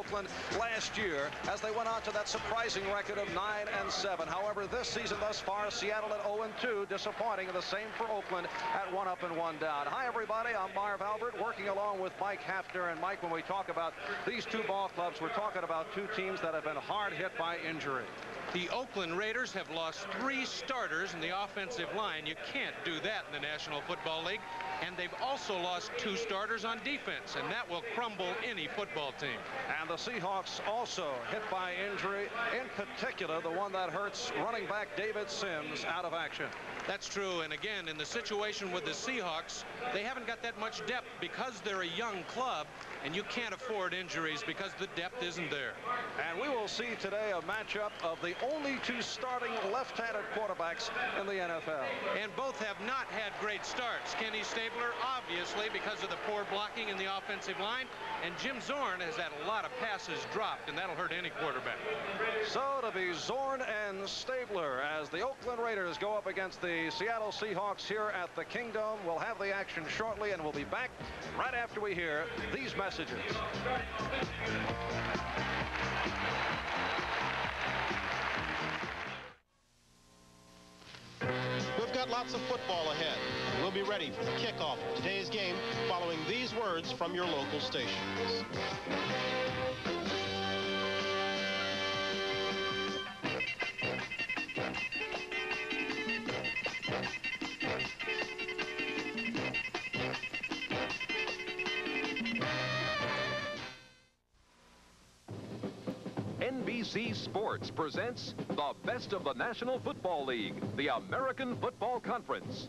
Oakland last year as they went on to that surprising record of 9-7. However, this season thus far, Seattle at 0-2, disappointing. The same for Oakland at 1 up and 1 down. Hi, everybody. I'm Marv Albert, working along with Mike Hafner. And Mike, when we talk about these two ball clubs, we're talking about two teams that have been hard hit by injury. The Oakland Raiders have lost 3 starters in the offensive line. You can't do that in the National Football League. And they've also lost 2 starters on defense, and that will crumble any football team. And the Seahawks also hit by injury, in particular the one that hurts running back David Sims out of action. That's true. And again, in the situation with the Seahawks, they haven't got that much depth because they're a young club, and you can't afford injuries because the depth isn't there. And we will see today a matchup of the only 2 starting left-handed quarterbacks in the NFL. And both have not had great starts. Kenny Stabler, obviously, because of the poor blocking in the offensive line, and Jim Zorn has had a lot of passes dropped, and that'll hurt any quarterback. So to be Zorn and Stabler as the Oakland Raiders go up against the Seattle Seahawks here at the Kingdom. We'll have the action shortly, and we'll be back right after we hear these messages. We've got lots of football ahead. We'll be ready for the kickoff of today's game following these words from your local stations. NBC Sports presents the best of the National Football League, the American Football Conference.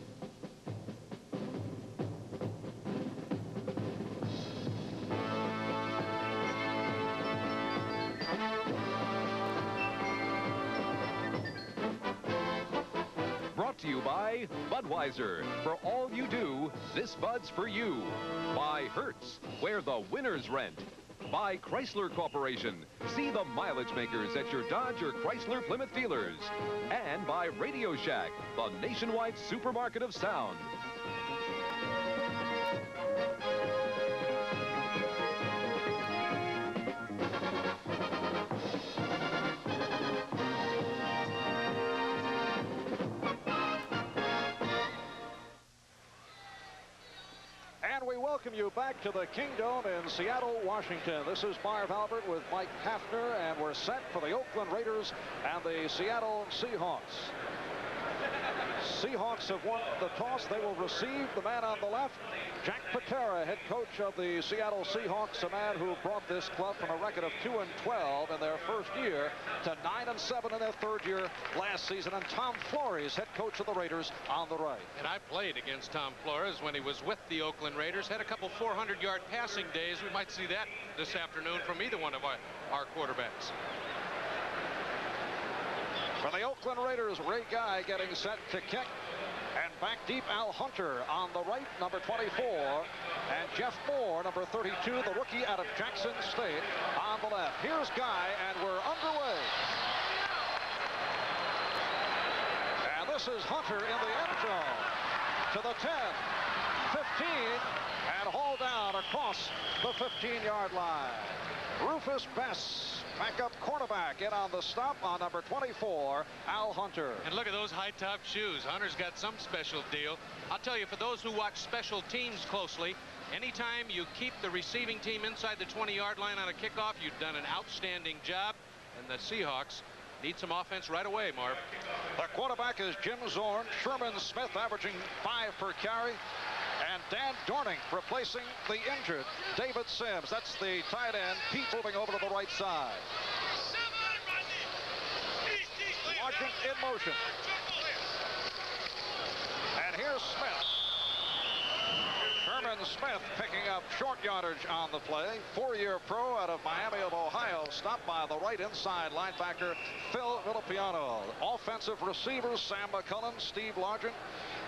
Brought to you by Budweiser. For all you do, this Bud's for you. By Hertz, where the winners rent. By Chrysler Corporation. See the mileage makers at your Dodge or Chrysler Plymouth dealers. And by Radio Shack, the nationwide supermarket of sound. And we welcome you back to the Kingdom in Seattle, Washington. This is Marv Albert with Mike Hafner, and we're set for the Oakland Raiders and the Seattle Seahawks. Seahawks have won the toss. They will receive. The man on the left, Jack Patera, head coach of the Seattle Seahawks, a man who brought this club from a record of 2-12 in their first year to 9-7 in their third year last season. And Tom Flores, head coach of the Raiders, on the right. And I played against Tom Flores when he was with the Oakland Raiders. Had a couple 400-yard passing days. We might see that this afternoon from either one of our quarterbacks. For the Oakland Raiders, Ray Guy getting set to kick. And back deep, Al Hunter on the right, number 24. And Jeff Moore, number 32, the rookie out of Jackson State, on the left. Here's Guy, and we're underway. And this is Hunter in the end zone. To the 10, 15, and hauled down across the 15-yard line. Rufus Bess, backup cornerback, in on the stop on number 24, Al Hunter. And look at those high-top shoes. Hunter's got some special deal. I'll tell you, for those who watch special teams closely, anytime you keep the receiving team inside the 20-yard line on a kickoff, you've done an outstanding job. And the Seahawks need some offense right away, Marv. The quarterback is Jim Zorn. Sherman Smith averaging 5 per carry. And Dan Dorning replacing the injured David Sims. That's the tight end. Pete moving over to the right side. Largent in motion. And here's Smith. Sherman Smith picking up short yardage on the play. 4-year pro out of Miami of Ohio. Stopped by the right inside linebacker Phil Villapiano. Offensive receivers Sam McCullum, Steve Largent,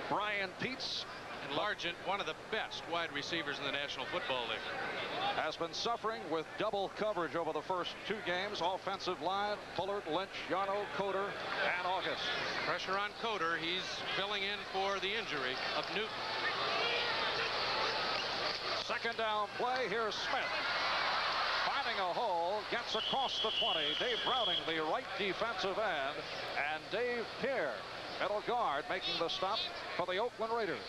Brian Peets. And Largent, one of the best wide receivers in the National Football League. Has been suffering with double coverage over the first 2 games. Offensive line, Bullard, Lynch, Yarno, Coder, and August. Pressure on Coder. He's filling in for the injury of Newton. Second down play. Here's Smith. Finding a hole. gets across the 20. Dave Browning, the right defensive end, and Dave Pierre, middle guard, making the stop for the Oakland Raiders.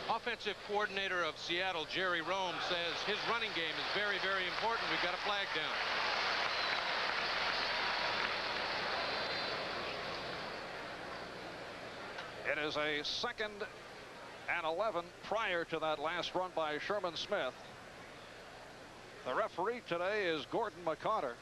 Offensive coordinator of Seattle, Jerry Rome, says his running game is very, very important. We've got a flag down. It is a 2nd and 11 prior to that last run by Sherman Smith. The referee today is Gordon McCarter.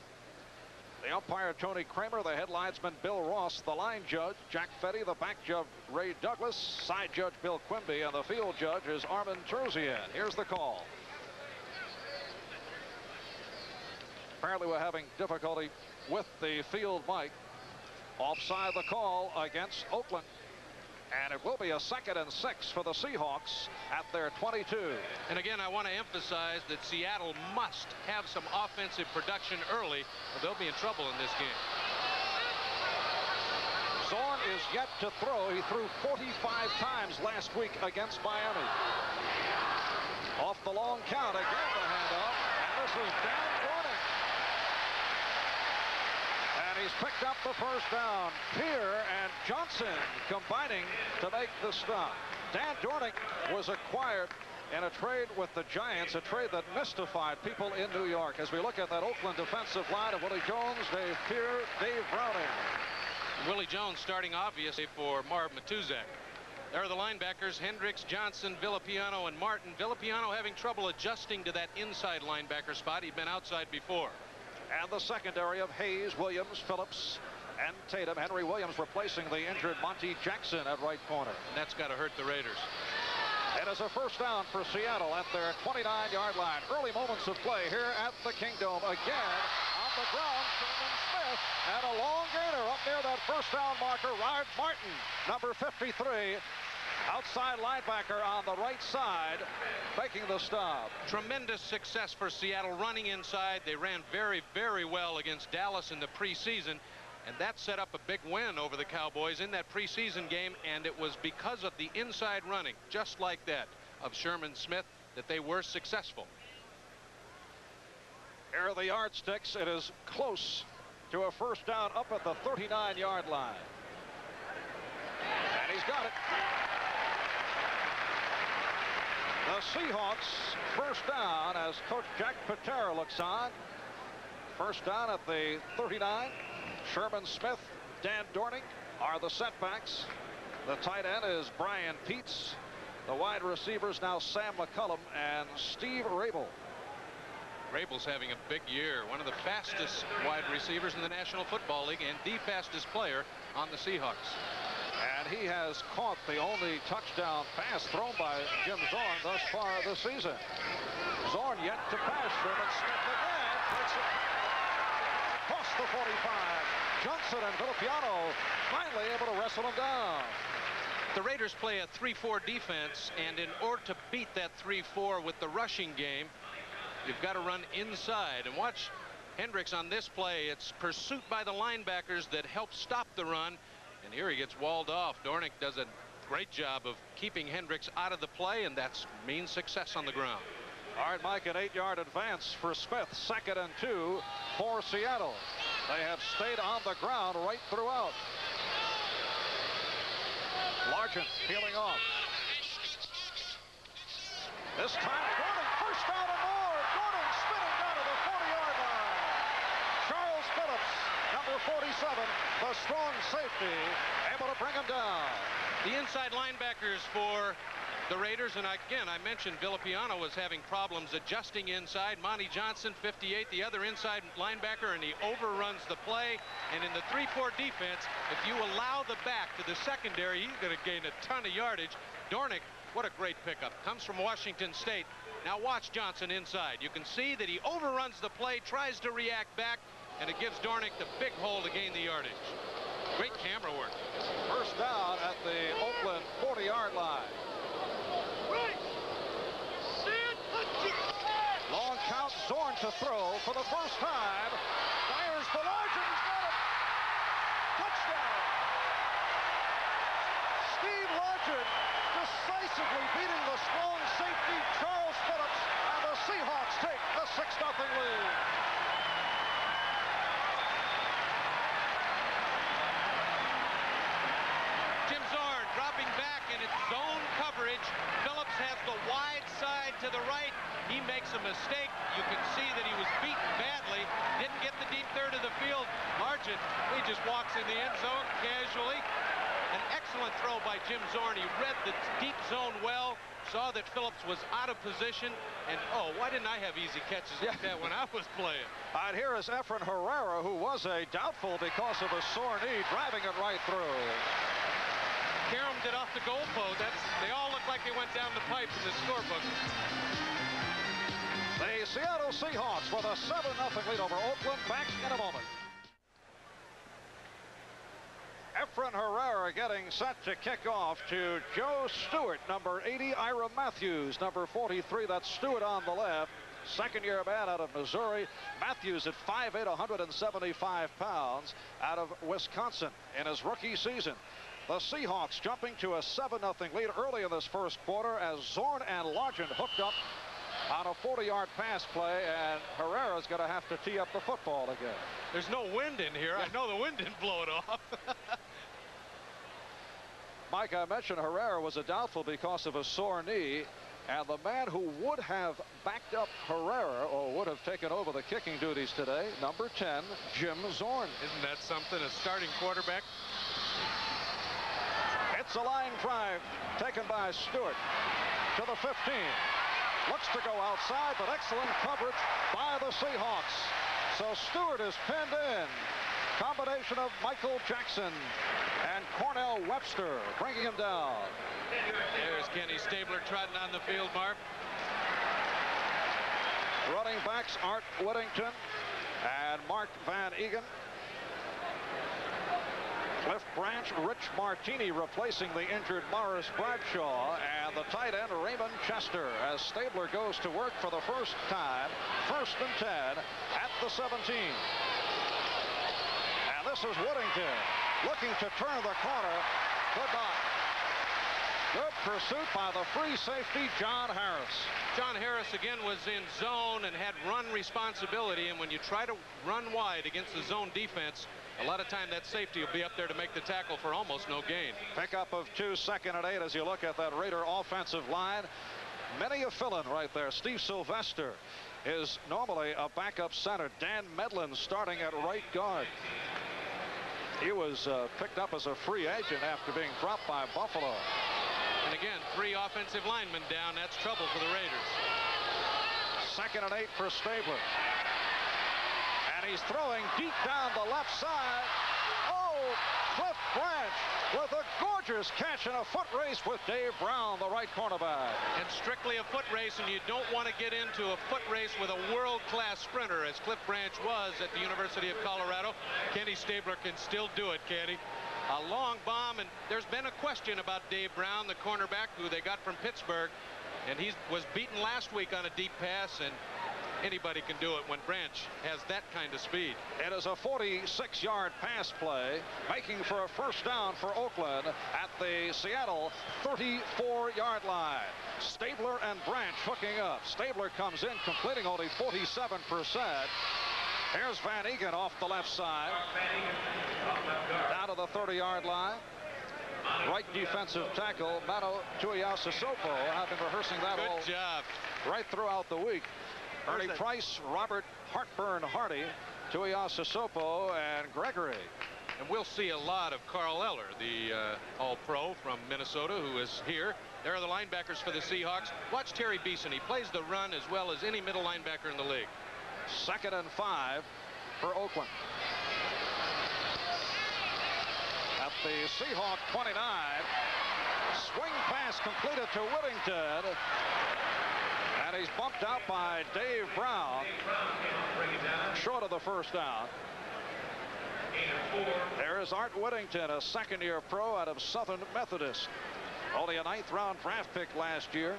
The umpire, Tony Kramer. The head linesman, Bill Ross. The line judge, Jack Fetty. The back judge, Ray Douglas. Side judge, Bill Quimby. And the field judge is Armin Terzian. Here's the call. Apparently we're having difficulty with the field mic. Offside the call against Oakland. And it will be a 2nd and 6 for the Seahawks at their 22. And again, I want to emphasize that Seattle must have some offensive production early, or they'll be in trouble in this game. Zorn is yet to throw. He threw 45 times last week against Miami. Off the long count, again the handoff. And this is Dan Dorning. And he's picked up the first down. Pierre and Johnson combining to make the stop. Dan Dorning was acquired in a trade with the Giants, a trade that mystified people in New York. As we look at that Oakland defensive line of Willie Jones, Dave Pierre, Dave Browning. Willie Jones starting obviously for Marv Matuzak. There are the linebackers, Hendricks, Johnson, Villapiano, and Martin. Villapiano having trouble adjusting to that inside linebacker spot. He'd been outside before. And the secondary of Hayes, Williams, Phillips, and Tatum. Henry Williams replacing the injured Monty Jackson at right corner. And that's got to hurt the Raiders. It is a first down for Seattle at their 29-yard line. Early moments of play here at the Kingdome. Again, on the ground, Sherman Smith, and a long gainer up near that first down marker, Ryan Martin, number 53. Outside linebacker on the right side, making the stop. Tremendous success for Seattle running inside. They ran very, very well against Dallas in the preseason, and that set up a big win over the Cowboys in that preseason game, and it was because of the inside running, just like that, of Sherman Smith, that they were successful. Here are the yardsticks. It is close to a first down up at the 39-yard line. And he's got it. The Seahawks first down as Coach Jack Patera looks on. First down at the 39. Sherman Smith, Dan Dorning are the setbacks. The tight end is Brian Peets. The wide receivers now Sam McCullum and Steve Rabel. Rabel's having a big year. One of the fastest wide receivers in the National Football League and the fastest player on the Seahawks. And he has caught the only touchdown pass thrown by Jim Zorn thus far this season. Zorn yet to pass. Sherman Smith again takes it across the 45. Johnson and Villapiano finally able to wrestle him down. The Raiders play a 3-4 defense, and in order to beat that 3-4 with the rushing game, you've got to run inside. And watch Hendricks on this play. It's pursuit by the linebackers that helps stop the run. And here he gets walled off. Dornick does a great job of keeping Hendricks out of the play, and that means success on the ground. All right, Mike, an 8-yard advance for Smith. 2nd and 2 for Seattle. They have stayed on the ground right throughout. Largent peeling off. This time, Dorning, first down and more. Dorning spinning down to the 40-yard line. Charles Phillips, number 47, the strong safety, able to bring him down. The inside linebackers for the Raiders, and again, I mentioned Villapiano was having problems adjusting inside. Monty Johnson, 58, the other inside linebacker, and he overruns the play. And in the 3-4 defense, if you allow the back to the secondary, he's going to gain a ton of yardage. Dornick, what a great pickup. Comes from Washington State. Now watch Johnson inside. You can see that he overruns the play, tries to react back, and it gives Dornick the big hole to gain the yardage. Great camera work. First down at the Oakland 40-yard line. Long count, Zorn to throw for the first time. Fires the larger, he's got it. Touchdown. Steve Largent decisively beating the strong safety Charles Phillips, and the Seahawks take the 6-0 lead. and it's zone coverage. Phillips has the wide side to the right. He makes a mistake. You can see that he was beaten badly. Didn't get the deep third of the field margin. He just walks in the end zone casually. An excellent throw by Jim Zorn. He read the deep zone well, saw that Phillips was out of position, and oh, why didn't I have easy catches like that when I was playing? All right, here is Efren Herrera, who was a doubtful because of a sore knee, driving it right through. Karam did off the goalpost. They all look like they went down the pipe in the scorebook. The Seattle Seahawks with a 7-0 lead over Oakland. Back in a moment. Efren Herrera getting set to kick off to Joe Stewart, number 80, Ira Matthews, number 43. That's Stewart on the left. Second-year man out of Missouri. Matthews at 5'8", 175 pounds, out of Wisconsin in his rookie season. The Seahawks jumping to a 7-0 lead early in this first quarter as Zorn and Largent hooked up on a 40-yard pass play, and Herrera's going to have to tee up the football again. There's no wind in here. I know the wind didn't blow it off. Mike, I mentioned Herrera was a doubtful because of a sore knee, and the man who would have backed up Herrera or would have taken over the kicking duties today, number 10, Jim Zorn. Isn't that something, a starting quarterback? It's a line drive taken by Stewart to the 15. Looks to go outside, but excellent coverage by the Seahawks. So Stewart is pinned in. Combination of Michael Jackson and Cornell Webster bringing him down. There's Kenny Stabler trotting on the field, Marv. Running backs Art Whittington and Mark Van Egan. Cliff Branch, Rich Martini replacing the injured Morris Bradshaw, and the tight end Raymond Chester as Stabler goes to work for the first time. 1st and 10 at the 17. And this is Whittington looking to turn the corner. Could not. Good pursuit by the free safety, John Harris. John Harris again was in zone and had run responsibility, and when you try to run wide against the zone defense, a lot of time that safety will be up there to make the tackle for almost no gain. Pickup of 2, 2nd and 8 as you look at that Raider offensive line. Many a fill-in right there. Steve Sylvester is normally a backup center. Dan Medlin starting at right guard. He was picked up as a free agent after being dropped by Buffalo. And again, 3 offensive linemen down. That's trouble for the Raiders. 2nd and 8 for Stabler. And he's throwing deep down the left side. Oh, Cliff Branch with a gorgeous catch and a foot race with Dave Brown, the right cornerback. And strictly a foot race, and you don't want to get into a foot race with a world-class sprinter, as Cliff Branch was at the University of Colorado. Kenny Stabler can still do it, can he? A long bomb, and there's been a question about Dave Brown, the cornerback who they got from Pittsburgh, and he was beaten last week on a deep pass, and anybody can do it when Branch has that kind of speed. It is a 46-yard pass play, making for a first down for Oakland at the Seattle 34-yard line. Stabler and Branch hooking up. Stabler comes in completing only 47%. Here's Van Egan off the left side. Down to the 30-yard line. Right defensive tackle, Mano Tuiasosopo. I've been rehearsing that all job right throughout the week. Ernie Price, Robert Hartburn Hardy, Tuiasosopo, and Gregory. And we'll see a lot of Carl Eller, the All-Pro from Minnesota, who is here. There are the linebackers for the Seahawks. Watch Terry Beeson. He plays the run as well as any middle linebacker in the league. 2nd and 5 for Oakland. At the Seahawk 29, swing pass completed to Whittington. And he's bumped out by Dave Brown, short of the first down. There is Art Whittington, a 2nd-year pro out of Southern Methodist. Only a 9th-round draft pick last year.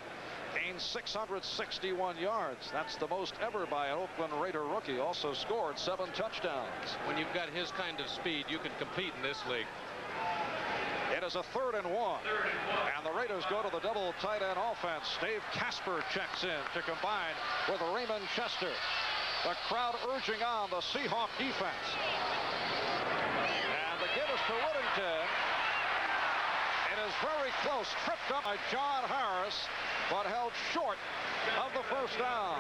Gained 661 yards. That's the most ever by an Oakland Raider rookie. Also scored 7 touchdowns. When you've got his kind of speed, you can compete in this league. It is a 3rd and 1. And the Raiders go to the double tight end offense. Dave Casper checks in to combine with Raymond Chester. The crowd urging on the Seahawk defense. And the give is to Whittington. It is very close. Tripped up by John Harris, but held short of the first down.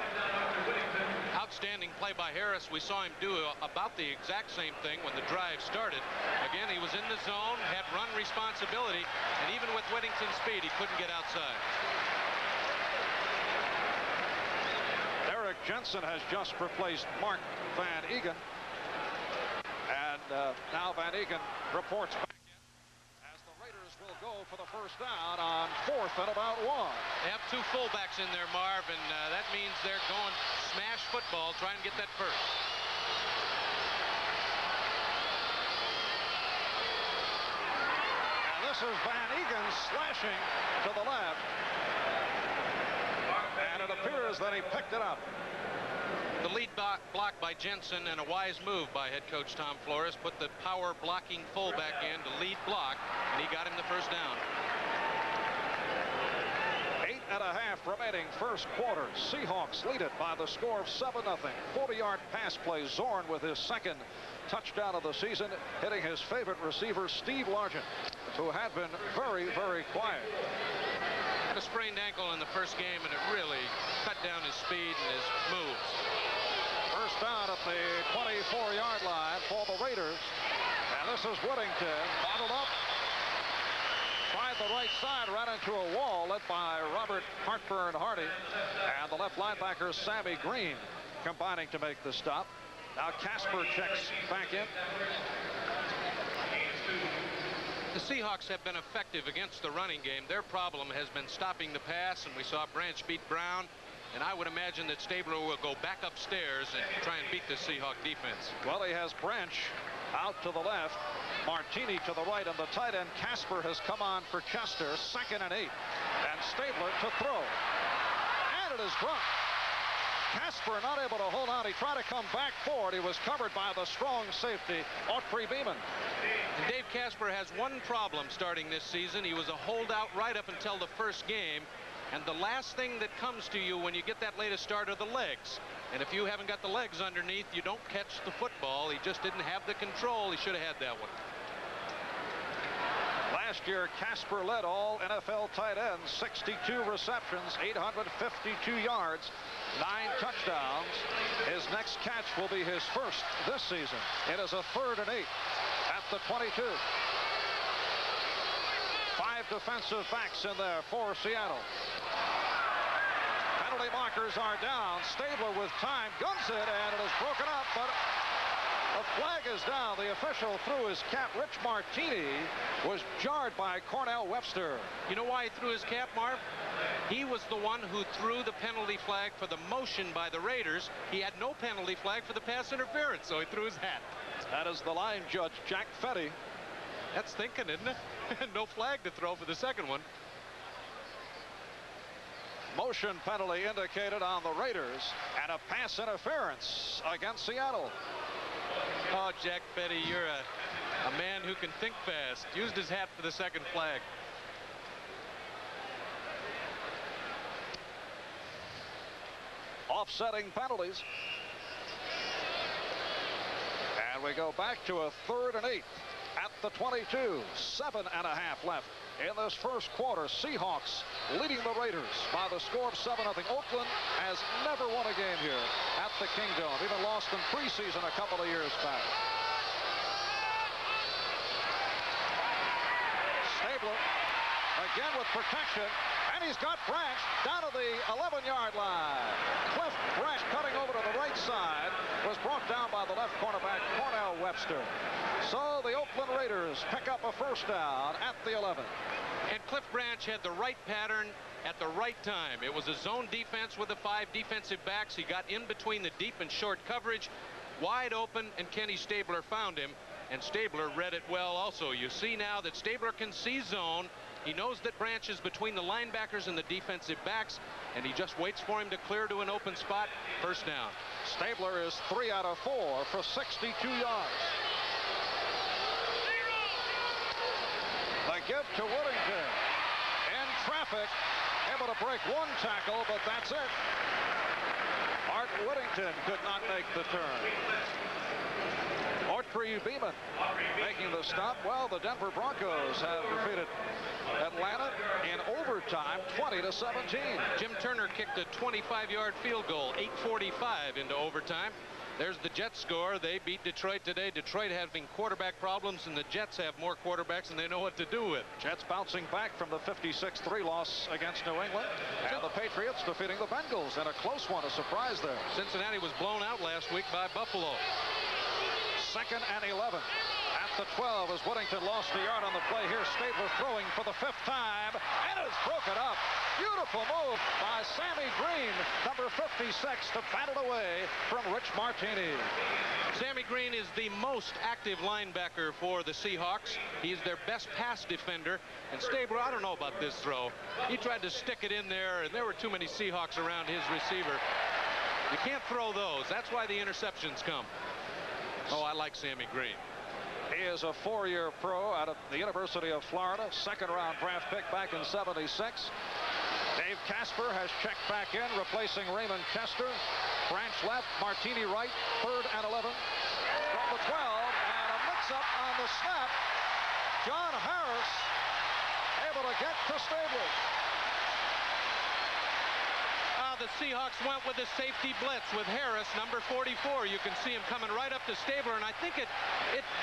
Outstanding play by Harris. We saw him do about the exact same thing when the drive started. Again, he was in the zone, had run responsibility, and even with Whittington's speed, he couldn't get outside. Eric Jensen has just replaced Mark Van Eegen. And now Van Eegen reports back in as the Raiders will go for the first down on 4th and about 1. They have two fullbacks in there, Marv, and that means they're going smash football, trying to get that first. And this is Van Eegen slashing to the left. And it appears that he picked it up. The lead block by Jensen, and a wise move by head coach Tom Flores. Put the power blocking fullback in to lead block, and he got him the first down. 8.5 remaining first quarter. Seahawks lead it by the score of 7-0. 40-yard pass play. Zorn with his second touchdown of the season, hitting his favorite receiver, Steve Largent, who had been very, very quiet. Had a sprained ankle in the first game, and it really cut down his speed and his moves. First down at the 24-yard line for the Raiders. And this is Whittington, bottled up. Tried the right side, ran into a wall, led by Robert Hartburn Hardy. And the left linebacker, Sammy Green, combining to make the stop. Now Casper checks back in. The Seahawks have been effective against the running game. Their problem has been stopping the pass, and we saw Branch beat Brown. And I would imagine that Stabler will go back upstairs and try and beat the Seahawk defense. Well, he has Branch out to the left, Martini to the right, and the tight end Casper has come on for Chester. 2nd and 8. And Stabler to throw. And it is dropped. Casper not able to hold on. He tried to come back forward. He was covered by the strong safety, Autry Beeman. And Dave Casper has one problem starting this season. He was a holdout right up until the first game. And the last thing that comes to you when you get that latest start are the legs. And if you haven't got the legs underneath, you don't catch the football. He just didn't have the control. He should have had that one. Last year, Casper led all NFL tight ends, 62 receptions, 852 yards, 9 touchdowns. His next catch will be his first this season. It is a 3rd and 8 at the 22. 5 defensive backs in there for Seattle. Penalty markers are down. Stabler with time guns it, and it is broken up, but a flag is down. The official threw his cap. Rich Martini was jarred by Cornell Webster. You know why he threw his cap, Marv? He was the one who threw the penalty flag for the motion by the Raiders. He had no penalty flag for the pass interference, so he threw his hat. That is the line judge, Jack Fetty. That's thinking, isn't it? No flag to throw for the second one. Motion penalty indicated on the Raiders, and a pass interference against Seattle. Oh, Jack Fetty, you're a man who can think fast. Used his hat for the second flag. Offsetting penalties. And we go back to a 3rd and 8 at the 22. 7.5 left in this first quarter. Seahawks leading the Raiders by the score of 7-0. Oakland has never won a game here at the Kingdome. Even lost in preseason a couple of years back. Stabler again with protection, and he's got Branch down to the 11-yard line. Cliff Branch cutting over to the right side was brought down by the left cornerback Cornell Webster. So the Oakland Raiders pick up a first down at the 11. And Cliff Branch had the right pattern at the right time. It was a zone defense with the 5 defensive backs. He got in between the deep and short coverage, wide open, and Kenny Stabler found him. And Stabler read it well also. You see now that Stabler can see zone. He knows that Branch is between the linebackers and the defensive backs, and he just waits for him to clear to an open spot. First down. Stabler is 3 out of 4 for 62 yards. The give to Whittington. In traffic, able to break 1 tackle, but that's it. Art Whittington could not make the turn. Dimitri Beeman making the stop. Well, the Denver Broncos have defeated Atlanta in overtime, 20-17. Jim Turner kicked a 25-yard field goal, 8:45 into overtime. There's the Jets score. They beat Detroit today. Detroit having quarterback problems, and the Jets have more quarterbacks and they know what to do with. Jets bouncing back from the 56-3 loss against New England. And the Patriots defeating the Bengals in a close one, a surprise there. Cincinnati was blown out last week by Buffalo. 2nd and 11. At the 12 as Whittington lost a yard on the play. Here's Stabler throwing for the 5th time, and it's broken up. Beautiful move by Sammy Green, number 56, to bat it away from Rich Martini. Sammy Green is the most active linebacker for the Seahawks. He's their best pass defender. And Stabler, I don't know about this throw. He tried to stick it in there, and there were too many Seahawks around his receiver. You can't throw those. That's why the interceptions come. Oh, I like Sammy Green. He is a 4-year pro out of the University of Florida, 2nd-round draft pick back in '76. Dave Casper has checked back in, replacing Raymond Chester. Branch left, Martini right, 3rd and 11. From the 12, and a mix-up on the snap. John Harris able to get to Stabler. The Seahawks went with a safety blitz with Harris, number 44. You can see him coming right up to Stabler, and I think it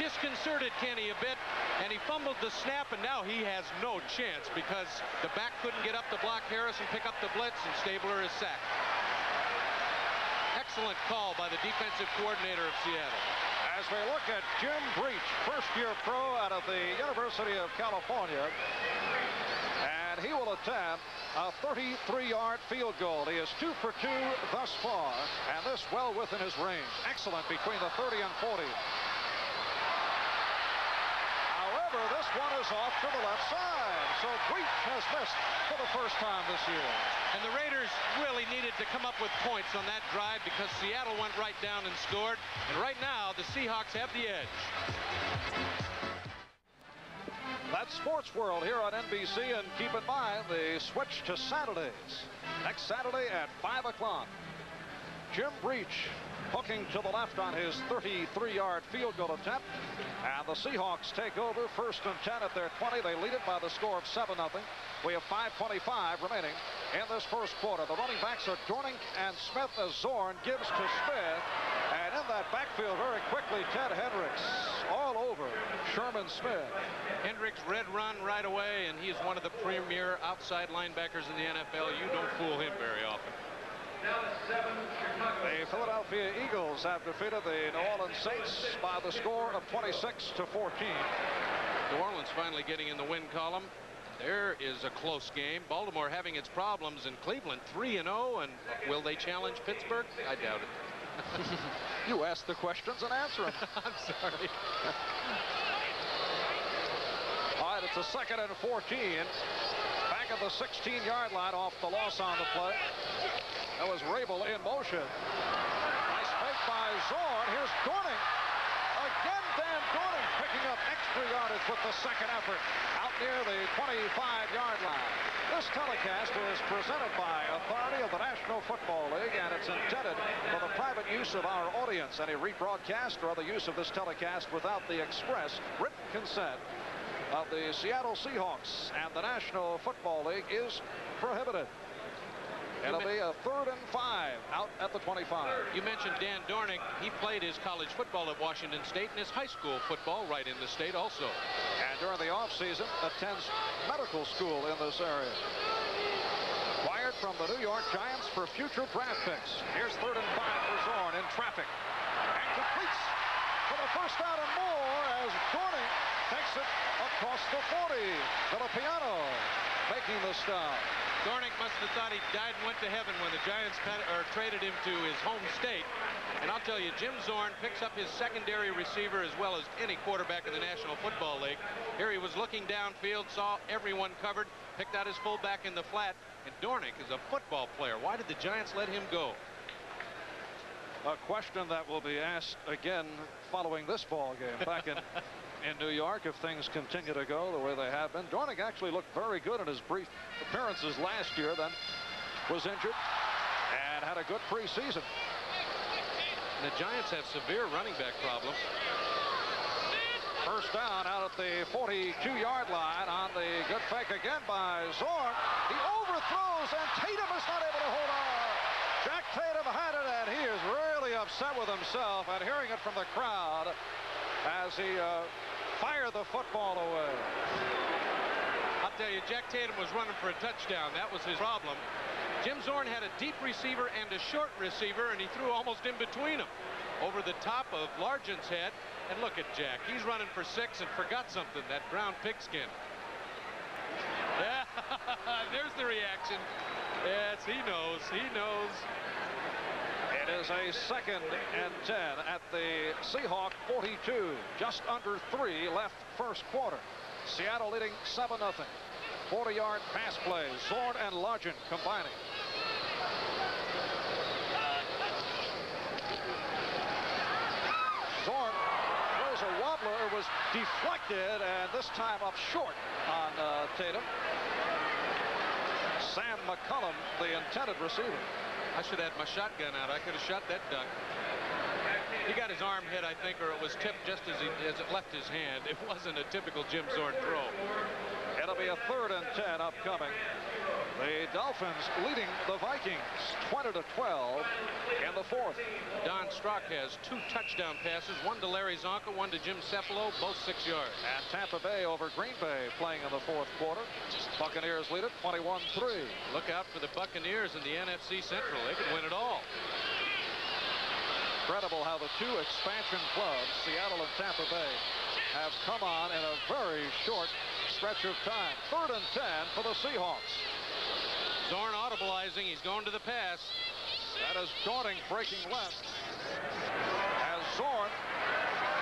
disconcerted Kenny a bit, and he fumbled the snap, and now he has no chance because the back couldn't get up to block Harris and pick up the blitz, and Stabler is sacked. Excellent call by the defensive coordinator of Seattle. As we look at Jim Breach, 1st-year pro out of the University of California, and he will attempt a 33-yard field goal. He is 2 for 2 thus far, and this well within his range. Excellent between the 30 and 40. However, this one is off to the left side, so Breach has missed for the first time this year. And the Raiders really needed to come up with points on that drive because Seattle went right down and scored. And right now, the Seahawks have the edge. That's Sports World here on NBC, and keep in mind the switch to Saturdays. Next Saturday at 5 o'clock. Jim Breach hooking to the left on his 33-yard field goal attempt. And the Seahawks take over 1st and 10 at their 20. They lead it by the score of 7-0. We have 5:25 remaining in this first quarter. The running backs are Dorning and Smith as Zorn gives to Smith. And in that backfield very quickly, Ted Hendricks all over Sherman Smith. Hendricks red run right away, and he's one of the premier outside linebackers in the NFL. You don't fool him very often. The Philadelphia Eagles have defeated the New Orleans Saints by the score of 26-14. New Orleans finally getting in the win column. There is a close game. Baltimore having its problems, in Cleveland 3-0, and will they challenge Pittsburgh? I doubt it. You ask the questions and answer them. I'm sorry. All right, it's a 2nd and 14. Back at the 16-yard line off the loss on the play. That was Rabel in motion. Nice fake by Zorn. Here's Dorning. Again, Dan Dorning picking up extra yardage with the 2nd effort out near the 25-yard line. This telecast is presented by authority of the National Football League, and it's intended for the private use of our audience. Any rebroadcast or other use of this telecast without the express written consent of the Seattle Seahawks and the National Football League is prohibited. It'll be a 3rd and 5 out at the 25. You mentioned Dan Dornick. He played his college football at Washington State and his high school football right in the state also. And during the offseason attends medical school in this area. Wired from the New York Giants for future draft picks. Here's 3rd and 5 for Zorn in traffic. And completes for the first down and more as Dornick takes it across the 40. Villapiano making the stop. Dornick must have thought he died and went to heaven when the Giants traded him to his home state. And I'll tell you, Jim Zorn picks up his secondary receiver as well as any quarterback in the National Football League. Here he was looking downfield, saw everyone covered, picked out his fullback in the flat. And Dornick is a football player. Why did the Giants let him go? A question that will be asked again following this ball game back in New York if things continue to go the way they have been. Dornick actually looked very good in his brief appearances last year, then was injured and had a good preseason. The Giants have severe running back problems. First down out at the 42-yard line on the good fake again by Zorn. He overthrows, and Tatum is not able to hold on. Jack Tatum had it, and he is really upset with himself and hearing it from the crowd as he fired the football away. I'll tell you, Jack Tatum was running for a touchdown. That was his problem. Jim Zorn had a deep receiver and a short receiver, and he threw almost in between them over the top of Largent's head. And look at Jack. He's running for 6 and forgot something, that brown pigskin. Yeah, there's the reaction. Yes, he knows. He knows. It is a 2nd and 10 at the Seahawk 42. Just under 3 left first quarter. Seattle leading 7-0. 40-yard pass play. Zorn and Largent combining. Zorn throws a wobbler. It was deflected, and this time up short on Tatum. Sam McCullum, the intended receiver. I should have had my shotgun out. I could have shot that duck. He got his arm hit, I think, or it was tipped just as it left his hand. It wasn't a typical Jim Zorn throw. It'll be a 3rd and 10 upcoming. The Dolphins leading the Vikings 20-12 in the 4th. Don Strock has 2 touchdown passes, one to Larry Zonka, one to Jim Cefalo, both 6 yards. And Tampa Bay over Green Bay playing in the 4th quarter. Buccaneers lead it 21-3. Look out for the Buccaneers in the NFC Central. They could win it all. Incredible how the 2 expansion clubs, Seattle and Tampa Bay, have come on in a very short stretch of time. 3rd and 10 for the Seahawks. Zorn audibleizing. He's going to the pass. That is Gording breaking left. As Zorn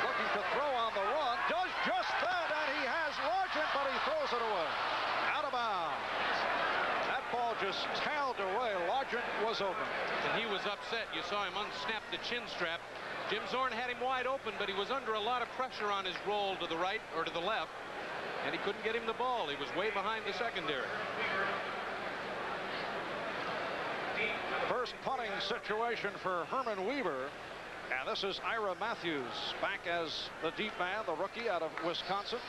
looking to throw on the run, does just that, and he has Largent, but he throws it away. Out of bounds. That ball just tailed away. Largent was open. And he was upset. You saw him unsnap the chin strap. Jim Zorn had him wide open, but he was under a lot of pressure on his roll to the right or to the left, and he couldn't get him the ball. He was way behind the secondary. First punting situation for Herman Weaver, and this is Ira Matthews back as the deep man, the rookie out of Wisconsin.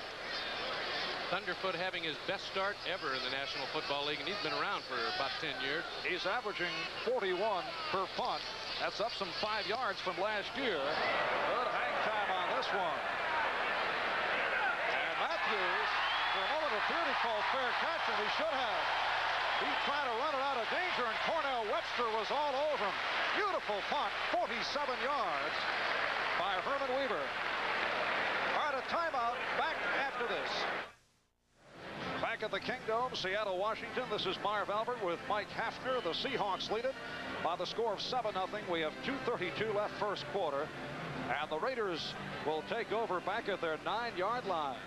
Thunderfoot having his best start ever in the National Football League, and he's been around for about 10 years. He's averaging 41 per punt. That's up some 5 yards from last year. Good hang time on this one. And Matthews, for a moment, appeared to call fair catch, and he should have. He tried to run it out of danger, and Cornell Webster was all over him. Beautiful punt, 47 yards by Herman Weaver. All right, a timeout. Back after this. Back at the Kingdome, Seattle, Washington. This is Marv Albert with Mike Hafner. The Seahawks lead it by the score of 7-0. We have 2:32 left first quarter, and the Raiders will take over back at their 9-yard line.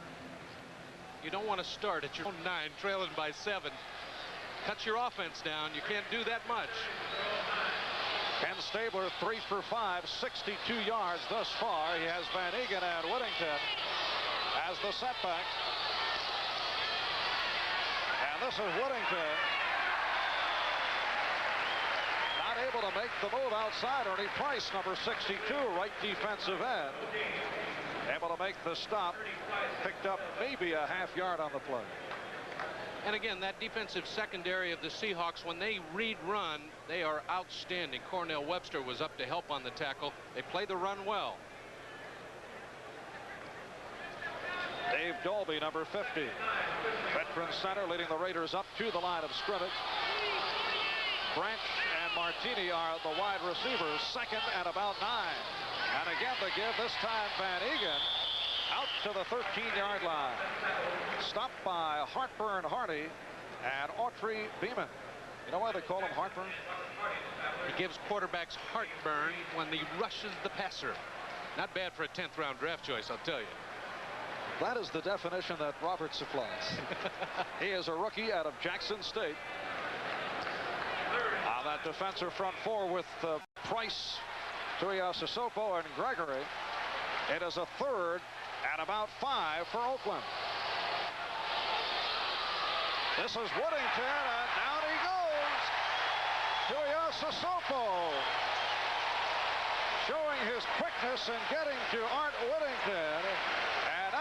You don't want to start at your own 9, trailing by 7. Cut your offense down. You can't do that much. Ken Stabler 3 for 5, 62 yards thus far. He has Van Egan and Whittington as the setback. And this is Whittington. Not able to make the move outside. Ernie Price, number 62, right defensive end. Able to make the stop. Picked up maybe a half yard on the play. And again, that defensive secondary of the Seahawks, when they read run, they are outstanding. Cornell Webster was up to help on the tackle. They play the run well. Dave Dolby, number 50. Veteran center leading the Raiders up to the line of scrimmage. Branch and Martini are the wide receivers, 2nd and about 9. And again the give, this time Van Egan out to the 13-yard line. Stopped by Heartburn Hardy and Autry Beeman. You know why they call him Heartburn? He gives quarterbacks heartburn when he rushes the passer. Not bad for a 10th round draft choice, I'll tell you. That is the definition that Robert supplies. He is a rookie out of Jackson State. That defensive front 4 with Price, Tuiasosopo, and Gregory. It is a 3rd and about 5 for Oakland. This is Whittington, and down he goes. Tuiasosopo showing his quickness and getting to Art Whittington. And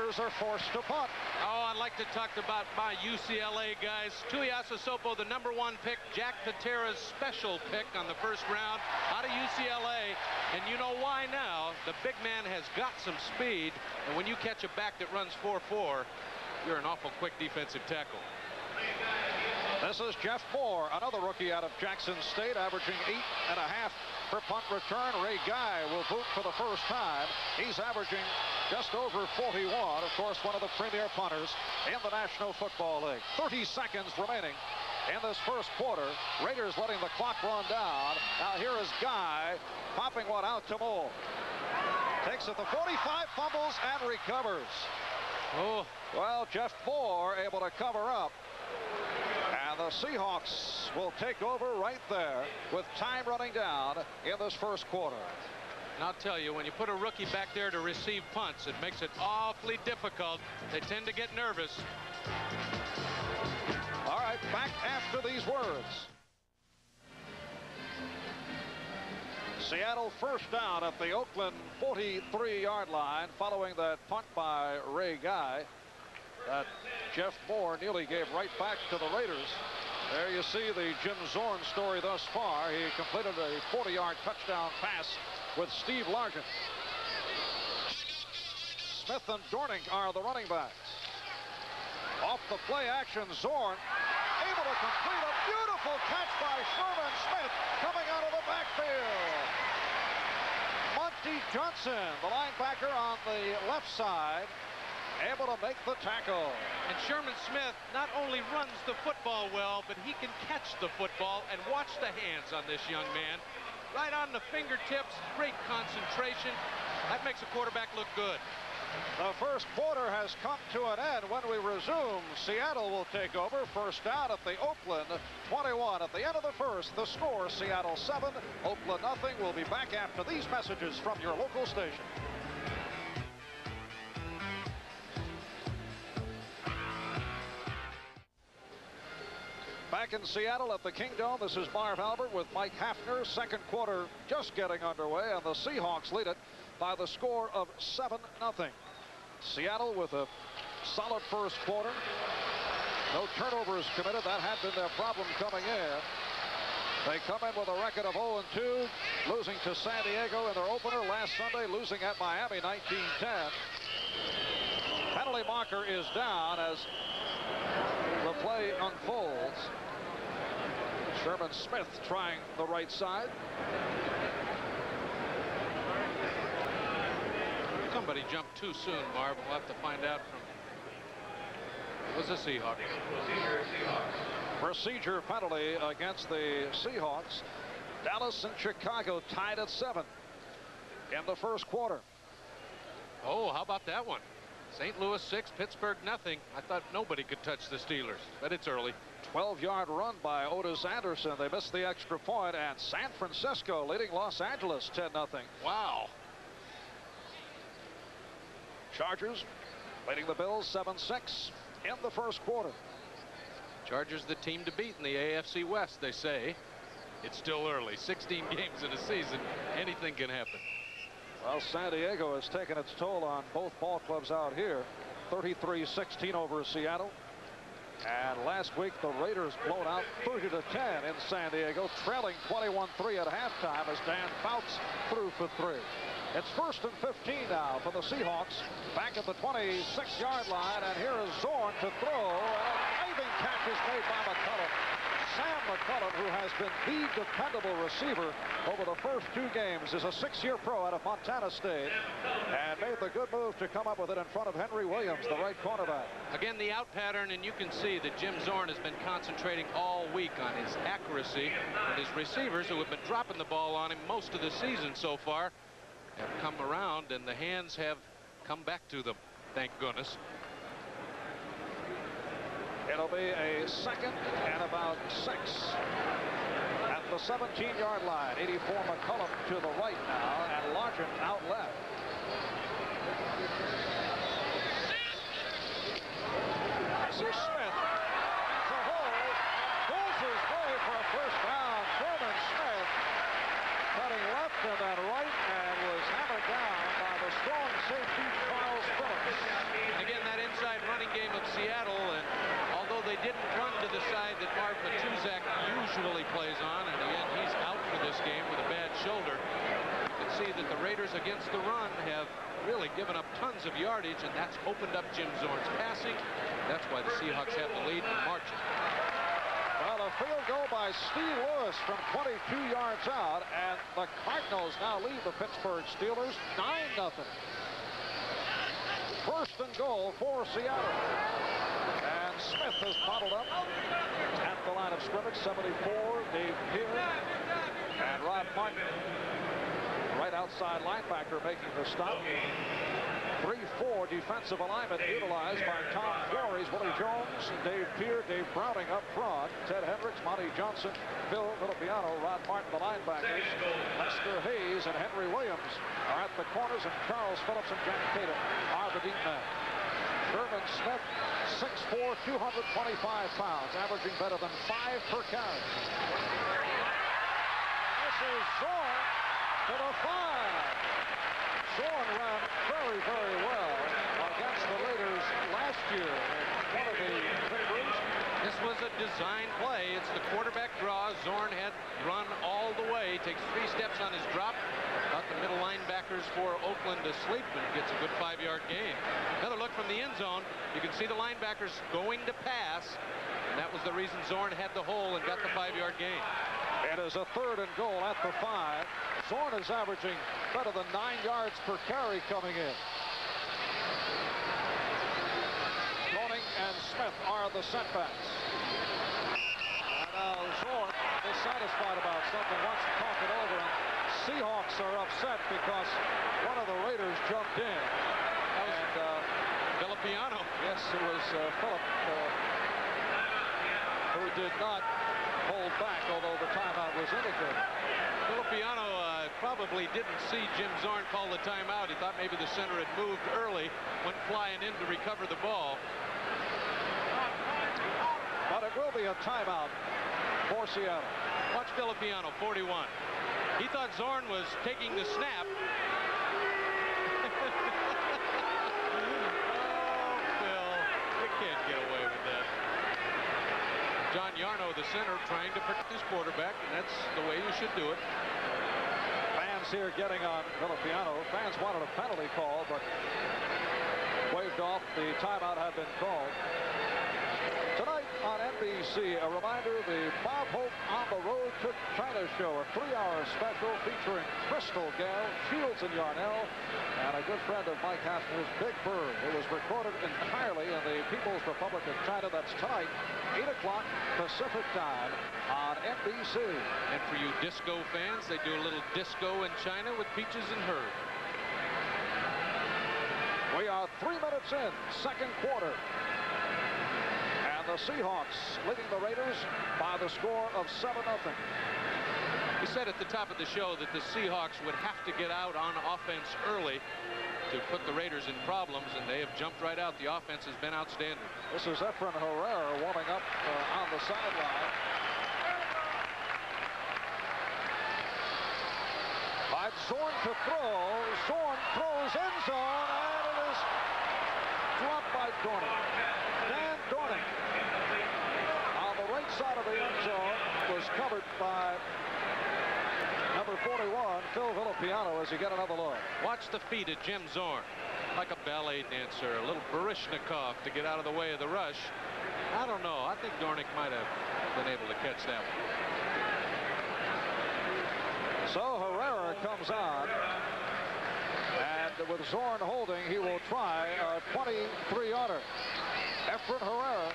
Raiders are forced to punt. Oh, I'd like to talk about my UCLA guys. Tuiasosopo, the #1 pick. Jack Patera's special pick on the first round out of UCLA. And you know why now? The big man has got some speed. And when you catch a back that runs 4.4, you're an awful quick defensive tackle. This is Jeff Moore, another rookie out of Jackson State, averaging 8.5 per punt return. Ray Guy will boot for the first time. He's averaging just over 41. Of course, one of the premier punters in the National Football League. 30 seconds remaining in this first quarter. Raiders letting the clock run down. Now here is Guy popping one out to Moore. Takes it to 45, fumbles, and recovers. Oh, well, Jeff Moore able to cover up. And the Seahawks will take over right there with time running down in this first quarter. and I'll tell you, when you put a rookie back there to receive punts, it makes it awfully difficult. They tend to get nervous. All right, back after these words. Seattle first down at the Oakland 43-yard line following that punt by Ray Guy that Jeff Moore nearly gave right back to the Raiders. There you see the Jim Zorn story thus far. He completed a 40-yard touchdown pass with Steve Largent. Smith and Dorning are the running backs. Off the play action, Zorn able to complete a beautiful catch by Sherman Smith coming out of the backfield. Monty Johnson, the linebacker on the left side, able to make the tackle. And Sherman Smith not only runs the football well, but he can catch the football, and watch the hands on this young man. Right on the fingertips, great concentration. That makes a quarterback look good. The first quarter has come to an end. When we resume, Seattle will take over. First down at the Oakland 21. At the end of the first, the score, Seattle 7, Oakland nothing. We'll be back after these messages from your local station. Back in Seattle at the Kingdome, this is Marv Albert with Mike Hafner. Second quarter just getting underway, and the Seahawks lead it by the score of 7-0. Seattle with a solid first quarter. No turnovers committed. That had been their problem coming in. They come in with a record of 0-2, losing to San Diego in their opener last Sunday, losing at Miami 19-10. Penalty marker is down as the play unfolds. Sherman Smith trying the right side. Somebody jumped too soon, Marv. We'll have to find out from... It was a Seahawk. Procedure penalty against the Seahawks. Dallas and Chicago tied at 7 in the first quarter. Oh, how about that one? St. Louis 6, Pittsburgh nothing. I thought nobody could touch the Steelers, but it's early. 12-yard run by Otis Anderson. They missed the extra point, and San Francisco leading Los Angeles 10-0. Wow. Chargers leading the Bills 7-6 in the first quarter. Chargers the team to beat in the AFC West, they say. It's still early. 16 games in a season. Anything can happen. Well, San Diego has taken its toll on both ball clubs out here. 33-16 over Seattle. And last week, the Raiders blown out 30-10 in San Diego, trailing 21-3 at halftime as Dan Fouts threw for 3. It's 1st and 15 now for the Seahawks. Back at the 26-yard line, and here is Zorn to throw. And a diving catch is made by McCullum. Sam McCullum, who has been the dependable receiver over the first 2 games, is a 6-year pro out of Montana State and made the good move to come up with it in front of Henry Williams, the right cornerback. Again, the out pattern, and you can see that Jim Zorn has been concentrating all week on his accuracy. And his receivers, who have been dropping the ball on him most of the season so far, have come around, and the hands have come back to them, thank goodness. It'll be a 2nd and about 6 at the 17-yard line. 84 McCullum to the right now, and Largent out left. This is Smith. It's a hole and pulls his way for a first down. Sherman Smith cutting left and then right, and was hammered down by the strong safety Charles Phillips. And again, that inside running game of Seattle, and although they didn't run to the side that Marv Matuzak usually plays on, and again, he's out for this game with a bad shoulder, you can see that the Raiders against the run have really given up tons of yardage, and that's opened up Jim Zorn's passing. That's why the Seahawks have the lead and marching. Well, a field goal by Steve Lewis from 22 yards out, and the Cardinals now lead the Pittsburgh Steelers 9-0. First and goal for Seattle. And Smith has bottled up at the line of scrimmage. 74, Dave Peer, and Rod Martin, right outside linebacker, making the stop. 3-4 defensive alignment utilized by Tom Flores, Willie Jones, Dave Peer, Dave Browning up front, Ted Hendricks, Monty Johnson, Phil Villapiano, Rod Martin, the linebackers, Lester Hayes and Henry Williams are at the corners, and Charles Phillips and Jack Tatum are the deep men. Sherman Smith, 6'4", 225 pounds, averaging better than 5 per carry. This is Zorn to the 5. Zorn ran very, very well against the Raiders last year in one of the victories. This was a design play. It's the quarterback draw. Zorn had run all the way, takes 3 steps on his drop, got the middle linebackers for Oakland to sleep, and gets a good 5-yard gain. Another look from the end zone. You can see the linebackers going to pass, and that was the reason Zorn had the hole and got the 5-yard gain. It is a 3rd and goal at the 5. Zorn is averaging better than 9 yards per carry coming in. Groening and Smith are the setbacks. And now Zorn is satisfied about something, wants to talk it over, and Seahawks are upset because one of the Raiders jumped in. And Villapiano. yes, it was Phillip who did not hold back, although the timeout was indicated. Villapiano probably didn't see Jim Zorn call the timeout. He thought maybe the center had moved early, went flying in to recover the ball. But it will be a timeout for Seattle. Watch Villapiano, 41. He thought Zorn was taking the snap. Oh, Phil, you can't get away with that. John Yarno, the center, trying to protect his quarterback, and that's the way you should do it. Fans here getting on Villapiano. Fans wanted a penalty call, but waved off. The timeout had been called. Tonight on NBC, a reminder, the Bob Hope On the Road to China show, a 3-hour special featuring Crystal Gale, Shields and Yarnell, and a good friend of Mike Hassner's, Big Bird. It was recorded entirely in the People's Republic of China. That's tonight, 8 o'clock Pacific time on NBC. And for you disco fans, they do a little disco in China with Peaches and Herb. We are 3 minutes in, second quarter. And the Seahawks leading the Raiders by the score of 7-0. He said at the top of the show that the Seahawks would have to get out on offense early to put the Raiders in problems, and they have jumped right out. The offense has been outstanding. This is Efren Herrera warming up on the sideline. By Zorn to throw. Zorn throws end zone, and it is dropped by Dornick. Dan Dornick on the right side of the end zone was covered by number 41, Phil Villapiano, as you get another look. Watch the feet of Jim Zorn, like a ballet dancer, a little Baryshnikov to get out of the way of the rush. I don't know. I think Dornick might have been able to catch that one. So Herrera comes on, and with Zorn holding, he will try a 23-yarder. Efren Herrera,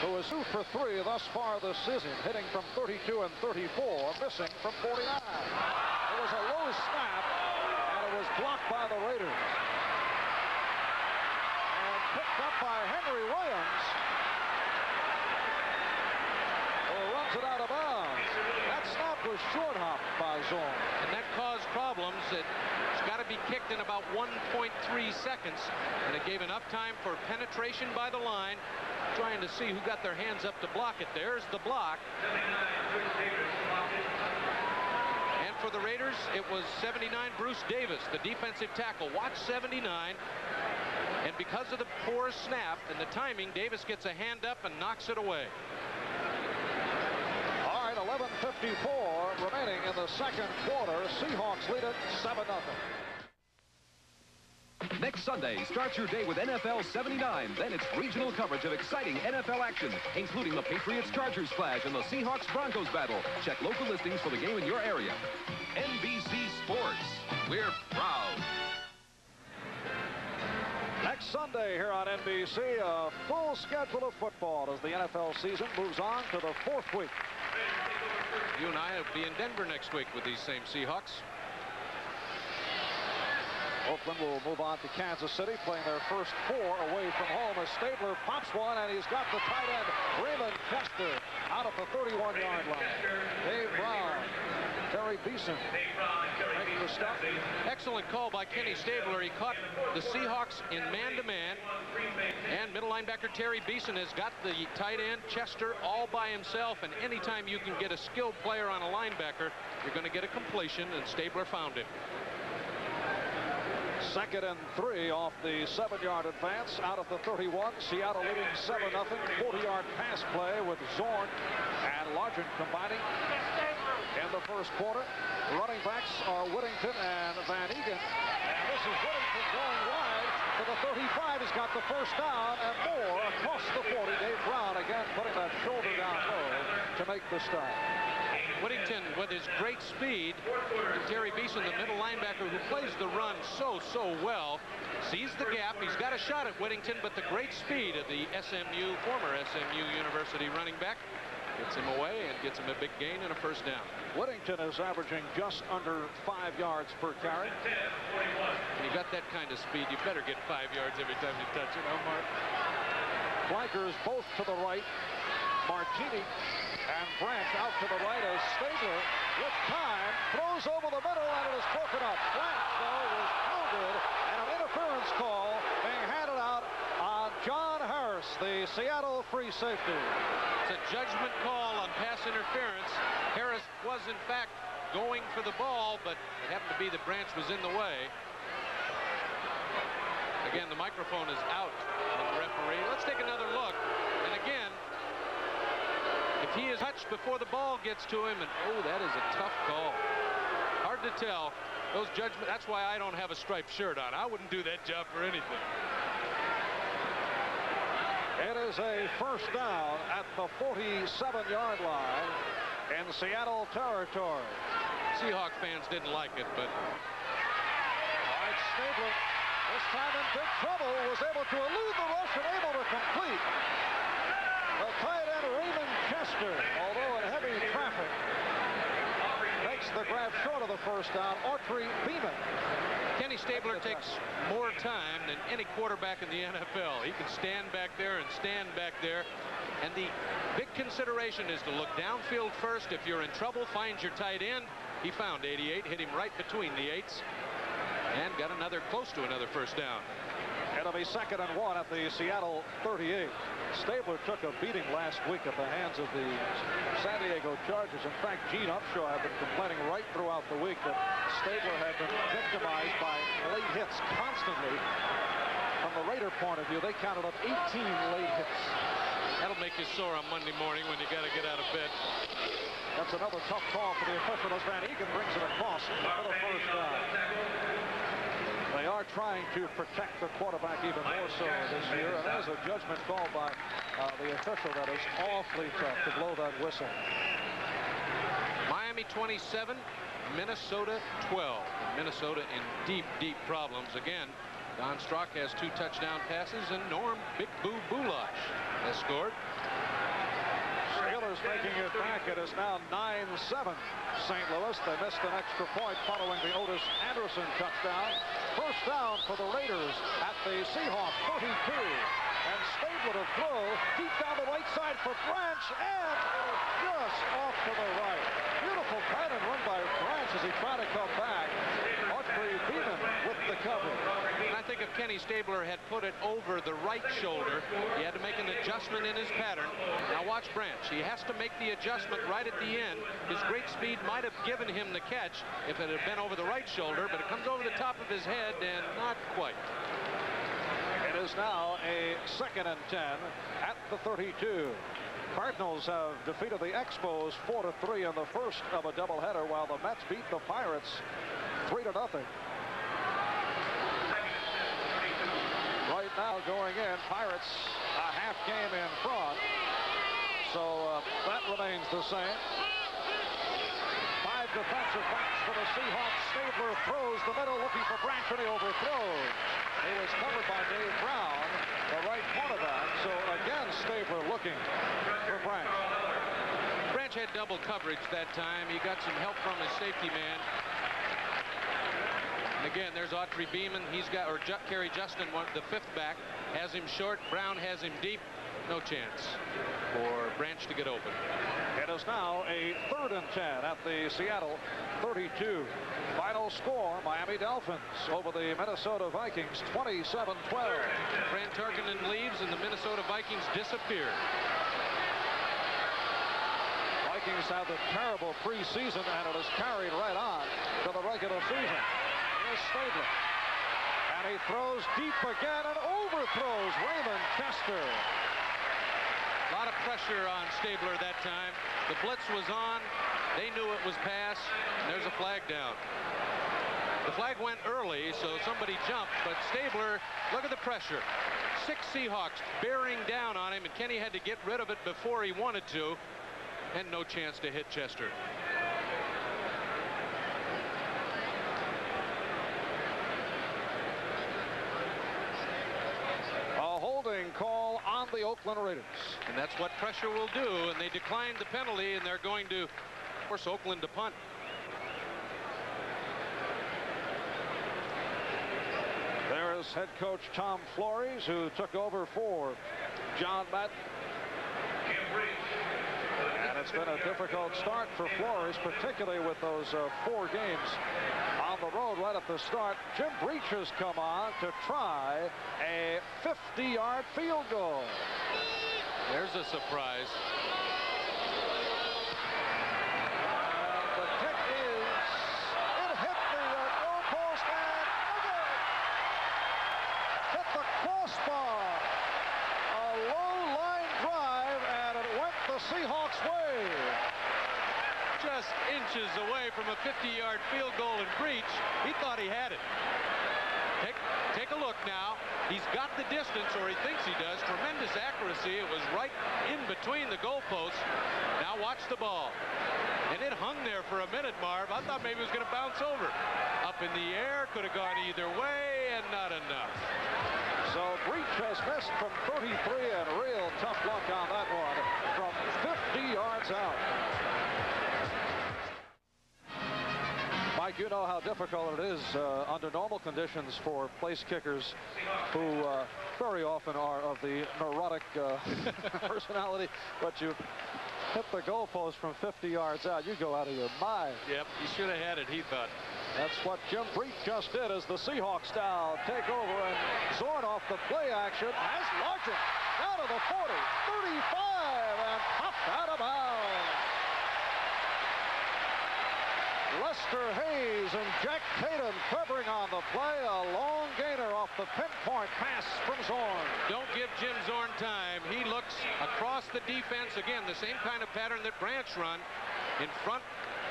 who is 2 for 3 thus far this season, hitting from 32 and 34, missing from 49. It was a low snap, and it was blocked by the Raiders. And picked up by Henry Williams, who runs it out of bounds. That snap was short hopped by Zorn. And that caused problems. It's got to be kicked in about 1.3 seconds, and it gave enough time for penetration by the line, trying to see who got their hands up to block it. There's the block. And for the Raiders, it was 79 Bruce Davis, the defensive tackle. Watch 79. And because of the poor snap and the timing, Davis gets a hand up and knocks it away. All right, 11:54 remaining in the second quarter. Seahawks lead it 7-0. Next Sunday, start your day with NFL 79. Then it's regional coverage of exciting NFL action, including the Patriots-Chargers Flash and the Seahawks-Broncos battle. Check local listings for the game in your area. NBC Sports. We're proud. Next Sunday here on NBC, a full schedule of football as the NFL season moves on to the 4th week. You and I will be in Denver next week with these same Seahawks. Oakland will move on to Kansas City, playing their first 4 away from home as Stabler pops one, and he's got the tight end, Raymond Chester, out at the 31-yard line. Dave Brown, Terry Beeson making the stop. Excellent call by Kenny Stabler. He caught the Seahawks in man-to-man, and middle linebacker Terry Beeson has got the tight end, Chester, all by himself, and anytime you can get a skilled player on a linebacker, you're going to get a completion, and Stabler found him. 2nd and 3 off the 7-yard advance out of the 31. Seattle leading 7-0. 40-yard pass play with Zorn and Largent combining in the first quarter. Running backs are Whittington and Van Egan. And this is Whittington going wide to the 35. He's got the first down and more across the 40. Dave Brown again putting that shoulder down low to make the stop. Whittington with his great speed, and Terry Beeson, the middle linebacker who plays the run so well, sees the gap. He's got a shot at Whittington, but the great speed of the former SMU University running back gets him away and gets him a big gain and a first down. Whittington is averaging just under 5 yards per carry. When you got that kind of speed, you better get 5 yards every time you touch it, Mark? Flankers both to the right. Martini and Branch out to the right as Stabler with time throws over the middle, and it is broken up. Branch, though, was pounded, and an interference call being handed out on John Harris, the Seattle free safety. It's a judgment call on pass interference. Harris was, in fact, going for the ball, but it happened to be that Branch was in the way. Again, the microphone is out on the referee. Let's take another look. And again, if he is touched before the ball gets to him, and oh, that is a tough call. Hard to tell. Those judgments, that's why I don't have a striped shirt on. I wouldn't do that job for anything. It is a first down at the 47-yard line in Seattle territory. Seahawk fans didn't like it, but... All right, Stabler, this time in big trouble, was able to elude the rush and able to complete. The tight end, Raymond Chester, although in heavy traffic, makes the grab short of the first down. Autry Beeman. Kenny Stabler takes more time than any quarterback in the NFL. He can stand back there and stand back there. And the big consideration is to look downfield first. If you're in trouble, find your tight end. He found 88, hit him right between the 8s, and got close to another first down. It'll be 2nd and 1 at the Seattle 38. Stabler took a beating last week at the hands of the San Diego Chargers. In fact, Gene Upshaw had been complaining right throughout the week that Stabler had been victimized by late hits constantly. From the Raider point of view, they counted up 18 late hits. That'll make you sore on Monday morning when you got to get out of bed. That's another tough call for the official as Van Egan brings it across for the first down. They are trying to protect the quarterback even more so this year, and there's a judgment call by the official that is awfully tough to blow that whistle. Miami 27, Minnesota 12. Minnesota in deep problems. Again, Don Strock has 2 touchdown passes, and Norm Big Boo Boulash has scored. Steelers making it back. It is now 9-7 St. Louis. They missed an extra point following the Otis Anderson touchdown. First down for the Raiders at the Seahawks 32. And Stabler to throw deep down the right side for Branch, and just off to the right. Beautiful tight end run by Branch as he tried to come back. Autry Beeman with the cover. And I think think if Kenny Stabler had put it over the right shoulder, he had to make an adjustment in his pattern. Now watch Branch. He has to make the adjustment right at the end. His great speed might have given him the catch if it had been over the right shoulder, but it comes over the top of his head and not quite. It is now a 2nd and 10 at the 32. Cardinals have defeated the Expos 4-3 in the first of a doubleheader, while the Mets beat the Pirates 3-0. Right now going in, Pirates a half game in front, so that remains the same. 5 defensive backs for the Seahawks. Stabler throws the middle, looking for Branch, and he overthrows. He was covered by Dave Brown, the right cornerback. So again, Stabler looking for Branch. Branch had double coverage that time. He got some help from his safety man. And again, there's Autry Beeman. He's got, or Kerry Justin, the 5th back, has him short. Brown has him deep. No chance for Branch to get open. It is now a 3rd and 10 at the Seattle 32. Final score, Miami Dolphins over the Minnesota Vikings, 27-12. Fran Tarkenton leaves and the Minnesota Vikings disappear. Vikings have a terrible preseason, and it has carried right on to the regular season. Here's Stabler. And he throws deep again and overthrows Raymond Chester. A lot of pressure on Stabler that time. The blitz was on. They knew it was pass. And there's a flag down. The flag went early, so somebody jumped. But Stabler, look at the pressure. 6 Seahawks bearing down on him, and Kenny had to get rid of it before he wanted to. And no chance to hit Chester. Call on the Oakland Raiders. And that's what pressure will do, and they declined the penalty, and they're going to force Oakland to punt. There is head coach Tom Flores, who took over for John Madden. And it's been a difficult start for Flores, particularly with those 4 games on the road right at the start. Jim Breach has come on to try a 50-yard field goal. There's a surprise. And the kick is, it hit the goal post and again hit the crossbar. A low line drive, and it went the Seahawks' way. Just inches away from a 50-yard field goal in Breach. He thought he had it. Take a look now. He's got the distance, or he thinks he does. Tremendous accuracy. It was right in between the goalposts. Now watch the ball. And it hung there for a minute, Marv. I thought maybe it was going to bounce over. Up in the air, could have gone either way, and not enough. So Breach has missed from 33, and real tough luck on that one from 50 yards out. Mike, you know how difficult it is under normal conditions for place kickers who very often are of the neurotic personality, but you hit the goalpost from 50 yards out, you go out of your mind. Yep, he should have had it, he thought. That's what Jim Breach just did as the Seahawks now take over, and Zorn off the play action has Largent down to the 40, 35, and popped out of bounds. Lester Hayes and Jack Tatum covering on the play. A long gainer off the pinpoint pass from Zorn. Don't give Jim Zorn time. He looks across the defense. Again, the same kind of pattern that Branch run. In front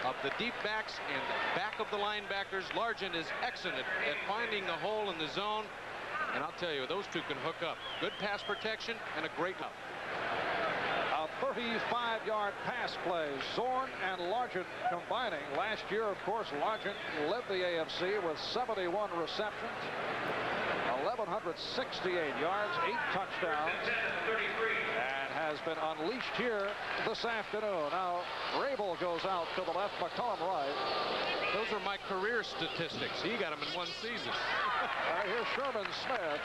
of the deep backs and back of the linebackers. Largent is excellent at finding the hole in the zone. And I'll tell you, those two can hook up. Good pass protection and a great out. A 35-yard pass play. Zorn and Largent combining. Last year, of course, Largent led the AFC with 71 receptions, 1,168 yards, 8 touchdowns, and has been unleashed here this afternoon. Now, Rabel goes out to the left, McCollum right. Those are my career statistics. He got them in one season. Here's Sherman Smith.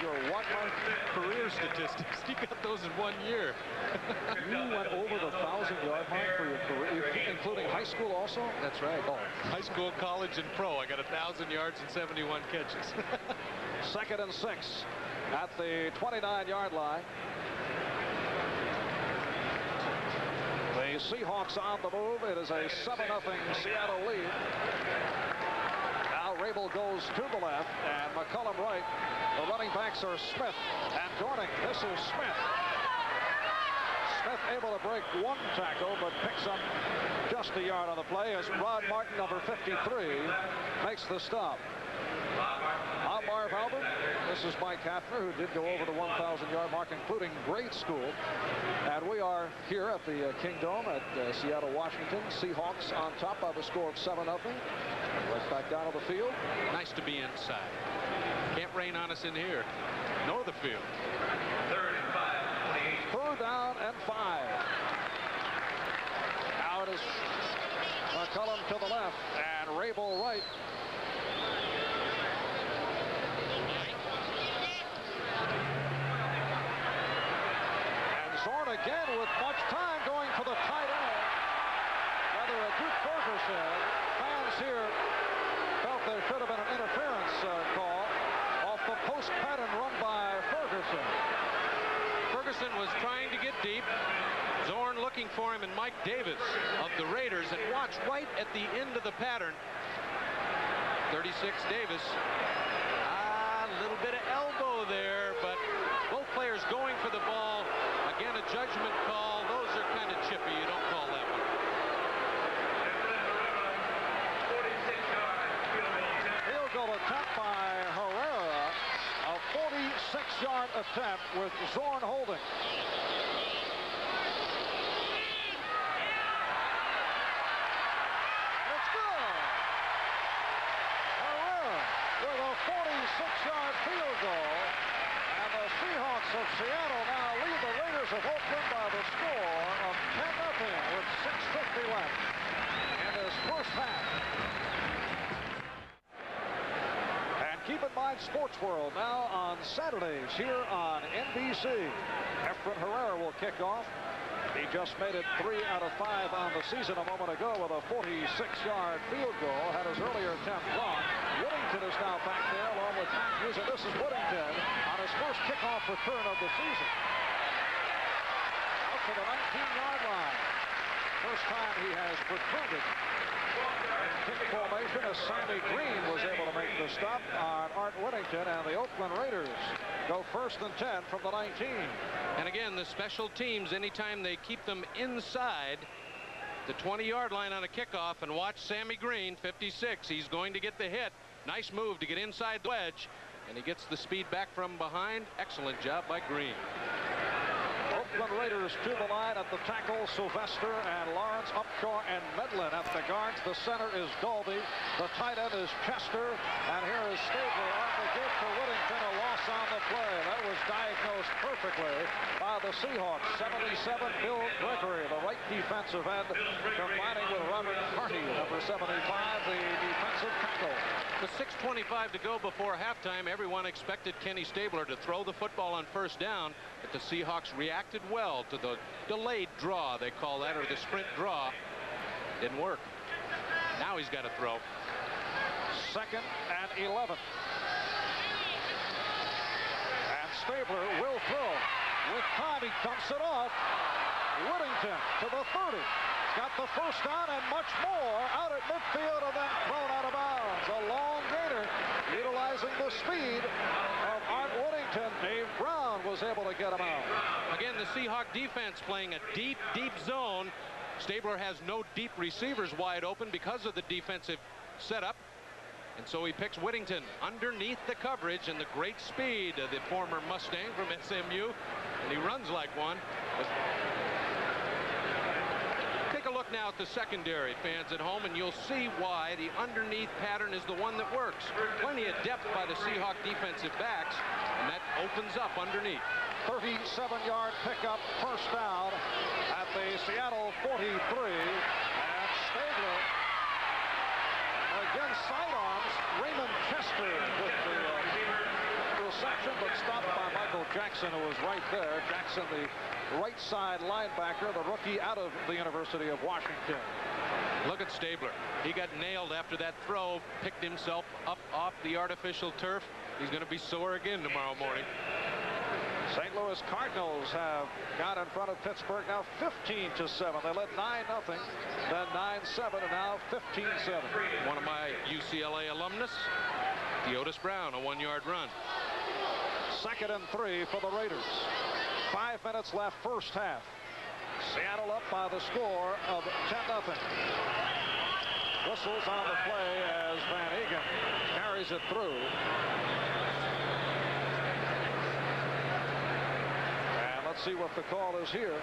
your what? Career statistics. He got those in 1 year. You went over the 1,000-yard mark for your career, including high school also? That's right. Oh, high school, college, and pro. I got 1,000 yards and 71 catches. 2nd and 6 at the 29-yard line. The Seahawks on the move. It is a 7-0 Seattle lead. Now Rabel goes to the left and McCullum right. The running backs are Smith and Dorning. This is Smith. Smith able to break one tackle, but picks up just a yard on the play as Rod Martin, number 53, makes the stop. I'm Marv Albert. This is Mike Hafner, who did go over the 1,000-yard mark, including grade school. And we are here at the Kingdome at Seattle, Washington. Seahawks on top by the score of 7-0. Right back down on the field. Nice to be inside. Can't rain on us in here, nor the field. 3rd down and 5. Now it is McCullum to the left and Rabel right. Again with much time going for the tight end. Rather a Duke Ferguson. Fans here felt there should have been an interference call off the post pattern run by Ferguson. Ferguson was trying to get deep. Zorn looking for him, and Mike Davis of the Raiders. And watch right at the end of the pattern. 36 Davis. A little bit of elbow there, but both players going for the ball. Again, a judgment call. Those are kind of chippy. You don't call that one. Field goal attempt by Herrera. A 46-yard attempt with Zorn holding. It's good. Herrera with a 46-yard field goal. And the Seahawks of Seattle now lead the Raiders of Oakland by the score of 10-0 with 6:50 left in this first half. And keep in mind, Sports World now on Saturdays here on NBC. Efren Herrera will kick off. He just made it 3 out of 5 on the season a moment ago with a 46-yard field goal. Had his earlier attempt blocked. Whittington is now back there along with Matthews, and this is Whittington on his first kickoff return of the season. Out to the 19-yard line. First time he has returned kick formation as Sammy Green was able to make the stop on Art Whittington, and the Oakland Raiders go 1st and 10 from the 19. And again, the special teams, anytime they keep them inside the 20-yard line on a kickoff, and watch Sammy Green, 56. He's going to get the hit. Nice move to get inside the wedge, and he gets the speed back from behind. Excellent job by Green. Oakland Raiders to the line at the tackle. Sylvester and Lawrence, Upshaw and Medlin at the guards. The center is Dolby. The tight end is Chester. And here is Stabler on the give for Whittington. A loss on the play. That was diagnosed perfectly by the Seahawks. 77, Bill Gregory, the right defensive end, combining with Robert Harty, number 75, the defensive tackle. With 6:25 to go before halftime, everyone expected Kenny Stabler to throw the football on 1st down, but the Seahawks reacted well to the delayed draw, they call that, or the sprint draw. Didn't work. Now he's got to throw. 2nd and 11. And Stabler will throw. With time, he dumps it off. Whittington to the 30. Got the first down and much more out at midfield, and then thrown out of bounds. A long gainer, utilizing the speed of Art Whittington. Dave Brown was able to get him out. Again, the Seahawk defense playing a deep, deep zone. Stabler has no deep receivers wide open because of the defensive setup. And so he picks Whittington underneath the coverage, and the great speed of the former Mustang from SMU. And he runs like one. Take a look now at the secondary, fans at home, and you'll see why the underneath pattern is the one that works. Plenty of depth by the Seahawk defensive backs, and that opens up underneath. 37-yard pickup, first down at the Seattle 43. And Stabler, again, sidearms. Raymond Chester with the reception, but stopped Jackson, who was right there. Jackson, the right side linebacker, the rookie out of the University of Washington. Look at Stabler. He got nailed after that throw, picked himself up off the artificial turf. He's going to be sore again tomorrow morning. St. Louis Cardinals have got in front of Pittsburgh now 15-7. They led 9-0, then 9-7, and now 15-7. One of my UCLA alumnus, Otis Brown, a 1-yard run. 2nd and 3 for the Raiders. 5 minutes left, first half. Seattle up by the score of 10-0. Whistles on the play as Van Egan carries it through. And let's see what the call is here.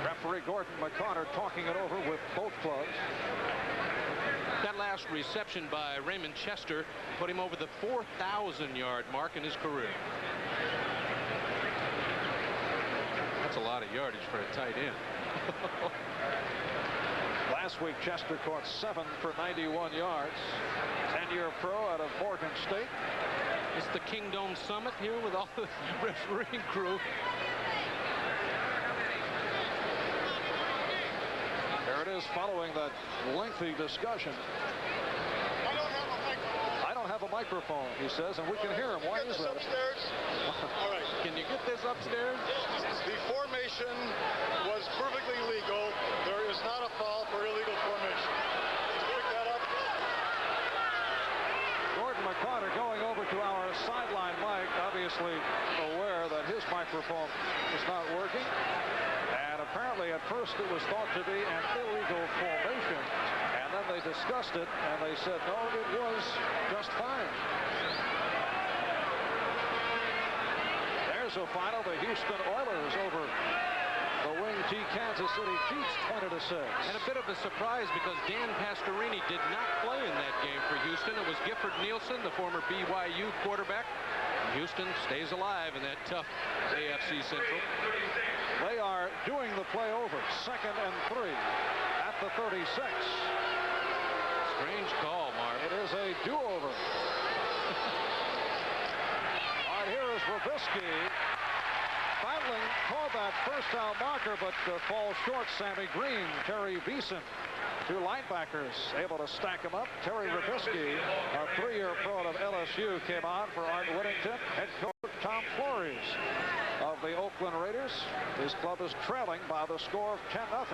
Referee Gordon McConnor talking it over with both clubs. That last reception by Raymond Chester put him over the 4,000-yard mark in his career. That's a lot of yardage for a tight end. Last week, Chester caught 7 for 91 yards. 10-year pro out of Morgan State. It's the Kingdome Summit here with all the refereeing crew. There it is following that lengthy discussion. I don't have a microphone, he says, and we can hear him. Why is that? Upstairs. All right. Can you get this upstairs? The formation was perfectly legal. There is not a foul for illegal formation. Pick that up. Gordon McConnor going over to our sideline mic, obviously aware that his microphone is not working. And apparently at first it was thought to be an illegal formation. And then they discussed it and they said, no, it was just fine. There's a final. The Houston Oilers over the Wing T Kansas City Chiefs 20-6. And a bit of a surprise because Dan Pastorini did not play in that game for Houston. It was Gifford Nielsen, the former BYU quarterback. Houston stays alive in that tough AFC Central. They are doing the play over. 2nd and 3 at the 36. Strange call, Marv. It is a do-over. All right, here is Robisky. Battling toward that first down marker, but falls short. Sammy Green, Terry Beeson, 2 linebackers able to stack him up. Terry Robisky, a 3-year pro of LSU, came on for Art Whittington. Head coach Tom Flores of the Oakland Raiders. His club is trailing by the score of 10-0.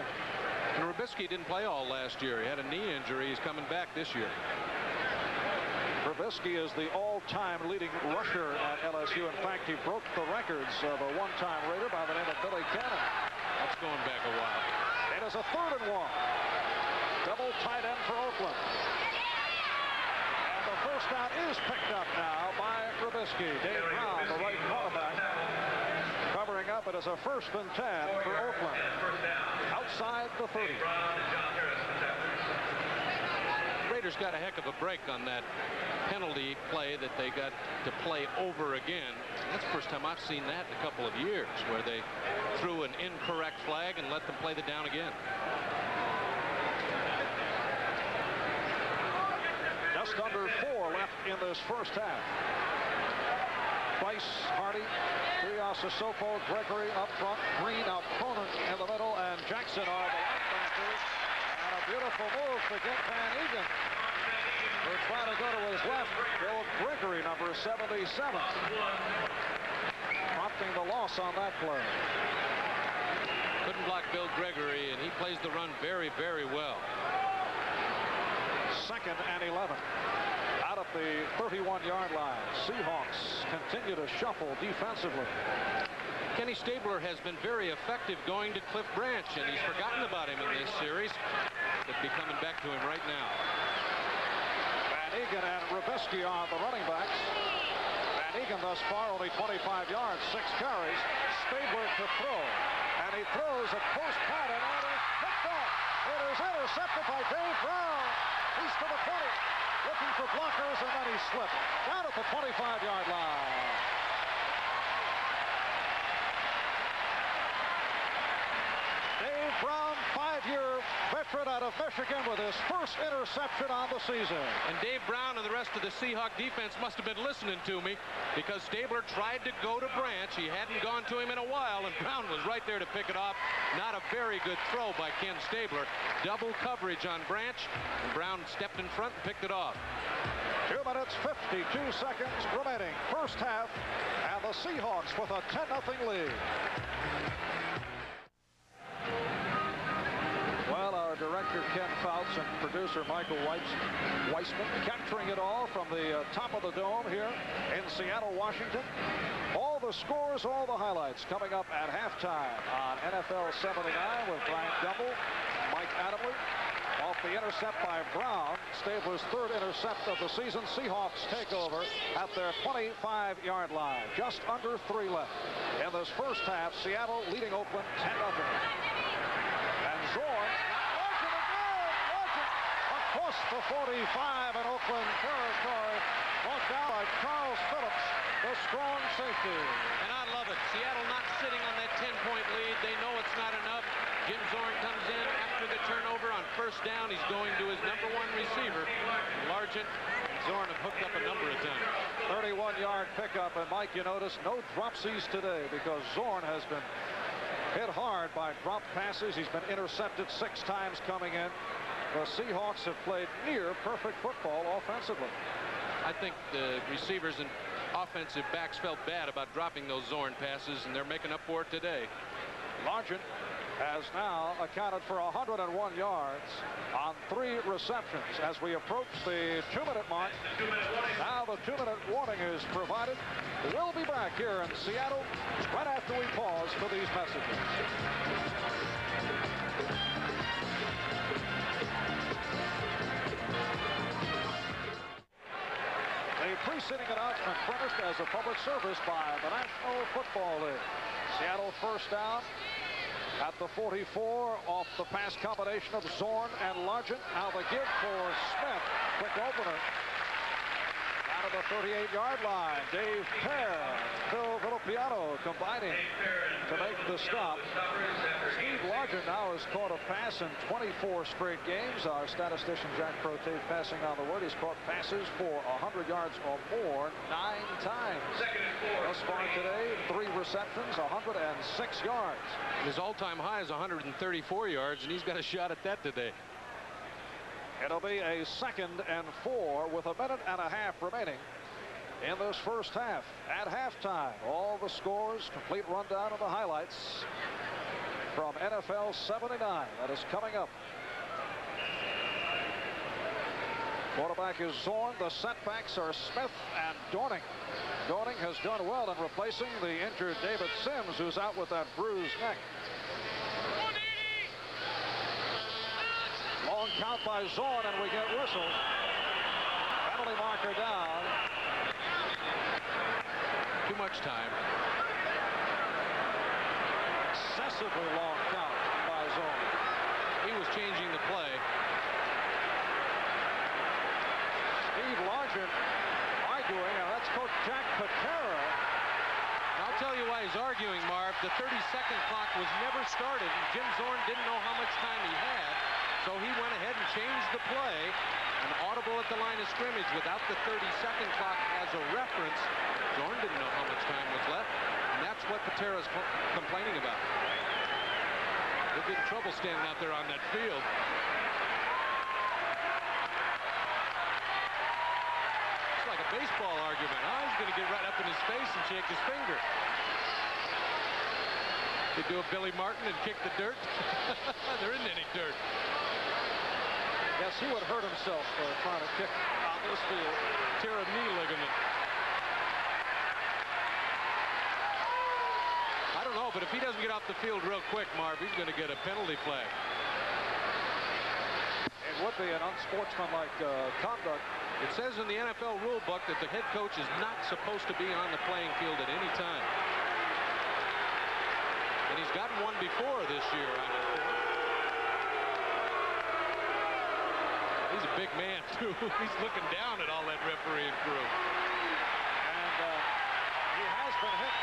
And Robisky didn't play all last year. He had a knee injury. He's coming back this year. Robisky is the all-time leading rusher at LSU. In fact, he broke the records of a one-time Raider by the name of Billy Cannon. That's going back a while. It is a 3rd and 1. Double tight end for Oakland. And the first down is picked up now by Robisky. Dave Brown, the right quarterback, covering up. It is a 1st and 10 for Oakland. Outside the 30. Raiders got a heck of a break on that penalty play that they got to play over again. That's the first time I've seen that in a couple of years, where they threw an incorrect flag and let them play the down again. Just under 4 left in this first half. Price, Hardy, Trias-Sopo, Gregory up front, Green out Cronin in the middle, and Jackson are the linebackers. And a beautiful move to get Van Egan. We're trying to go to his left. Bill Gregory, number 77. Prompting the loss on that play. Couldn't block Bill Gregory, and he plays the run very, very well. 2nd and 11. Out of the 31-yard line. Seahawks continue to shuffle defensively. Kenny Stabler has been very effective going to Cliff Branch, and he's forgotten about him in this series. Could be coming back to him right now. Van Egan and Robisky on the running backs. Van Egan thus far only 25 yards, 6 carries. Stabler to throw. And he throws a close pattern, and it's picked off. It is intercepted by Dave Brown. He's to the 20. Looking for blockers, and then he slipped. Down at the 25-yard line. Dave Brown, 5-year veteran Alfred out of Michigan with his first interception on the season. And Dave Brown and the rest of the Seahawk defense must have been listening to me, because Stabler tried to go to Branch. He hadn't gone to him in a while, and Brown was right there to pick it off. Not a very good throw by Ken Stabler. Double coverage on Branch, and Brown stepped in front and picked it off. 2 minutes, 52 seconds remaining. First half, and the Seahawks with a 10-0 lead. Well, our director, Ken Fouts, and producer, Michael Weissman, capturing it all from the top of the dome here in Seattle, Washington. All the scores, all the highlights coming up at halftime on NFL 79 with Brian Gumbel, Mike Adamley. Off the intercept by Brown, Stabler's third intercept of the season. Seahawks take over at their 25-yard line. Just under 3 left. In this first half, Seattle leading Oakland 10-0. And Zorn, Largent again! Largent across the 45 in Oakland territory. Brought down by Charles Phillips, the strong safety. And I love it. Seattle not sitting on that 10-point lead. They know it's not enough. Jim Zorn comes in after the turnover on first down. He's going to his #1 receiver, Largent. And Zorn have hooked up a number of times. 31-yard pickup. And Mike, you notice no dropsies today because Zorn has been hit hard by drop passes. He's been intercepted 6 times coming in. The Seahawks have played near perfect football offensively. I think the receivers and offensive backs felt bad about dropping those Zorn passes, and they're making up for it today. Largent has now accounted for 101 yards on 3 receptions. As we approach the 2-minute mark, now the 2-minute warning is provided. We'll be back here in Seattle right after we pause for these messages. The preceding announcement furnished as a public service by the National Football League. Seattle first down at the 44 off the pass combination of Zorn and Largent. Now the give for Smith. Quick opener. Out of the 38-yard line. Dave Pear, Phil Villapiano combining to make the stop. Steve Largent now has caught a pass in 24 straight games. Our statistician Jack Prote passing on the word. He's caught passes for 100 yards or more 9 times. Thus far today, 3 receptions, 106 yards. His all-time high is 134 yards, and he's got a shot at that today. It'll be a 2nd and 4 with 1.5 minutes remaining in this first half. At halftime, all the scores, complete rundown of the highlights from NFL 79 that is coming up. Quarterback is Zorn. The setbacks are Smith and Dorning. Dorning has done well in replacing the injured David Sims, who's out with that bruised neck. Long count by Zorn, and we get whistled. Penalty marker down. Too much time. Excessively long count by Zorn. He was changing the play. Steve Largent arguing, and that's Coach Jack Patera. I'll tell you why he's arguing, Marv. The 30-second clock was never started, and Jim Zorn didn't know how much time he had. So he went ahead and changed the play. An audible at the line of scrimmage without the 30-second clock as a reference. Zorn didn't know how much time was left, and that's what Patera's complaining about. They're getting trouble standing out there on that field. It's like a baseball argument. He's going to get right up in his face and shake his finger. They do a Billy Martin and kick the dirt. There isn't any dirt. Yes, he would hurt himself trying to kick on this field. Tear a knee ligament. I don't know, but if he doesn't get off the field real quick, Marv, he's going to get a penalty flag. It would be an unsportsmanlike conduct. It says in the NFL rule book that the head coach is not supposed to be on the playing field at any time. And he's gotten one before this year, I know. He's a big man, too. He's looking down at all that refereeing crew. And he has been hit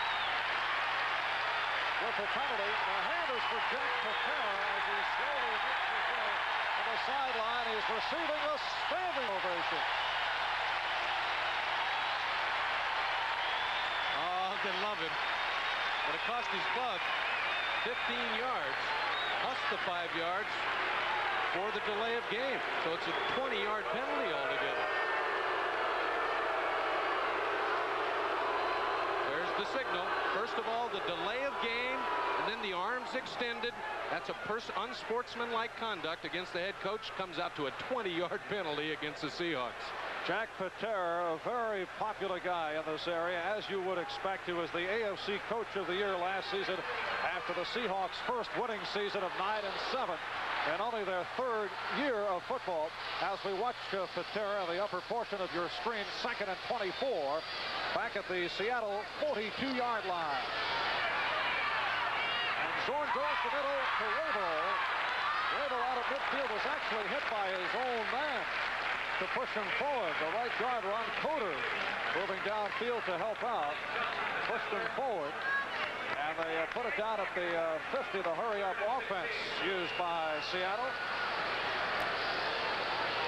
with a penalty. The hand is for Jack Patera as he slowly makes his way sideline. He's receiving a standing ovation. Oh, they love him. But it cost his club 15 yards, plus the 5 yards for the delay of game. So it's a 20-yard penalty altogether. There's the signal. First of all, the delay of game, and then the arms extended. That's a unsportsmanlike conduct against the head coach. Comes out to a 20-yard penalty against the Seahawks. Jack Patera, a very popular guy in this area, as you would expect. He was the AFC Coach of the Year last season after the Seahawks' first winning season of 9-7. And only their third year of football. As we watch Patera in the upper portion of your screen, 2nd and 24, back at the Seattle 42-yard line. And Zorn goes the middle to Rabel. Rabel out of midfield was actually hit by his own man to push him forward. The right guard, Ron Coder, moving downfield to help out, pushed him forward. And they put it down at the 50, the hurry-up offense used by Seattle.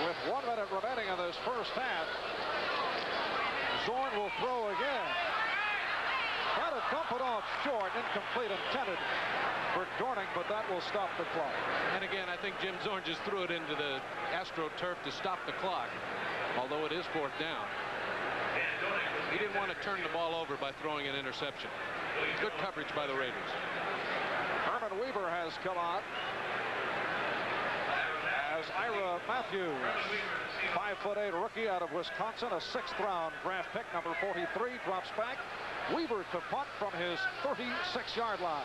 With 1 minute remaining in this first half, Zorn will throw again. Try to dump it off short, incomplete intended for Dorning, but that will stop the clock. And again, I think Jim Zorn just threw it into the AstroTurf to stop the clock, although it is 4th down. He didn't want to turn the ball over by throwing an interception. Good coverage by the Raiders. Herman Weaver has come on as Ira Matthews, 5'8" rookie out of Wisconsin, a 6th round draft pick, number 43, drops back. Weaver to punt from his 36-yard line.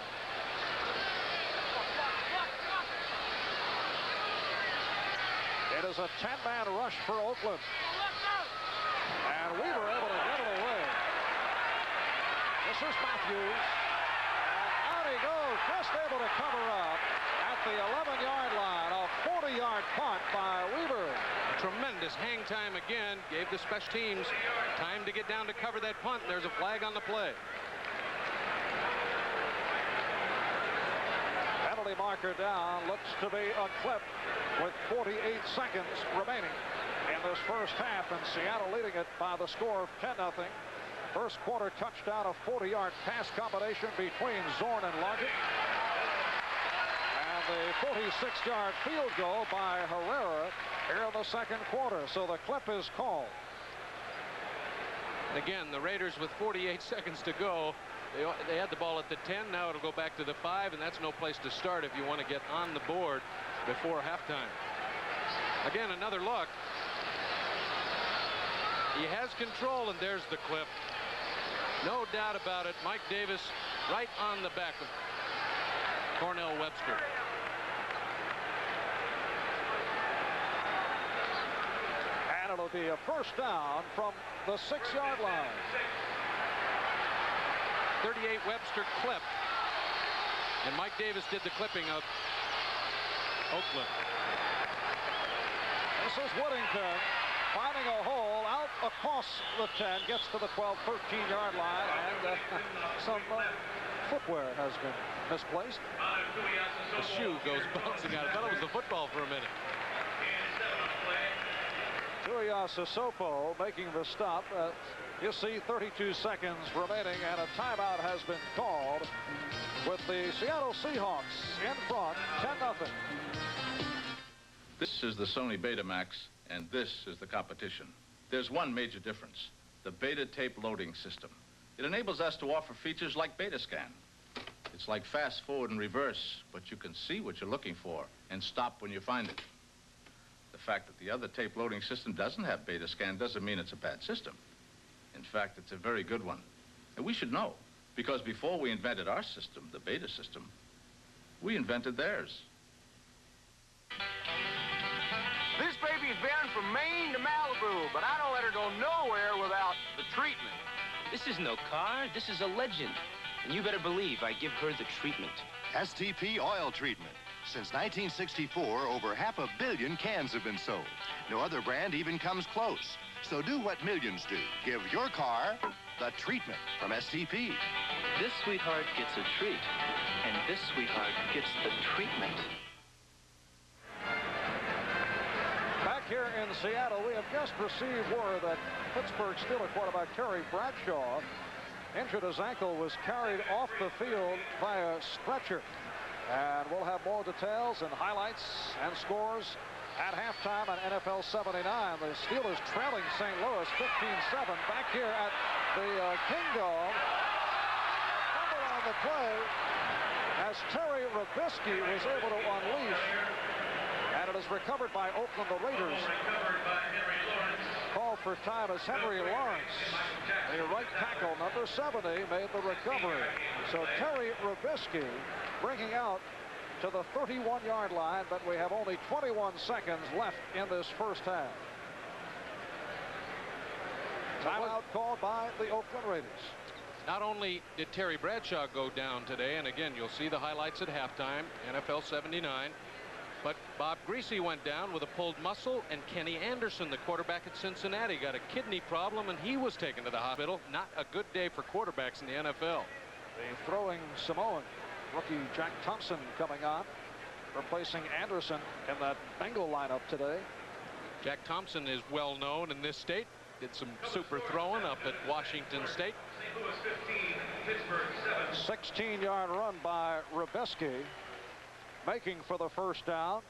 It is a 10-man rush for Oakland. And Weaver able to get it away. This is Matthews. And out he goes, just able to cover up at the 11-yard line. A 40-yard punt by Weaver. Tremendous hang time again. Gave the special teams time to get down to cover that punt. There's a flag on the play. Penalty marker down. Looks to be a clip with 48 seconds remaining in this first half, and Seattle leading it by the score of 10-0. First quarter touchdown, a 40-yard pass combination between Zorn and Largent. And the 46-yard field goal by Herrera here in the second quarter. So the clip is called. Again, the Raiders with 48 seconds to go. They had the ball at the 10. Now it'll go back to the 5, and that's no place to start if you want to get on the board before halftime. Again, another look. He has control, and there's the clip. No doubt about it. Mike Davis right on the back of Cornell Webster. And it'll be a first down from the 6-yard line. 38 Webster clip. And Mike Davis did the clipping of Oakland. This is Whittington finding a hole out across the 10, gets to the 12, 13-yard line, and some footwear has been misplaced. The shoe goes bouncing out. I thought it was the football for a minute. Tuiasosopo making the stop. You see 32 seconds remaining, and a timeout has been called with the Seattle Seahawks in front, 10-0. This is the Sony Betamax, and this is the competition. There's one major difference: the Beta tape loading system. It enables us to offer features like Beta Scan. It's like fast forward and reverse, but you can see what you're looking for and stop when you find it. The fact that the other tape loading system doesn't have Beta Scan doesn't mean it's a bad system. In fact, it's a very good one. And we should know, because before we invented our system, the Beta system, we invented theirs. This baby's bound from Maine to Malibu, but I don't let her go nowhere without the treatment. This is no car, this is a legend. And you better believe I give her the treatment. STP oil treatment. Since 1964, over 500 million cans have been sold. No other brand even comes close. So do what millions do. Give your car the treatment from STP. This sweetheart gets a treat, and this sweetheart gets the treatment. in Seattle. We have just received word that Pittsburgh Steelers quarterback Terry Bradshaw injured his ankle, was carried off the field by a stretcher. And we'll have more details and highlights and scores at halftime on NFL 79. The Steelers trailing St. Louis 15-7 back here at the Kingdome. Fumble on the play as Terry Rubisky was able to unleash. And it is recovered by Oakland, the Raiders. Called for time as Henry Lawrence, the right tackle, number 70, made the recovery. So Terry Rubisky bringing out to the 31-yard line, but we have only 21 seconds left in this first half. Timeout called by the Oakland Raiders. Not only did Terry Bradshaw go down today, and again, you'll see the highlights at halftime, NFL 79, but Bob Greasy went down with a pulled muscle, and Kenny Anderson, the quarterback at Cincinnati, got a kidney problem, and he was taken to the hospital. Not a good day for quarterbacks in the NFL. The throwing Samoan, rookie Jack Thompson coming on, replacing Anderson in that Bengal lineup today. Jack Thompson is well known in this state. Did some super throwing up at Washington State. 16-yard run by Rubisky, making for the first down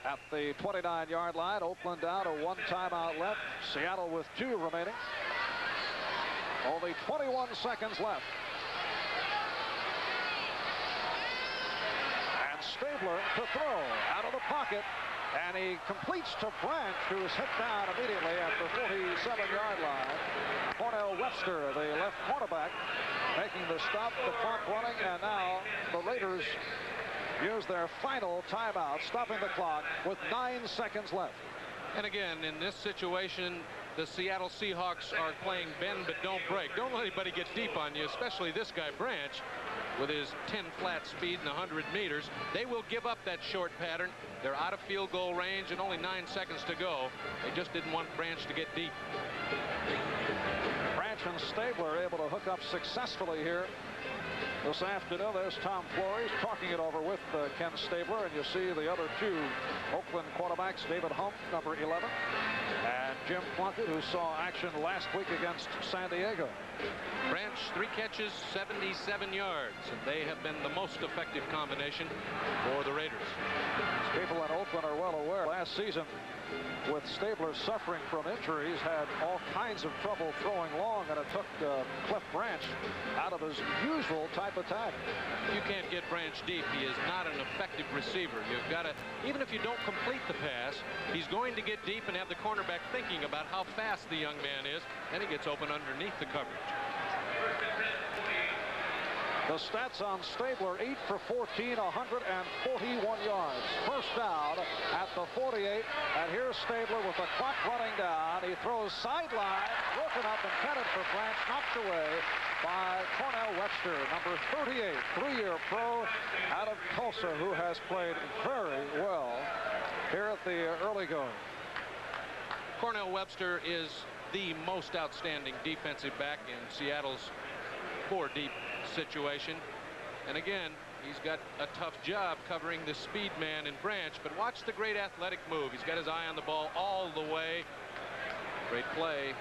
at the 29-yard line. Oakland down to 1 timeout left. Seattle with 2 remaining. Only 21 seconds left. And Stabler to throw out of the pocket. And he completes to Branch, who is hit down immediately at the 47-yard line. Cornell Webster, the left cornerback, making the stop, the clock running, and now the Raiders use their final timeout, stopping the clock with 9 seconds left. And again, in this situation, the Seattle Seahawks are playing bend but don't break. Don't let anybody get deep on you, especially this guy Branch with his 10 flat speed and 100 meters. They will give up that short pattern. They're out of field goal range and only 9 seconds to go. They just didn't want Branch to get deep. Branch and Stabler able to hook up successfully here this afternoon. There's Tom Flores talking it over with Ken Stabler, and you see the other 2 Oakland quarterbacks, David Hump, number 11, and Jim Plunkett, who saw action last week against San Diego. Branch, 3 catches, 77 yards, and they have been the most effective combination for the Raiders. People in Oakland are well aware last season, with Stabler suffering from injuries, had all kinds of trouble throwing long, and it took Cliff Branch out of his usual type attack. You can't get Branch deep. He is not an effective receiver. You've got to, even if you don't complete the pass, he's going to get deep and have the cornerback thinking about how fast the young man is, and he gets open underneath the coverage. The stats on Stabler: 8 for 14, 141 yards. First down at the 48, and here's Stabler with the clock running down. He throws sideline, broken up, intended for Branch, knocked away by Cornell Webster, number 38, 3-year pro out of Tulsa, who has played very well here at the early going. Cornell Webster is the most outstanding defensive back in Seattle's poor deep situation, and again, he's got a tough job covering the speed man in Branch, but watch the great athletic move. He's got his eye on the ball all the way. Great play.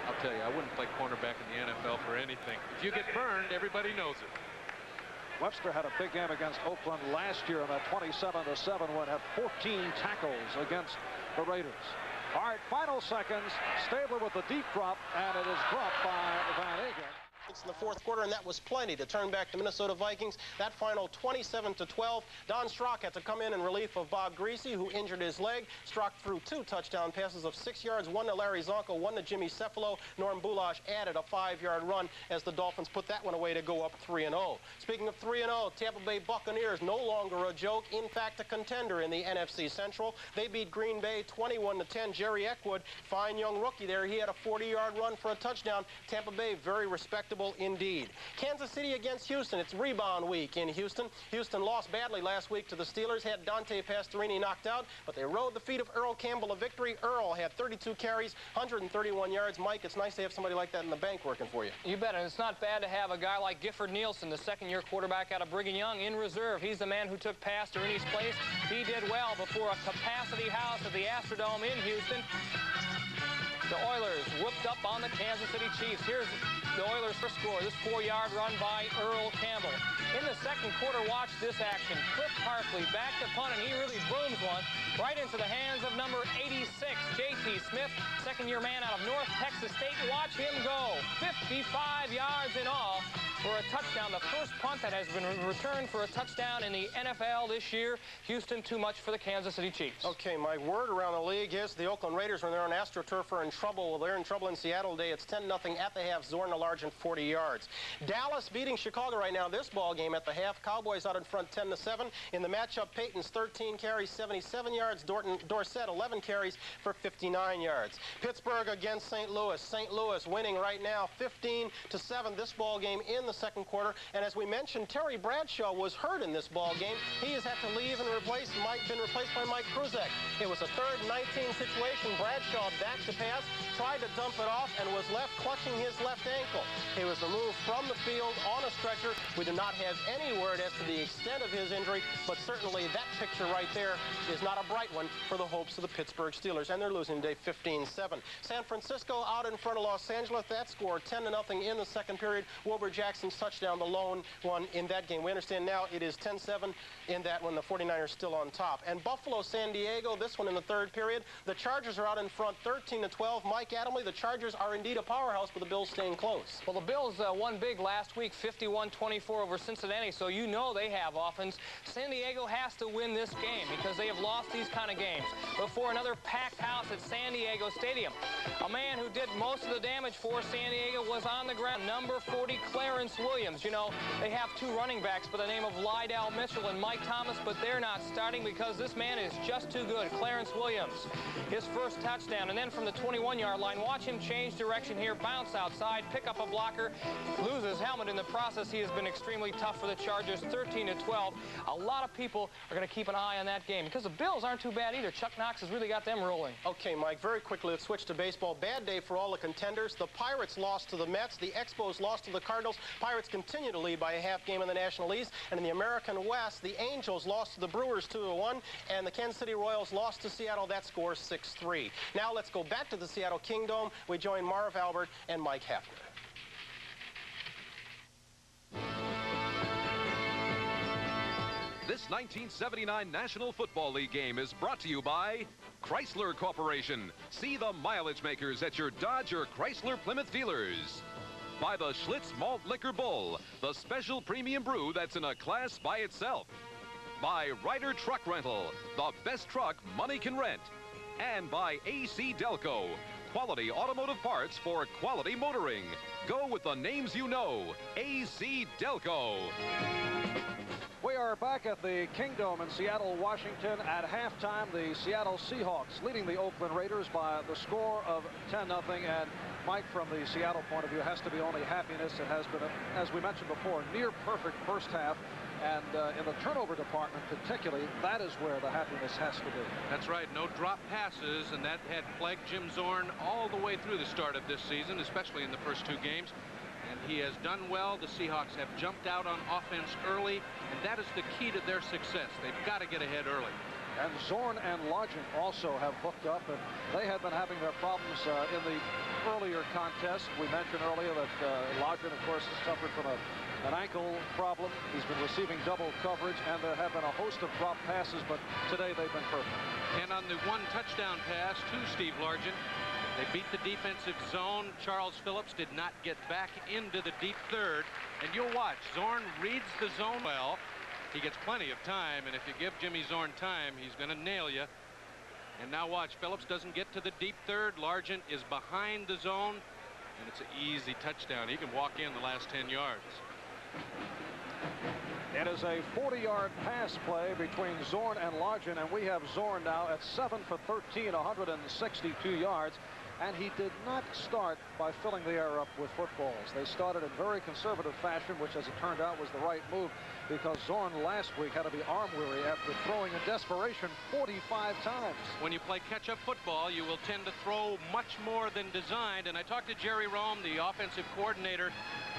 I'll tell you, I wouldn't play cornerback in the NFL for anything. If you get burned, everybody knows it. Webster had a big game against Oakland last year in that 27-7 win, had 14 tackles against the Raiders. All right, final seconds. Stabler with the deep drop, and it is dropped by Van Egan. In the fourth quarter, and that was plenty to turn back the Minnesota Vikings. That final 27-12. Don Strock had to come in relief of Bob Greasy, who injured his leg. Strock threw 2 touchdown passes of 6 yards, 1 to Larry Zonko, 1 to Jimmy Cefalo. Norm Bulash added a 5-yard run as the Dolphins put that one away to go up 3-0. Speaking of 3-0, Tampa Bay Buccaneers no longer a joke. In fact, a contender in the NFC Central. They beat Green Bay 21-10. Jerry Eckwood, fine young rookie there. He had a 40-yard run for a touchdown. Tampa Bay, very respectable respectable indeed. Kansas City against Houston. It's rebound week in Houston. Houston lost badly last week to the Steelers, had Dante Pastorini knocked out, but they rode the feet of Earl Campbell a victory. Earl had 32 carries, 131 yards. Mike, it's nice to have somebody like that in the bank working for you. You bet, and it's not bad to have a guy like Gifford Nielsen, the second-year quarterback out of Brigham Young, in reserve. He's the man who took Pastorini's place. He did well before a capacity house at the Astrodome in Houston. The Oilers whooped up on the Kansas City Chiefs. Here's the Oilers' first score. This 4-yard run by Earl Campbell. In the second quarter, watch this action. Cliff Parkley back to punt, and he really booms one right into the hands of number 86, J.T. Smith, second-year man out of North Texas State. Watch him go. 55 yards in all for a touchdown. The first punt that has been returned for a touchdown in the NFL this year. Houston, too much for the Kansas City Chiefs. Okay, my word around the league is the Oakland Raiders, when they're on AstroTurf, are in trouble. Well, they're in trouble in Seattle today. It's 10-0 at the half. Zorn to Largent, 40 yards. Dallas beating Chicago right now. This ball game at the half. Cowboys out in front 10-7. In the matchup, Peyton's 13 carries, 77 yards. Dorsett, 11 carries for 59 yards. Pittsburgh against St. Louis. St. Louis winning right now 15-7 this ball game in the second quarter. And as we mentioned, Terry Bradshaw was hurt in this ball game. He has had to leave and been replaced by Mike Kruzek. It was a 3rd and 19 situation. Bradshaw back to pass, tried to dump it off, and was left clutching his left ankle. He was removed from the field on a stretcher. We do not have any word as to the extent of his injury, but certainly that picture right there is not a bright one for the hopes of the Pittsburgh Steelers, and they're losing today 15-7. San Francisco out in front of Los Angeles. That score 10-0 in the second period. Wilbur Jackson's touchdown, the lone one in that game. We understand now it is 10-7 in that one. The 49ers still on top. And Buffalo, San Diego, this one in the third period. The Chargers are out in front 13-12. Mike Adamley, the Chargers are indeed a powerhouse, but the Bills staying close. Well, the Bills won big last week, 51-24 over Cincinnati, so you know they have offense. San Diego has to win this game because they have lost these kind of games. Before another packed house at San Diego Stadium. A man who did most of the damage for San Diego was on the ground, number 40, Clarence Williams. You know, they have two running backs by the name of Lydell Mitchell and Mike Thomas, but they're not starting because this man is just too good. Clarence Williams, his first touchdown. And then from the 21-yard line, watch him change direction here, bounce outside, pick up a blocker, lose his helmet in the process. He has been extremely tough for the Chargers, 13-12. A lot of people are going to keep an eye on that game because the Bills aren't too bad either. Chuck Knox has really got them rolling. Okay, Mike, very quickly, let's switch to baseball. Bad day for all the contenders. The Pirates lost to the Mets. The Expos lost to the Cardinals. Pirates continue to lead by a half game in the National East. And in the American West, the Angels lost to the Brewers 2-1, and the Kansas City Royals lost to Seattle. That score 6-3. Now let's go back to the Seattle Kingdome. We join Marv Albert and Mike Hafner. This 1979 National Football League game is brought to you by Chrysler Corporation. See the mileage makers at your Dodge or Chrysler Plymouth dealers. By the Schlitz Malt Liquor Bull, the special premium brew that's in a class by itself. By Ryder Truck Rental, the best truck money can rent. And by AC Delco, quality automotive parts for quality motoring. Go with the names you know. AC Delco. We are back at the Kingdome in Seattle, Washington. At halftime, the Seattle Seahawks leading the Oakland Raiders by the score of 10-0. And Mike, from the Seattle point of view, has to be only happiness. It has been, as we mentioned before, near perfect first half. And in the turnover department particularly, that is where the happiness has to be. That's right. No drop passes, and that had plagued Jim Zorn all the way through the start of this season, especially in the first two games. And he has done well. The Seahawks have jumped out on offense early, and that is the key to their success. They've got to get ahead early. And Zorn and Largent also have hooked up, and they had been having their problems in the earlier contest. We mentioned earlier that Largent, of course, has suffered from an ankle problem. He's been receiving double coverage, and there have been a host of drop passes, but today they've been perfect. And on the one touchdown pass to Steve Largent, they beat the defensive zone. Charles Phillips did not get back into the deep third. And you'll watch, Zorn reads the zone well. He gets plenty of time, and if you give Jimmy Zorn time, he's going to nail you. And now watch, Phillips doesn't get to the deep third. Largent is behind the zone, and it's an easy touchdown. He can walk in the last 10 yards. It is a 40-yard pass play between Zorn and Largent, and we have Zorn now at 7 for 13, 162 yards. And he did not start by filling the air up with footballs. They started in very conservative fashion, which, as it turned out, was the right move, because Zorn last week had to be arm-weary after throwing in desperation 45 times. When you play catch-up football, you will tend to throw much more than designed. And I talked to Jerry Rome, the offensive coordinator,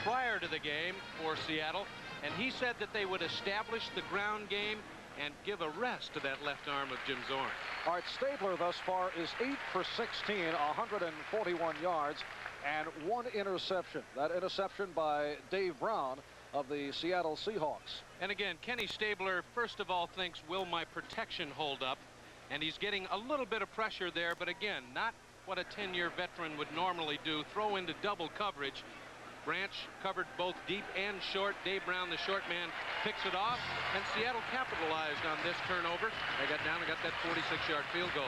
prior to the game for Seattle, and he said that they would establish the ground game and give a rest to that left arm of Jim Zorn. Art Stabler thus far is 8 for 16, 141 yards, and 1 interception. That interception by Dave Brown of the Seattle Seahawks. And again, Kenny Stabler, first of all, thinks, will my protection hold up? And he's getting a little bit of pressure there, but again, not what a 10-year veteran would normally do. Throw into double coverage. Branch covered both deep and short. Dave Brown, the short man, picks it off, and Seattle capitalized on this turnover. They got down and got that 46-yard field goal.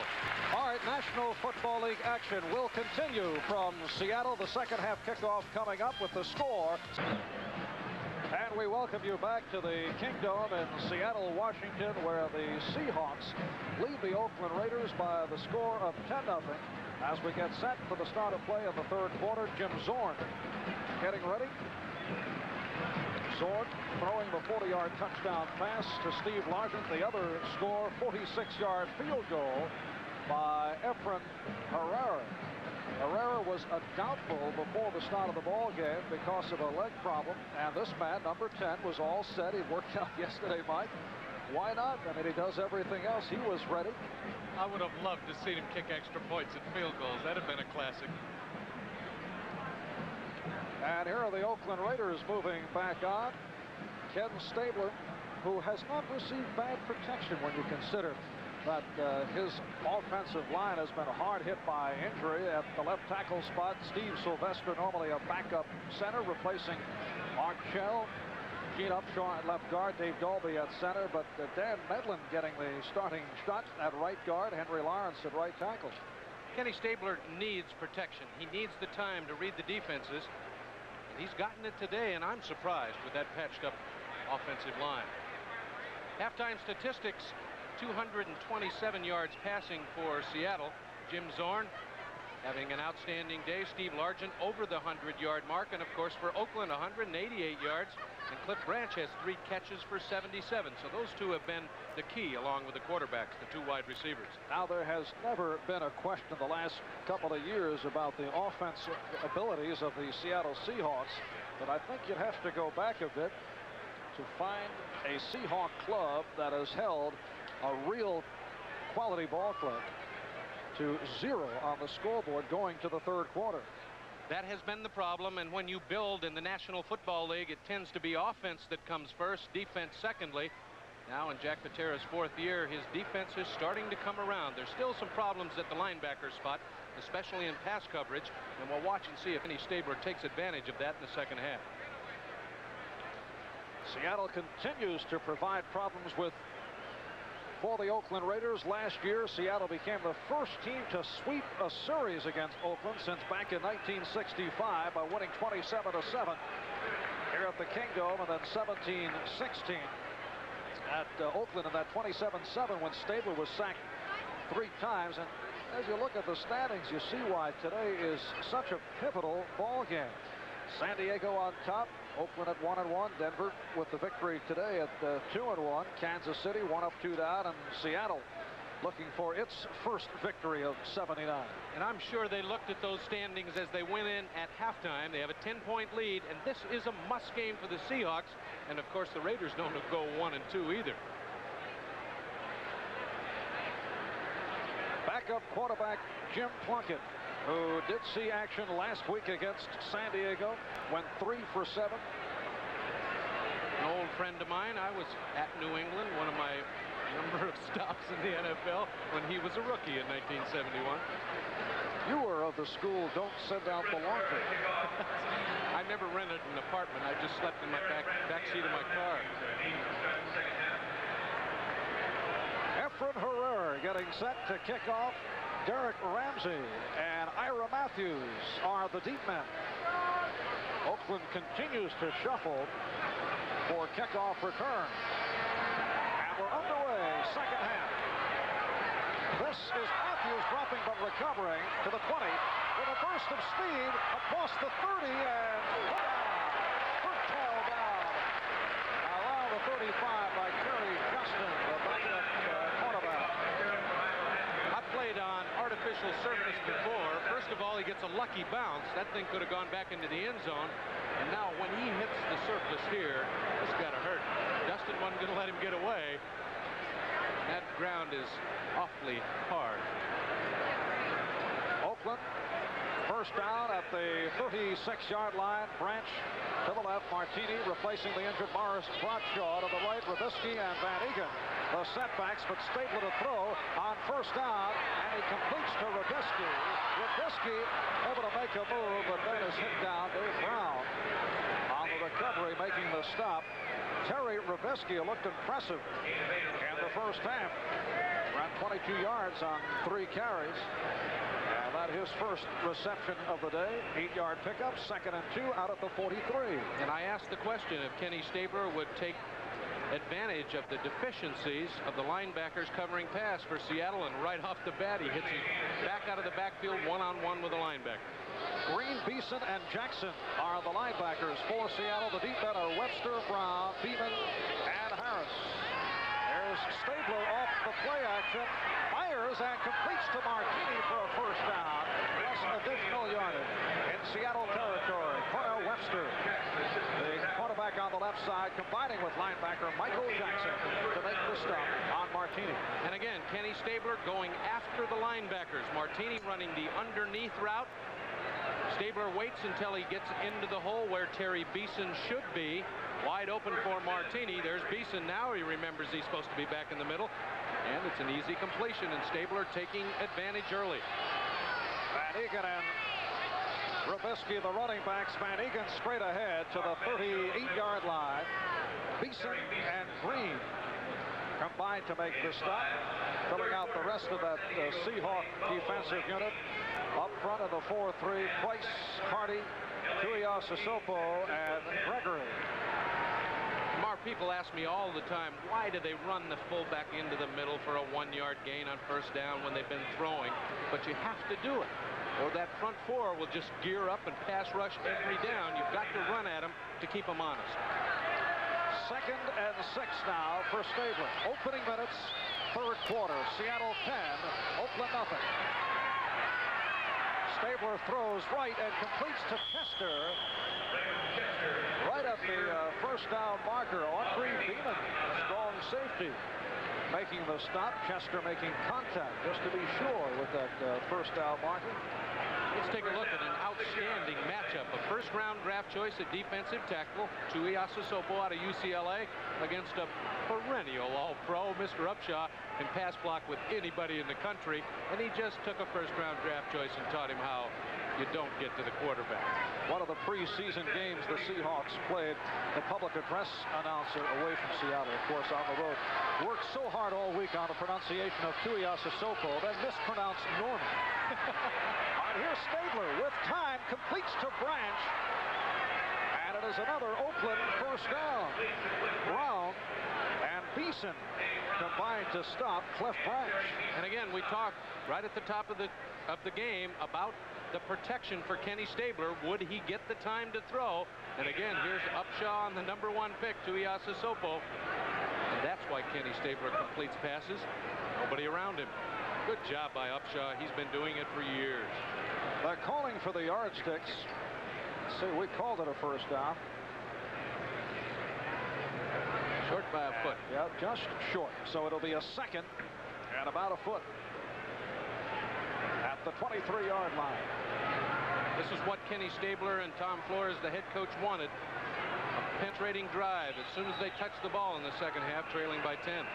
All right, National Football League action will continue from Seattle. The second half kickoff coming up with the score. And we welcome you back to the Kingdome in Seattle, Washington, where the Seahawks lead the Oakland Raiders by the score of 10-0. As we get set for the start of play in the third quarter, Jim Zorn getting ready. Zorn throwing the 40-yard touchdown pass to Steve Largent. The other score, 46-yard field goal by Efren Herrera. Herrera was a doubtful before the start of the ball game because of a leg problem, and this man, number 10, was all set. He worked out yesterday, Mike. Why not? I mean, he does everything else. He was ready. I would have loved to see him kick extra points and field goals. That'd have been a classic. And here are the Oakland Raiders moving back on. Ken Stabler, who has not received bad protection when you consider that his offensive line has been hard hit by injury. At the left tackle spot, Steve Sylvester, normally a backup center, replacing Art Shell. Gene Upshaw at left guard, Dave Dolby at center, but Dan Medlin getting the starting shot at right guard, Henry Lawrence at right tackle. Kenny Stabler needs protection. He needs the time to read the defenses. He's gotten it today, and I'm surprised with that patched up offensive line. Halftime statistics, 227 yards passing for Seattle. Jim Zorn having an outstanding day. Steve Largent over the 100-yard mark, and of course for Oakland, 188 yards. And Cliff Branch has 3 catches for 77. So those two have been the key, along with the quarterbacks, the 2 wide receivers. Now, there has never been a question the last couple of years about the offensive abilities of the Seattle Seahawks, but I think you'd have to go back a bit to find a Seahawk club that has held a real quality ball club to 0 on the scoreboard going to the third quarter. That has been the problem, and when you build in the National Football League, it tends to be offense that comes first, defense secondly. Now in Jack Patera's 4th year, his defense is starting to come around. There's still some problems at the linebacker spot, especially in pass coverage, and we'll watch and see if Kenny Stabler takes advantage of that in the second half. Seattle continues to provide problems for the Oakland Raiders. Last year, Seattle became the first team to sweep a series against Oakland since back in 1965 by winning 27-7 here at the Kingdome, and then 17-16 at Oakland in that 27-7 when Stabler was sacked 3 times. And as you look at the standings, you see why today is such a pivotal ball game. San Diego on top, Oakland at 1-1, Denver with the victory today at 2-1, Kansas City 1 up 2 down, and Seattle looking for its first victory of 79. And I'm sure they looked at those standings as they went in at halftime. They have a 10-point lead, and this is a must game for the Seahawks. And of course, the Raiders don't go 1 and 2 either. Backup quarterback Jim Plunkett, who did see action last week against San Diego, went 3 for 7. An old friend of mine, I was at New England, one of my number of stops in the NFL when he was a rookie in 1971. You were of the school, don't send out the laundry. I never rented an apartment. I just slept in my back seat of my car. Efren Herrera getting set to kick off. Derek Ramsey and Ira Matthews are the deep men. Oakland continues to shuffle for kickoff return. And we're underway, second half. This is Matthews dropping but recovering to the 20 with a burst of speed across the 30 and down around the 35 by Terry Justin, the backup cornerback. I played on artificial surface before. First of all, he gets a lucky bounce. That thing could have gone back into the end zone. And now when he hits the surface here, it's got to hurt. Justin wasn't going to let him get away. That ground is awfully hard. Oakland, first down at the 36-yard line. Branch to the left. Martini replacing the injured Morris Bradshaw. To the right, Rubisky and Van Egan. The setbacks, but Stabler to throw on first down, and he completes to Rubisky. Rubisky able to make a move, but then is hit down. Dave Brown on the recovery, making the stop. Terry Rubisky looked impressive in the first half. Ran 22 yards on 3 carries. And that his first reception of the day. 8-yard pickup, 2nd and 2 out at the 43. And I asked the question if Kenny Stabler would take advantage of the deficiencies of the linebackers covering pass for Seattle, and right off the bat he hits it back out of the backfield one-on-one with the linebacker. Green, Beeson, and Jackson are the linebackers for Seattle. The deep men are Webster, Brown, Beeman, and Harris. There's Stabler off the play action, fires and completes to Martini for a first down. Plus additional yardage in Seattle territory. Cornell Webster, the quarterback on the left side, combining with linebacker Michael Jackson to make the stop on Martini. And again, Kenny Stabler going after the linebackers. Martini running the underneath route. Stabler waits until he gets into the hole where Terry Beeson should be. Wide open for Martini. There's Beeson now. He remembers he's supposed to be back in the middle. And it's an easy completion, and Stabler taking advantage early. Van Egan and Rubisky, the running backs. Van Egan straight ahead to the 38-yard line. Beeson and Green combined to make the stop. Filling out the rest of that Seahawk defensive unit. Up front of the 4-3, Price, Hardy, Tuiasosopo, and Gregory. Mark, people ask me all the time, why do they run the fullback into the middle for a 1-yard gain on first down when they've been throwing? But you have to do it, or that front 4 will just gear up and pass rush every down. You've got to run at them to keep them honest. 2nd and 6 now for Stabler. Opening minutes, 3rd quarter. Seattle 10, Oakland nothing. Stabler throws right and completes to Chester. Right at the first down marker. Audrey Beeman, strong safety, making the stop. Chester making contact just to be sure with that first down marker. Let's take a look at an outstanding matchup. A first-round draft choice at defensive tackle, Tuiasosopo out of UCLA, against a perennial All-Pro, Mr. Upshaw, can pass block with anybody in the country, and he just took a first-round draft choice and taught him how you don't get to the quarterback. One of the preseason games the Seahawks played, the public address announcer away from Seattle, of course, on the road, worked so hard all week on the pronunciation of Tuiasosopo, then mispronounced Norman. And here's Stabler with time, completes to Branch, and it is another Oakland first down. Brown and Beeson combined to stop Cliff Branch. And again, we talked right at the top of the game about the protection for Kenny Stabler. Would he get the time to throw? And again, here's Upshaw on the #1 pick, Tuiasosopo. And that's why Kenny Stabler completes passes. Nobody around him. Good job by Upshaw. He's been doing it for years. They're calling for the yardsticks. See, we called it a first down. Short by a foot. Yeah, just short. So it'll be a 2nd and about a foot at the 23-yard line. This is what Kenny Stabler and Tom Flores, the head coach, wanted. A penetrating drive as soon as they touched the ball in the second half, trailing by 10.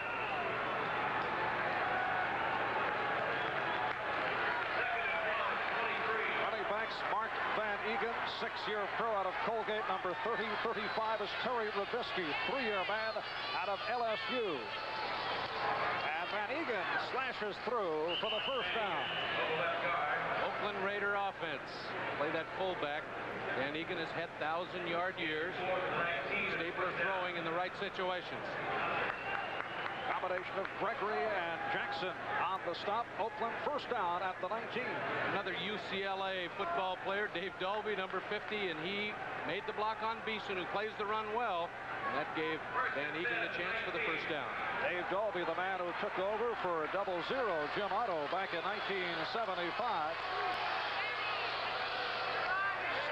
Running backs, Mark Van Egan, 6-year pro out of Colgate. Number 30, 35 is Terry Rubisky, 3-year man out of LSU. And Van Egan slashes through for the first down. Oakland Raider offense. Play that fullback. Van Egan has had 1,000-yard years. Stabler throwing in the right situations. combination of Gregory and Jackson on the stop. Oakland first down at the 19. Another UCLA football player, Dave Dolby, number 50, and he made the block on Beeson, who plays the run well, and that gave Van Egan the chance for the first down. Dave Dolby, the man who took over for 0-0 Jim Otto back in 1975.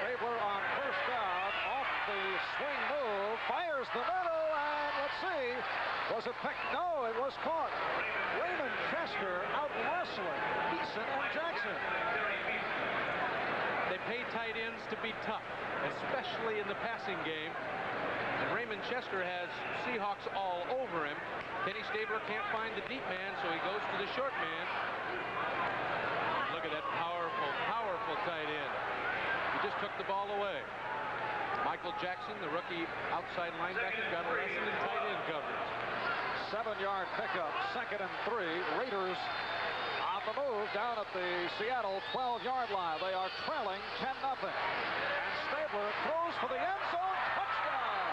Stabler on first down, off the swing move, fires the middle, and let's see, was it picked? No, it was caught. Raymond Chester out wrestling Beeson and Jackson. They pay tight ends to be tough, especially in the passing game. And Raymond Chester has Seahawks all over him. Kenny Stabler can't find the deep man, so he goes to the short man. Look at that powerful, powerful tight end. He just took the ball away. Michael Jackson, the rookie outside linebacker, got a lesson in tight end coverage. 7-yard pickup, 2nd and 3. Raiders on the move down at the Seattle 12-yard line. They are trailing 10-0. And Stabler throws for the end zone. Touchdown!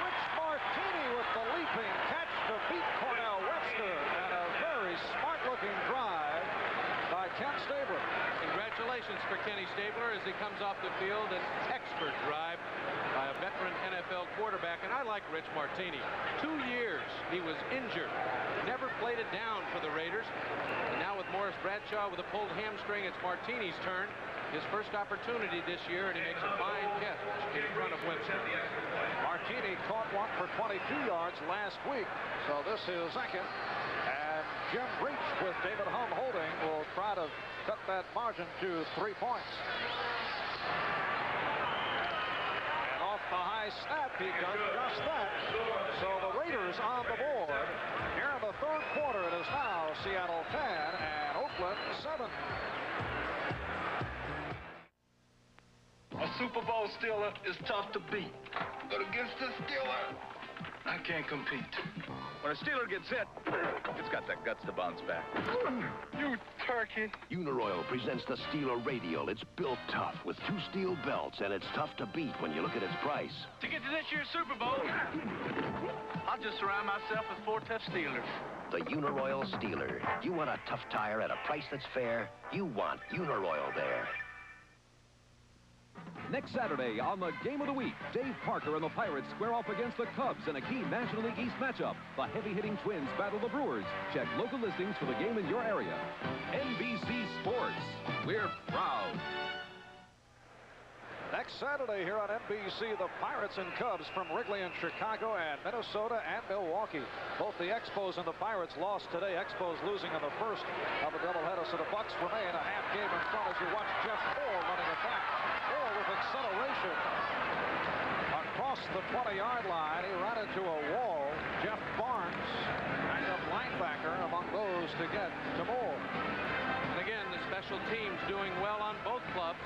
Rich Martini with the leaping catch to beat Cornell Webster. And a very smart-looking drive by Ken Stabler. Congratulations for Kenny Stabler as he comes off the field. An expert drive by a veteran NFL quarterback. And I like Rich Martini. 2 years he was injured. Never played it down for the Raiders. And now with Morris Bradshaw with a pulled hamstring, it's Martini's turn. His first opportunity this year, and he makes a fine catch in front of Webster. Martini caught one for 22 yards last week. So this is second. And Jim Breach with David Humm holding will try to cut that margin to 3 points. And off the high snap, he does just that. So the Raiders on the board. Here in the third quarter, it is now Seattle 10 and Oakland 7. A Super Bowl Steeler is tough to beat. But against the Steeler, I can't compete. When a Steeler gets hit, it's got the guts to bounce back. You turkey. Uniroyal presents the Steeler Radial. It's built tough with 2 steel belts, and it's tough to beat when you look at its price. To get to this year's Super Bowl, I'll just surround myself with 4 tough Steelers. The Uniroyal Steeler. You want a tough tire at a price that's fair? You want Uniroyal there. Next Saturday on the Game of the Week, Dave Parker and the Pirates square off against the Cubs in a key National League East matchup. The heavy-hitting Twins battle the Brewers. Check local listings for the game in your area. NBC Sports. We're proud. Next Saturday here on NBC, the Pirates and Cubs from Wrigley in Chicago and Minnesota and Milwaukee. Both the Expos and the Pirates lost today. Expos losing in the first of a doubleheader, so the Bucks remain a half game in front as you watch Jeff Moore running it back. Moore with acceleration across the 20-yard line. He ran into a wall. Jeff Barnes, backup linebacker, among those to get to Moore. And again, the special teams doing well on both clubs.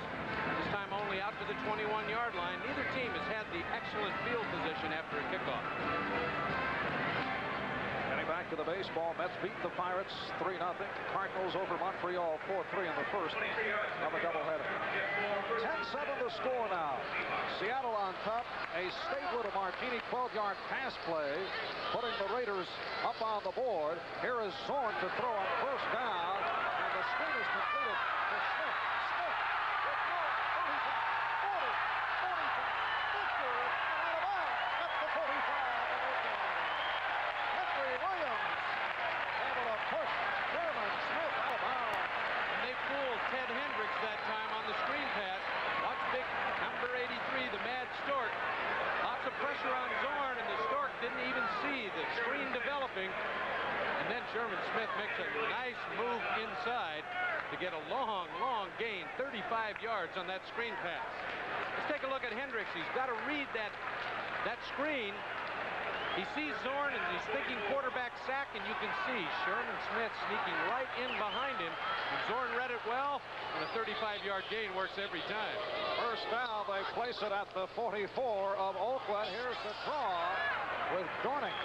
This time only out to the 21-yard line. Neither team has had the excellent field position after a kickoff. Getting back to the baseball, Mets beat the Pirates 3-0. Cardinals over Montreal 4-3 in the first of a doubleheader. 10-7 the score now. Seattle on top. A Stabler to Martini 12-yard pass play, putting the Raiders up on the board. Here is Zorn to throw on first down, and the screen is completed to Smith. Smith with no 35, 40, 45, 50, and out of bounds at the 45. Henry Williams able to push Sherman Smith out of bounds. And they fooled Ted Hendricks that time on the screen pass. Watch big number 83, the Mad Stork. Lots of pressure on Zorn, and the Stork didn't even see the screen developing. And then Sherman Smith makes a nice move inside to get a long, long gain, 35 yards on that screen pass. Let's take a look at Hendricks. He's got to read that screen. He sees Zorn, and he's thinking quarterback sack, and you can see Sherman Smith sneaking right in behind him. And Zorn read it well, and a 35-yard gain works every time. First down, they place it at the 44 of Oakland. Here's the draw with Dorning.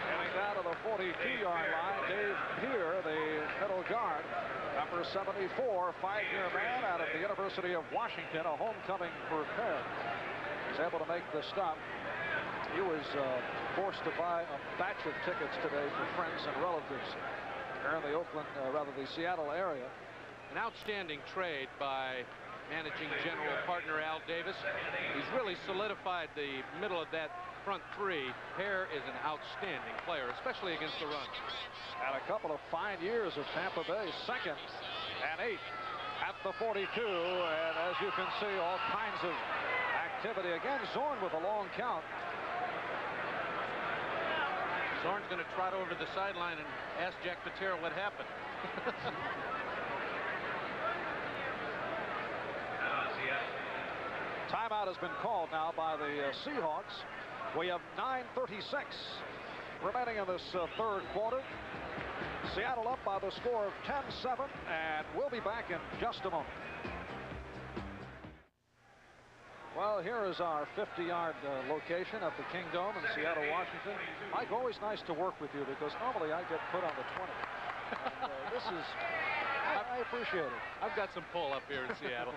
Getting down to the 42-yard line, Dave Peer, the middle guard, number 74, 5-year man out of the University of Washington, a homecoming prepared. He's able to make the stop. He was forced to buy a batch of tickets today for friends and relatives here in the Oakland, rather the Seattle area. An outstanding trade by managing general partner Al Davis. He's really solidified the middle of that front three. Pear is an outstanding player, especially against the run. And a couple of fine years of Tampa Bay, 2nd and 8 at the 42. And as you can see, all kinds of activity. Again, Zorn with a long count. Zorn's going to trot over to the sideline and ask Jack Patera what happened. Timeout has been called now by the Seahawks. We have 9:36 remaining in this third quarter. Seattle up by the score of 10-7, and we'll be back in just a moment. Well, here is our 50-yard location at the Kingdome in Seattle, Washington. Mike, always nice to work with you because normally I get put on the 20. And, this is, I appreciate it. I've got some pull up here in Seattle.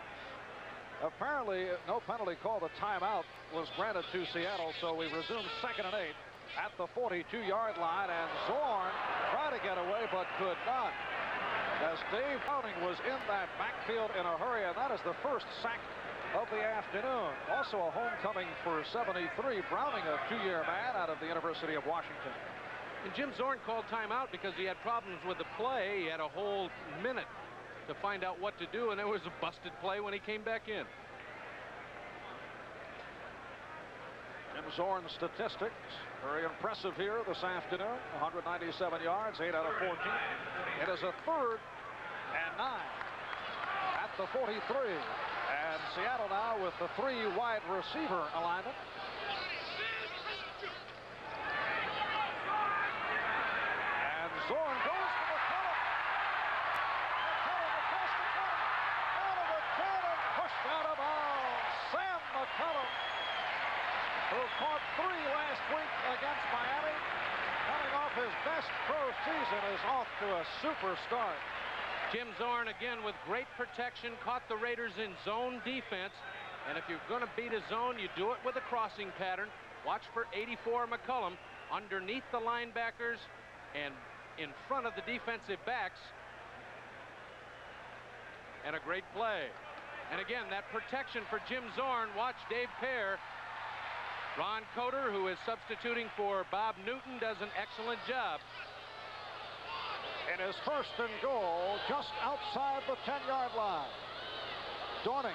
Apparently, no penalty call. The timeout was granted to Seattle, so we resume 2nd and 8 at the 42-yard line, and Zorn tried to get away but could not, as Dave Browning was in that backfield in a hurry, and that is the first sack of the afternoon. Also a homecoming for 73. Browning, a 2-year man out of the University of Washington. And Jim Zorn called timeout because he had problems with the play. He had a whole minute to find out what to do, and there was a busted play when he came back in. Jim Zorn's statistics, very impressive here this afternoon. 197 yards, 8 out of 14. It is a 3rd and 9 at the 43. And Seattle now with the 3 wide receiver alignment. And Zorn goes to McCullum. McCullum across the 20. Out of the 10 and pushed out of bounds. Sam McCullum, who caught 3 last week against Miami, coming off his best pro season, is off to a super start. Jim Zorn again with great protection, caught the Raiders in zone defense. And if you're going to beat a zone, you do it with a crossing pattern. Watch for 84 McCullum underneath the linebackers and in front of the defensive backs. And a great play. And again, that protection for Jim Zorn. Watch Dave Pear. Ron Coder, who is substituting for Bob Newton, does an excellent job. In his 1st and goal, just outside the 10-yard line. Dorning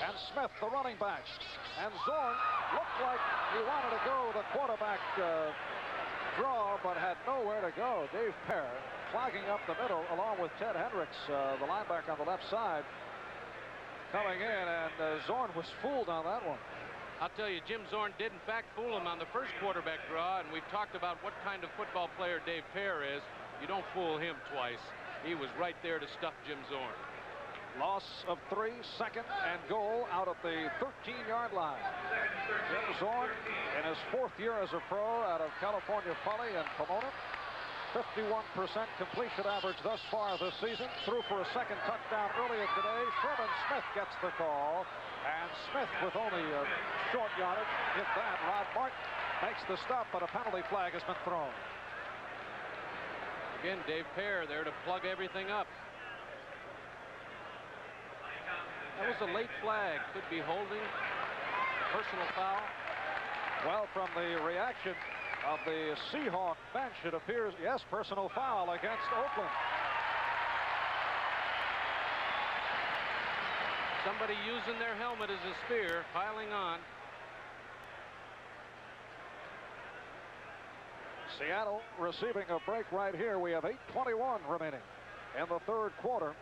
and Smith, the running backs. And Zorn looked like he wanted to go the quarterback draw, but had nowhere to go. Dave Pear clogging up the middle, along with Ted Hendricks, the linebacker on the left side, coming in, and Zorn was fooled on that one. I'll tell you, Jim Zorn did in fact fool him on the first quarterback draw, and we've talked about what kind of football player Dave Pear is. You don't fool him twice. He was right there to stuff Jim Zorn. Loss of 3, 2nd and goal out of the 13-yard line. Jim Zorn in his 4th year as a pro out of California Poly and Pomona. 51% completion average thus far this season. Threw for a 2nd touchdown earlier today. Sherman Smith gets the call. And Smith with only a short yardage. If that, Rod Martin makes the stop, but a penalty flag has been thrown. Again, Dave Pear there to plug everything up. That was a late flag. Could be holding. Personal foul. Well, from the reaction of the Seahawk bench, it appears, yes, personal foul against Oakland. Somebody using their helmet as a spear, piling on. Seattle receiving a break right here. We have 8:21 remaining in the 3rd quarter.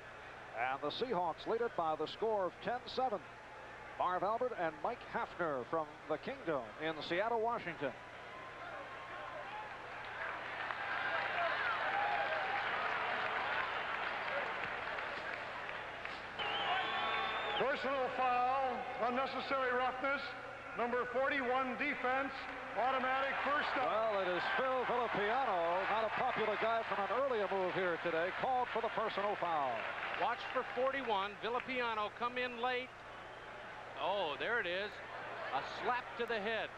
And the Seahawks lead it by the score of 10-7. Marv Albert and Mike Hafner from the Kingdome in Seattle, Washington. Personal foul, unnecessary roughness, number 41 defense, automatic first down. Well, it is Phil Villapiano, not a popular guy from an earlier move here today, called for the personal foul. Watch for 41, Villapiano come in late. Oh, there it is. A slap to the head.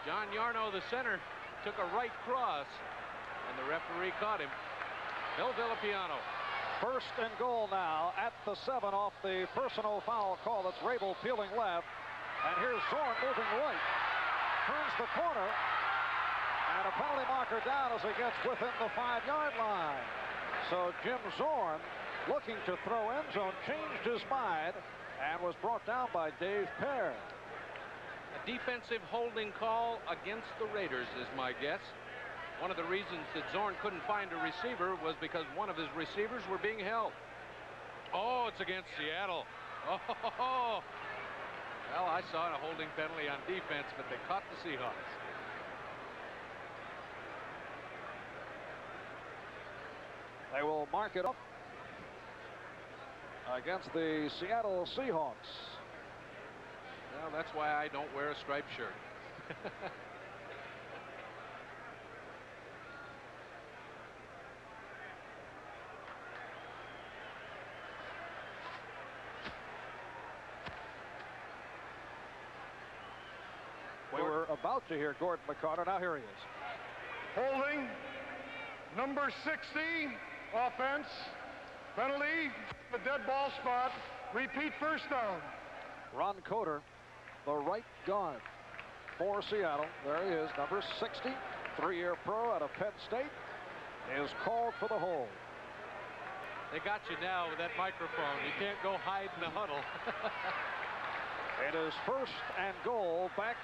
John Yarno, the center, took a right cross, and the referee caught him. Bill Villapiano. First and goal now at the 7 off the personal foul call. That's Rabel peeling left. And here's Zorn moving right. Turns the corner. And a penalty marker down as he gets within the 5-yard line. So Jim Zorn, looking to throw end zone, changed his mind and was brought down by Dave Pear. A defensive holding call against the Raiders is my guess. One of the reasons that Zorn couldn't find a receiver was because one of his receivers were being held. Oh, it's against Seattle. Oh, well, I saw a holding penalty on defense, but they caught the Seahawks. They will mark it up against the Seattle Seahawks. Well, that's why I don't wear a striped shirt. We were about to hear Gordon McCarter. Now here he is. Holding, number 60, offense, penalty, the dead ball spot, repeat first down. Ron Coder, the right guard for Seattle. There he is, number 60, 3-year pro out of Penn State, is called for the hold. They got you now with that microphone. You can't go hide in the huddle. It is first and goal back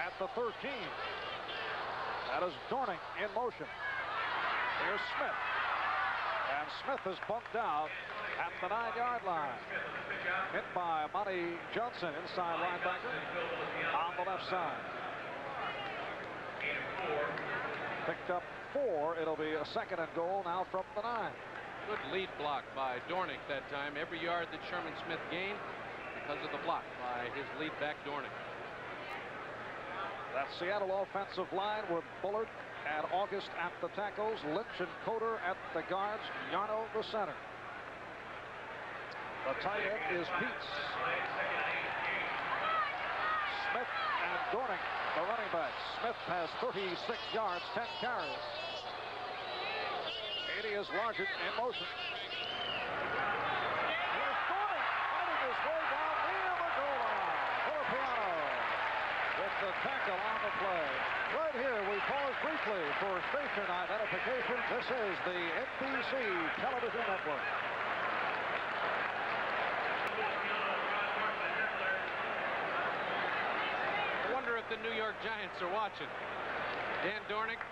at the 13. That is Dorning in motion. Here's Smith. And Smith is bumped out at the 9-yard line. Hit by Monty Johnson, inside linebacker, on the left side. Picked up 4. It'll be a second and goal now from the 9. Good lead block by Dornick that time. Every yard that Sherman Smith gained because of the block by his lead back Dornick. That Seattle offensive line with Bullard and August at the tackles, Lynch and Coder at the guards, Yarno the center. The tight end is Peets. Smith and Dorning, the running backs. Smith has 36 yards, 10 carries. 80 is Largent in motion. Here's Dorning fighting his way down near the goal line. Villapiano with the tackle on the play. Right here, we pause briefly for station identification. This is the NBC Television Network. I wonder if the New York Giants are watching. Dan Dornick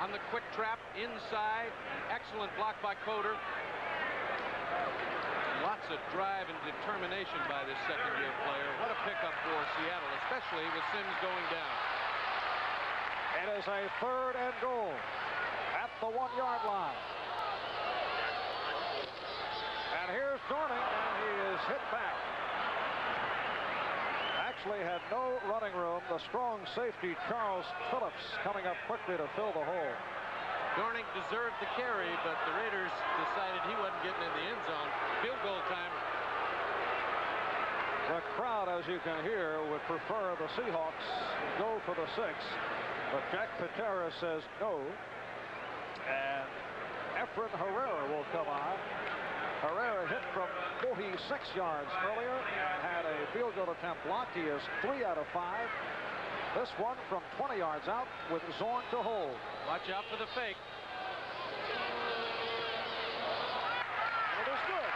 on the quick trap inside. Excellent block by Coder. Lots of drive and determination by this second-year player. What a pickup for Seattle, especially with Sims going down. It is a third and goal at the 1-yard line. And here's Dorning, and he is hit back. Actually had no running room. The strong safety, Charles Phillips, coming up quickly to fill the hole. Dornick deserved the carry, but the Raiders decided he wasn't getting in the end zone. Field goal time. The crowd, as you can hear, would prefer the Seahawks go for the 6. But Jack Patera says no. And Efren Herrera will come on. Herrera hit from 46 yards earlier and had a field goal attempt blocked. He is 3 out of 5. This one from 20 yards out with Zorn to hold. Watch out for the fake. And it is good.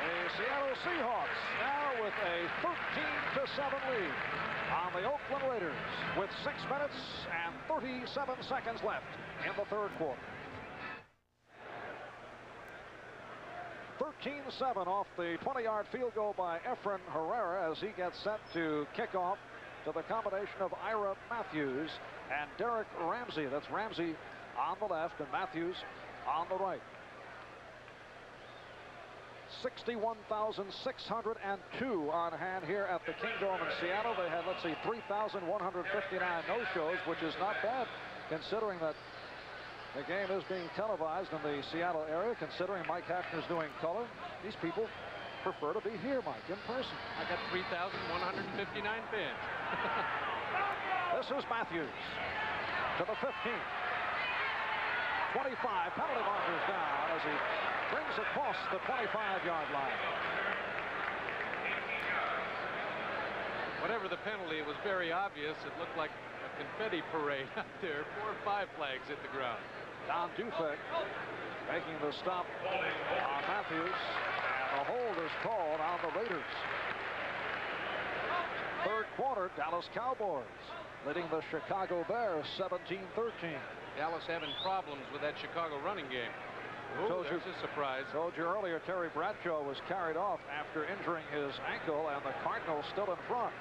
The Seattle Seahawks now with a 13-7 lead on the Oakland Raiders with 6 minutes and 37 seconds left in the third quarter. 13-7 off the 20-yard field goal by Efren Herrera as he gets set to kick off to the combination of Ira Matthews and Derek Ramsey. That's Ramsey on the left and Matthews on the right. 61,602 on hand here at the Kingdome in Seattle. They had, let's see, 3,159 no-shows, which is not bad considering that the game is being televised in the Seattle area, considering Mike Hafner's doing color. These people prefer to be here, Mike, in person? I got 3,159 fans. This is Matthews to the 15. 25 penalty markers down as he brings across the 25-yard line. Whatever the penalty, it was very obvious. It looked like a confetti parade out there. 4 or 5 flags hit the ground. Don Dufek making the stop on Matthews, and a hold is called on the Raiders. Third quarter, Dallas Cowboys leading the Chicago Bears 17-13. Dallas having problems with that Chicago running game. Oh, there's a surprise. Told you earlier, Terry Bradshaw was carried off after injuring his ankle, and the Cardinals still in front.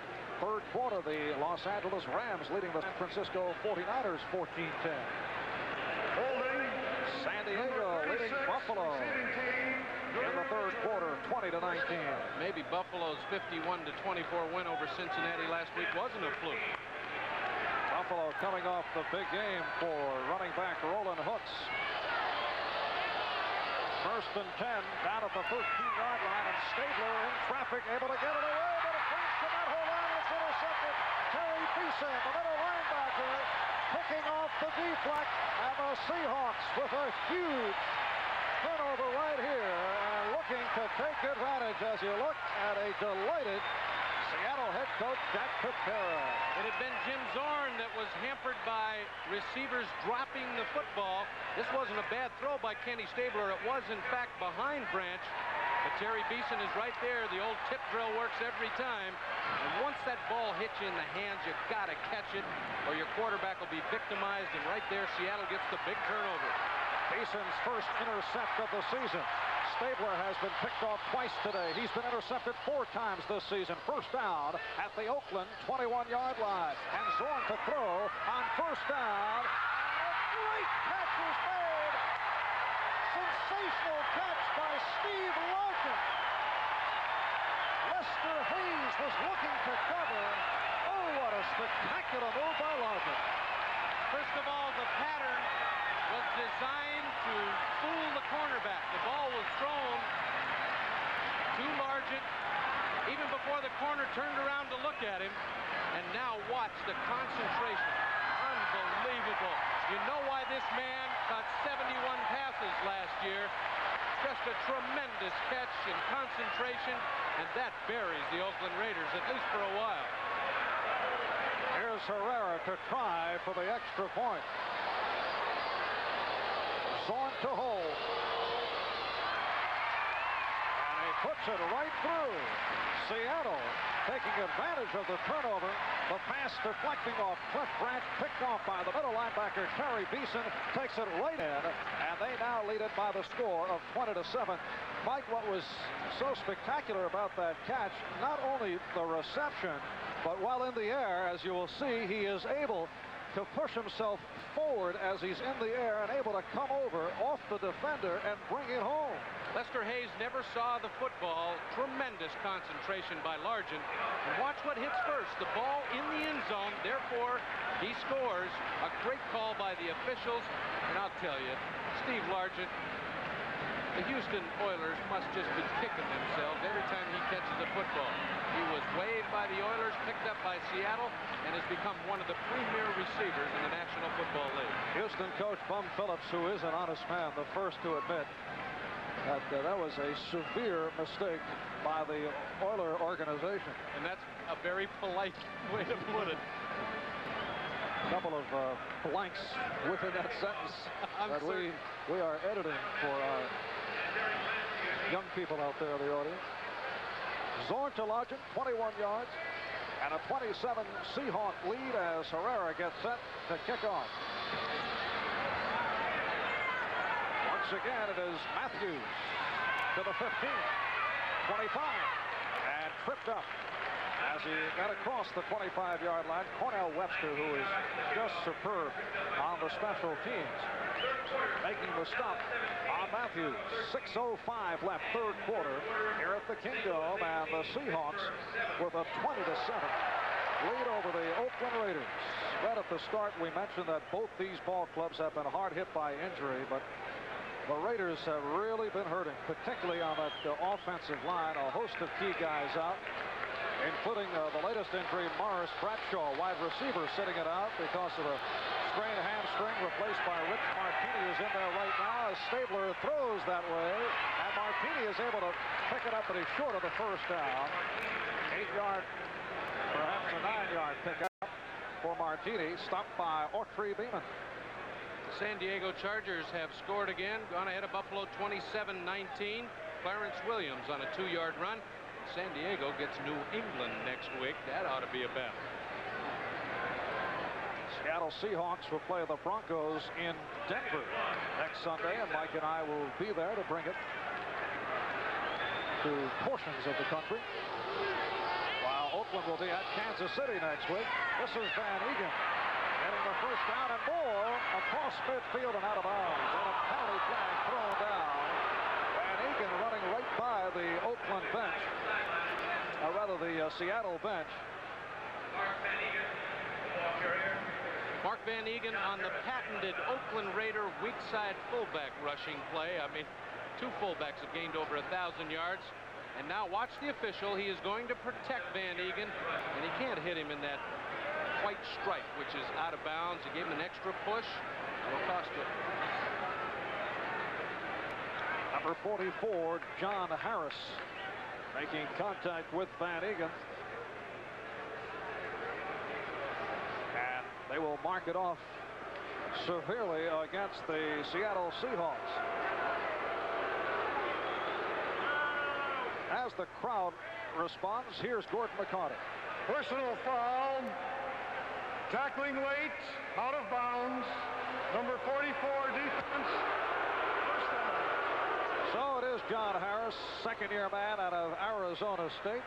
Third quarter, the Los Angeles Rams leading the San Francisco 49ers 14-10. San Diego leading Buffalo in the third quarter 20-19. Maybe Buffalo's 51-24 win over Cincinnati last week wasn't a fluke. Buffalo coming off the big game for running back Roland Hooks. First and 10 down at the 13-yard line, and Stabler in traffic, able to get it away, but it comes to that whole line. It's intercepted. Terry Beeson, the middle linebacker, picking off the deflect, and the Seahawks with a huge turnover right here, and looking to take advantage as you look at a delighted Seattle head coach Jack Patera. It had been Jim Zorn that was hampered by receivers dropping the football. This wasn't a bad throw by Kenny Stabler. It was, in fact, behind Branch. But Terry Beeson is right there. The old tip drill works every time. And once that ball hits you in the hands, you got to catch it, or your quarterback will be victimized. And right there, Seattle gets the big turnover. Beeson's first intercept of the season. Stabler has been picked off twice today. He's been intercepted 4 times this season. First down at the Oakland 21-yard line. And Zorn to throw on first down. And a great catch is made. Sensational catch by Steve Larkin. Lester Hayes was looking to cover. Oh, what a spectacular move by Larkin. First of all, the pattern was designed to fool the cornerback. The ball was thrown to Largent even before the corner turned around to look at him. And now watch the concentration. Unbelievable. You know why this man caught 71 passes last year. Just a tremendous catch and concentration, and that buries the Oakland Raiders, at least for a while. Here's Herrera to try for the extra point. Zorn to hold. And he puts it right through. Seattle taking advantage of the turnover. The pass deflecting off Cliff Branch, picked off by the middle linebacker Terry Beeson, takes it right in, and they now lead it by the score of 20-7. Mike, what was so spectacular about that catch, not only the reception, but while in the air, as you will see, he is able to push himself forward as he's in the air and able to come over off the defender and bring it home. Lester Hayes never saw the football. Tremendous concentration by Largent. And watch what hits first. The ball in the end zone. Therefore, he scores. A great call by the officials. And I'll tell you, Steve Largent, the Houston Oilers must just be kicking themselves every time he catches a football. He was waived by the Oilers, picked up by Seattle, and has become one of the premier receivers in the National Football League. Houston coach Bum Phillips, who is an honest man, the first to admit that that was a severe mistake by the Oiler organization. And that's a very polite way to put it. A couple of blanks within that sentence that we are editing for our young people out there in the audience. Zorn to Largent, 21 yards, and a 27 Seahawk lead as Herrera gets set to kick off. Once again, it is Matthews to the 15, 25, and tripped up as he got across the 25-yard line. Cornell Webster, who is just superb on the special teams, making the stop on Matthews. 6:05 left, third quarter here at the Kingdome, and the Seahawks with a 20-7 lead over the Oakland Raiders. Right at the start, we mentioned that both these ball clubs have been hard hit by injury, but The Raiders have really been hurting, particularly on that offensive line. A host of key guys out, including the latest injury, Morris Bradshaw, wide receiver, sitting it out because of a sprained hamstring, replaced by Rich Martini, who's in there right now. As Stabler throws that way, and Martini is able to pick it up, but he's short of the first down. 8-yard, perhaps a 9-yard pickup for Martini, stopped by Autry Beeman. The San Diego Chargers have scored again, gone ahead of Buffalo 27-19. Clarence Williams on a 2-yard run. San Diego gets New England next week. That ought to be a battle. Seattle Seahawks will play the Broncos in Denver next Sunday, and Mike and I will be there to bring it to portions of the country, while Oakland will be at Kansas City next week. This is Van Egan getting the first down and more across midfield and out of bounds, and a penalty flag thrown down. Van Egan running right by the Oakland bench, or rather the Seattle bench. Mark Van Egan on the patented Oakland Raider weak side fullback rushing play. I mean, 2 fullbacks have gained over 1,000 yards. And now watch the official. He is going to protect Van Egan, and he can't hit him in that white stripe, which is out of bounds. He gave him an extra push. It'll cost him. Number 44, John Harris, making contact with Van Egan. And they will mark it off severely against the Seattle Seahawks. As the crowd responds, here's Gordon McCarty. Personal foul. Tackling late, out of bounds. Number 44, defense. First down. So it is John Harris, second-year man out of Arizona State.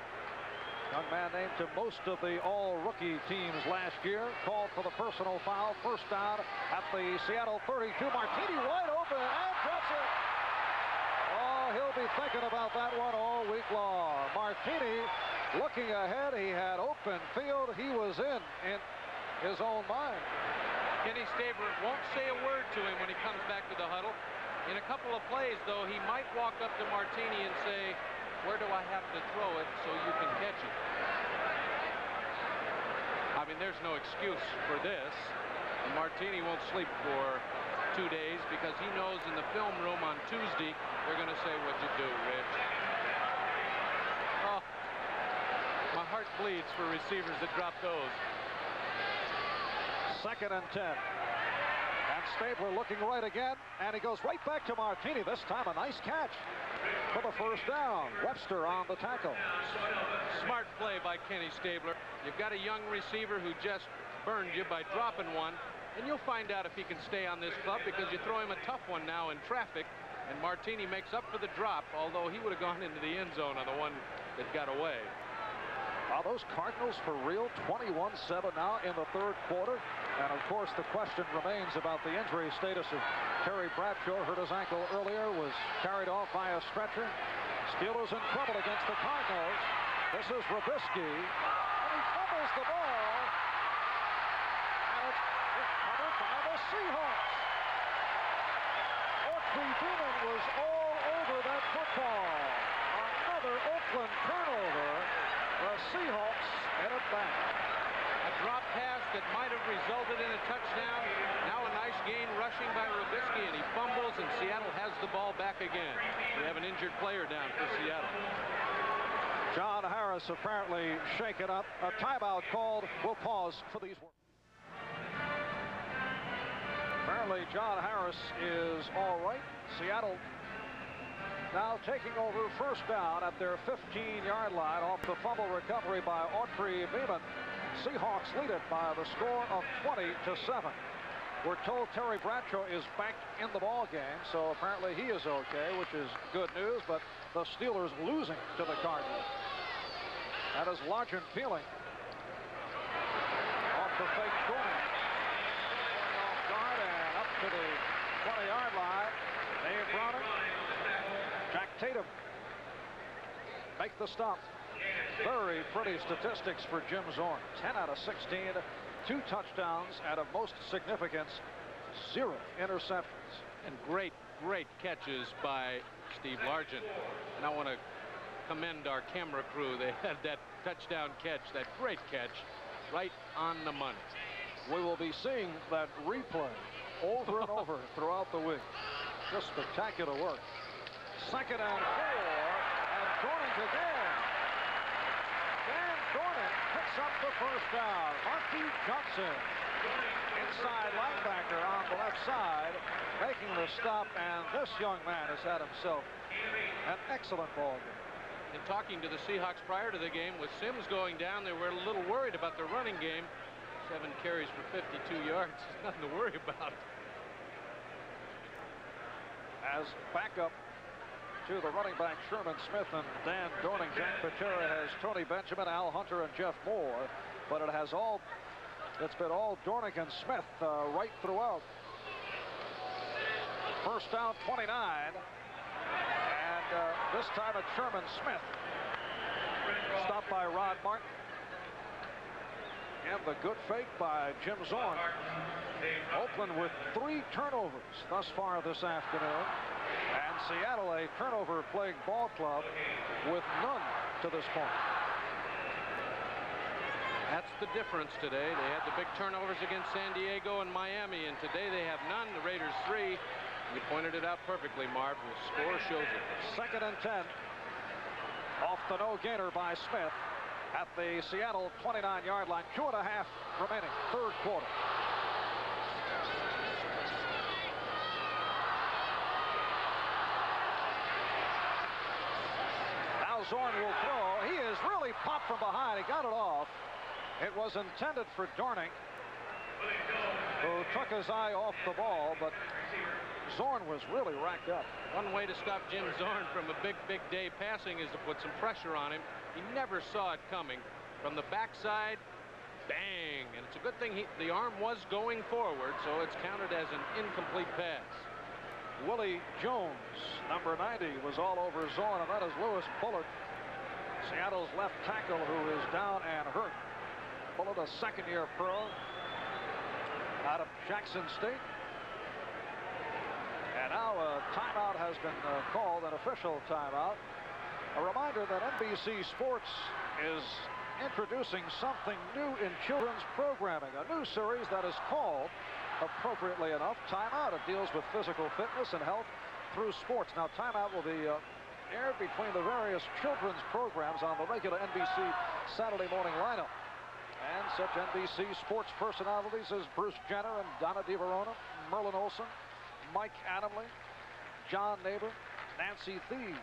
Young man named to most of the all-rookie teams last year. Called for the personal foul. First down at the Seattle 32. Martini wide open and drops it. Oh, he'll be thinking about that one all week long. Martini looking ahead. He had open field. He was in his own mind. Kenny Stabler won't say a word to him when he comes back to the huddle. In a couple of plays, though, he might walk up to Martini and say, "Where do I have to throw it so you can catch it?" I mean, there's no excuse for this. And Martini won't sleep for 2 days because he knows in the film room on Tuesday they're going to say, "What'd you do, Rich?" Oh, my heart bleeds for receivers that drop those. 2nd and 10. And Stabler looking right again, and he goes right back to Martini. This time a nice catch for the first down. Webster on the tackle. Smart play by Kenny Stabler. You've got a young receiver who just burned you by dropping one, and you'll find out if he can stay on this club because you throw him a tough one now in traffic, and Martini makes up for the drop, although he would have gone into the end zone on the one that got away. Are those Cardinals for real? 21-7 now in the 3rd quarter. And of course the question remains about the injury status of Terry Bradshaw. Hurt his ankle earlier, was carried off by a stretcher. Steelers in trouble against the Cardinals. This is Robisky, and he fumbles the ball. And it's recovered by the Seahawks. Autry Beeman was all over that football. Another Oakland turnover. The Seahawks head it back. A drop pass that might have resulted in a touchdown. Now a nice gain rushing by Robisky, and he fumbles, and Seattle has the ball back again. We have an injured player down for Seattle. John Harris apparently shaken up. A timeout called. We'll pause for these words. Apparently John Harris is all right. Seattle now taking over first down at their 15-yard line off the fumble recovery by Autry Beeman. Seahawks lead it by the score of 20-7. We're told Terry Bradshaw is back in the ball game, so apparently he is okay, which is good news, but the Steelers losing to the Cardinals. That is Largent feeling. Off the fake corner. Off guard and up to the 20-yard line. Dave Browning. Jack Tatum make the stop. Very pretty statistics for Jim Zorn. 10 out of 16, 2 touchdowns, and of most significance, 0 interceptions. And great catches by Steve Largent. And I want to commend our camera crew. They had that touchdown catch, that great catch, right on the money. We will be seeing that replay over and over throughout the week. Just spectacular work. 2nd and 4, and Dornick again. Dan Dornick picks up the first down. Marky Johnson, inside linebacker on the left side, making the stop, and this young man has had himself an excellent ball game. In talking to the Seahawks prior to the game, with Sims going down, they were a little worried about the running game. 7 carries for 52 yards. Nothing to worry about. As backup to the running back Sherman Smith and Dan Dornick, Jack Patera has Tony Benjamin, Al Hunter, and Jeff Moore, but it's been all Dornick and Smith right throughout. First down, 29, and this time it's Sherman Smith. Stopped by Rod Martin. And the good fake by Jim Zorn. Oakland with 3 turnovers thus far this afternoon. And Seattle, a turnover-plagued ball club with none to this point. That's the difference today. They had the big turnovers against San Diego and Miami, and today they have none. The Raiders 3. You pointed it out perfectly, Marv. The score shows it. 2nd and 10. Off the no-gainer by Smith at the Seattle 29-yard line. 2.5 remaining, 3rd quarter. Now Zorn will throw. He is really popped from behind. He got it off. It was intended for Dornick, who took his eye off the ball, but Zorn was really racked up. One way to stop Jim Zorn from a big day passing is to put some pressure on him. He never saw it coming. From the backside, bang. And it's a good thing the arm was going forward, so it's counted as an incomplete pass. Willie Jones, number 90, was all over Zorn, and that is Lewis Bullard, Seattle's left tackle, who is down and hurt. Bullard, a 2nd-year pro out of Jackson State. And now a timeout has been called, an official timeout. A reminder that NBC Sports is introducing something new in children's programming, a new series that is called, appropriately enough, Timeout. It deals with physical fitness and health through sports. Now, Timeout will be aired between the various children's programs on the regular NBC Saturday morning lineup. And such NBC Sports personalities as Bruce Jenner and Donna DeVerona, Merlin Olsen, Mike Adamle, John Neighbor, Nancy Thies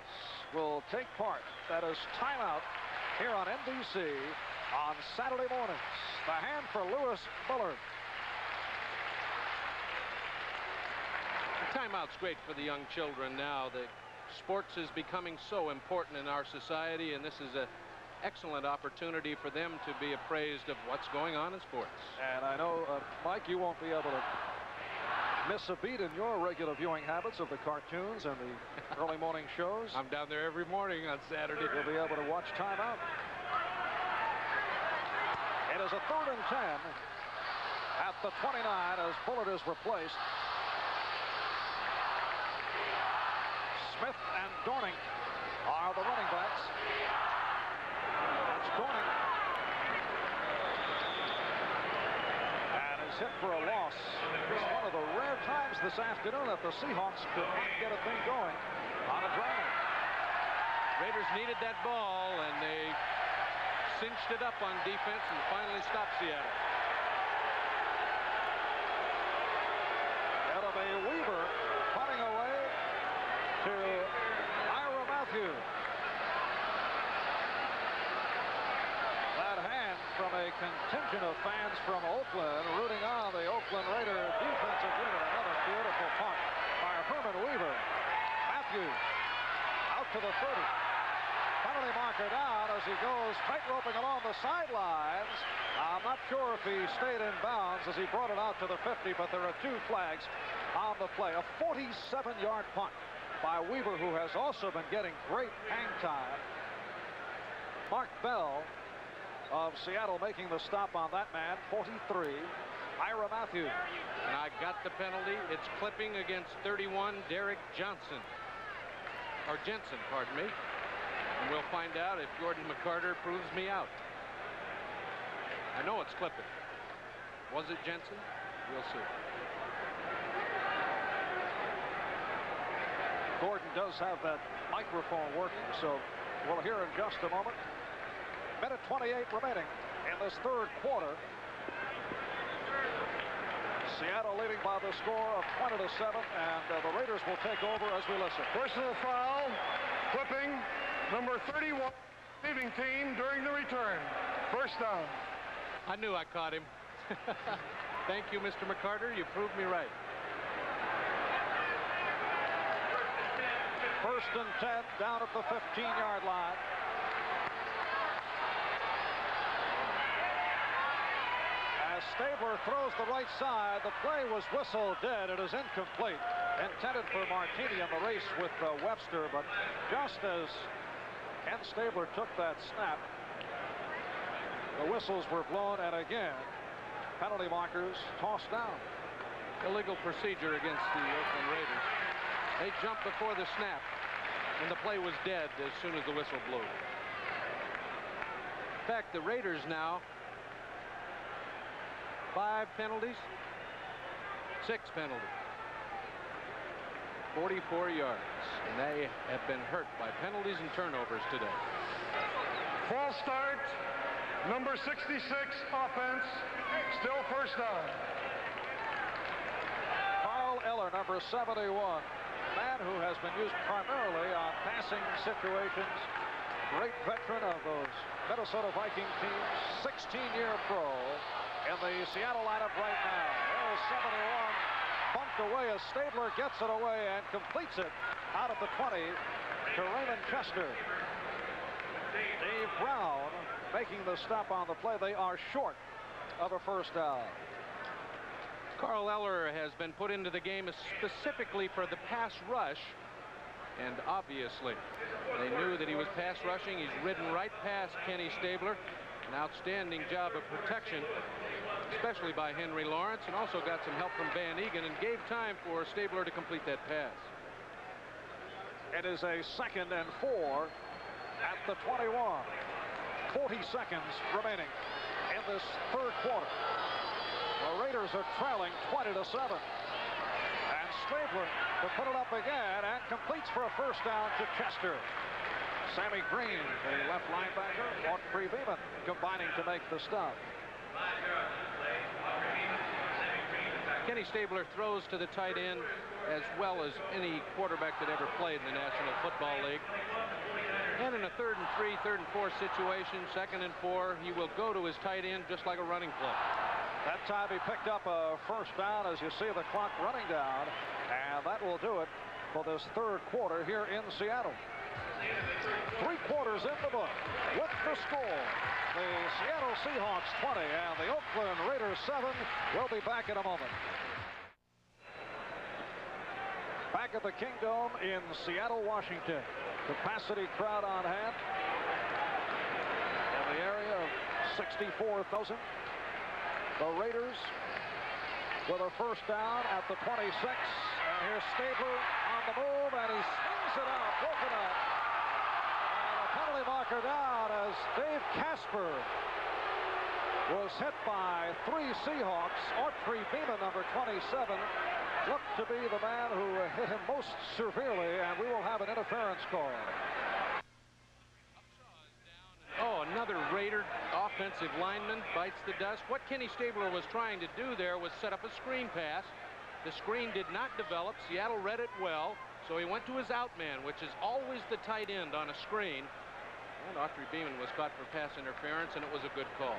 will take part. That is Timeout here on NBC on Saturday mornings. The hand for Lewis Bullard. The timeout's great for the young children now. The sports is becoming so important in our society, and this is an excellent opportunity for them to be appraised of what's going on in sports. And I know, Mike, you won't be able to miss a beat in your regular viewing habits of the cartoons and the early morning shows. I'm down there every morning on Saturday. You'll be able to watch Timeout. It is a 3rd and 10 at the 29 as Bullard is replaced. Smith and Dornick are the running backs. That's Dornick. And is hit for a loss. It's one of the rare times this afternoon that the Seahawks could not get a thing going on a drive. Raiders needed that ball, and they cinched it up on defense and finally stopped Seattle. Elome Weaver punting away to Ira Matthews. That hand from a contingent of fans from Oakland rooting on the Oakland Raider defensive unit. Another beautiful punt by Herman Weaver. Matthews out to the 30. Penalty marker down as he goes tight-roping along the sidelines. I'm not sure if he stayed in bounds as he brought it out to the 50, but there are 2 flags on the play. A 47-yard punt by Weaver, who has also been getting great hang time. Mark Bell of Seattle making the stop on that man, 43. Ira Matthews. And I got the penalty. It's clipping against 31, Derek Johnson. Or Jensen, pardon me. And we'll find out if Gordon McCarter proves me out. I know it's clipping. Was it Jensen? We'll see. Gordon does have that microphone working, so we'll hear in just a moment. Minute 28 remaining in this third quarter. Seattle leading by the score of 20-7, and the Raiders will take over as we listen. Personal foul, clipping, number 31, leaving team during the return. First down. I knew I caught him. Thank you, Mr. McCarter. You proved me right. First and 10 down at the 15-yard line. As Stabler throws the right side, the play was whistled dead. It is incomplete. Intended for Martini in the race with Webster, but just as Ken Stabler took that snap, the whistles were blown, and again, penalty markers tossed down. Illegal procedure against the Oakland Raiders. They jumped before the snap, and the play was dead as soon as the whistle blew. In fact, the Raiders now, 5 penalties, 6 penalties, 44 yards, and they have been hurt by penalties and turnovers today. False start, number 66 offense, still first down. Carl Eller, number 71, man who has been used primarily on passing situations, great veteran of those Minnesota Viking teams, 16-year pro in the Seattle lineup right now. There's 71, bumped away as Stabler gets it away and completes it out of the 20 to Raymond Chester. Dave Brown making the stop on the play. They are short of a first down. Carl Eller has been put into the game specifically for the pass rush, and obviously they knew that he was pass rushing. He's ridden right past Kenny Stabler. An outstanding job of protection, especially by Henry Lawrence, and also got some help from Van Egan and gave time for Stabler to complete that pass. It is a 2nd and 4 at the 21. 40 seconds remaining in this third quarter. The Raiders are trailing 20-7. And Stabler to put it up again and completes for a first down to Chester. Sammy Green, the left linebacker, Autry Beeman combining to make the stop. Kenny Stabler throws to the tight end as well as any quarterback that ever played in the National Football League. And in a 3rd and 3, 3rd and 4 situation, 2nd and 4, he will go to his tight end just like a running play. That time he picked up a first down as you see the clock running down, and that will do it for this third quarter here in Seattle. 3 quarters in the book with the score. The Seattle Seahawks 20 and the Oakland Raiders 7. We'll be back in a moment. Back at the Kingdome in Seattle, Washington. Capacity crowd on hand. In the area of 64,000. The Raiders with a first down at the 26. And here's Stabler on the move, and he swings it out, broken up. And a penalty marker down as Dave Casper was hit by 3 Seahawks. Autry Beeman, number 27, looked to be the man who hit him most severely, and we will have an interference call. Oh, another Raider offensive lineman bites the dust. What Kenny Stabler was trying to do there was set up a screen pass. The screen did not develop. Seattle read it well, so he went to his out man, which is always the tight end on a screen. And Autry Beeman was caught for pass interference, and it was a good call.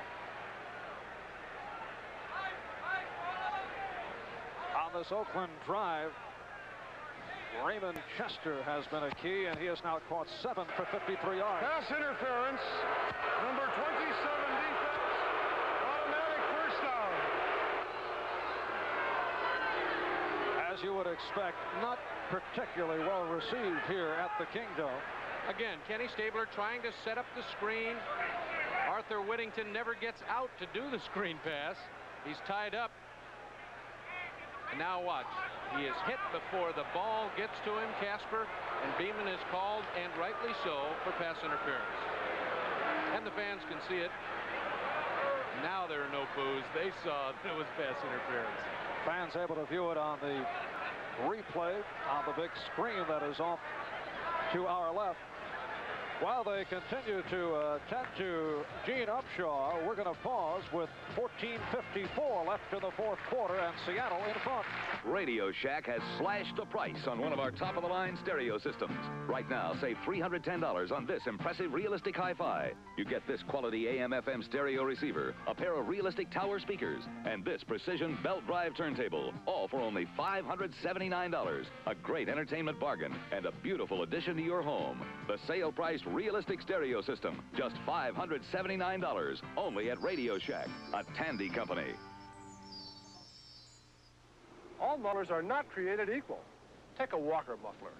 On this Oakland drive, Raymond Chester has been a key, and he has now caught 7 for 53 yards. Pass interference, number 27 defense, automatic first down. As you would expect, not particularly well received here at the Kingdome. Again, Kenny Stabler trying to set up the screen. Arthur Whittington never gets out to do the screen pass. He's tied up And now watch. He is hit before the ball gets to him, Casper, and Beeman is called, and rightly so, for pass interference. And the fans can see it. Now there are no boos. They saw it was pass interference. Fans able to view it on the replay on the big screen that is off to our left. While they continue to tend to Gene Upshaw, we're going to pause with 14:54 left in the fourth quarter and Seattle in front. Radio Shack has slashed the price on one of our top-of-the-line stereo systems. Right now, save $310 on this impressive realistic hi-fi. You get this quality AM/FM stereo receiver, a pair of realistic tower speakers, and this precision belt drive turntable, all for only $579. A great entertainment bargain and a beautiful addition to your home. The sale price realistic stereo system, just $579, only at Radio Shack, a Tandy company. All mufflers are not created equal. Take a Walker muffler.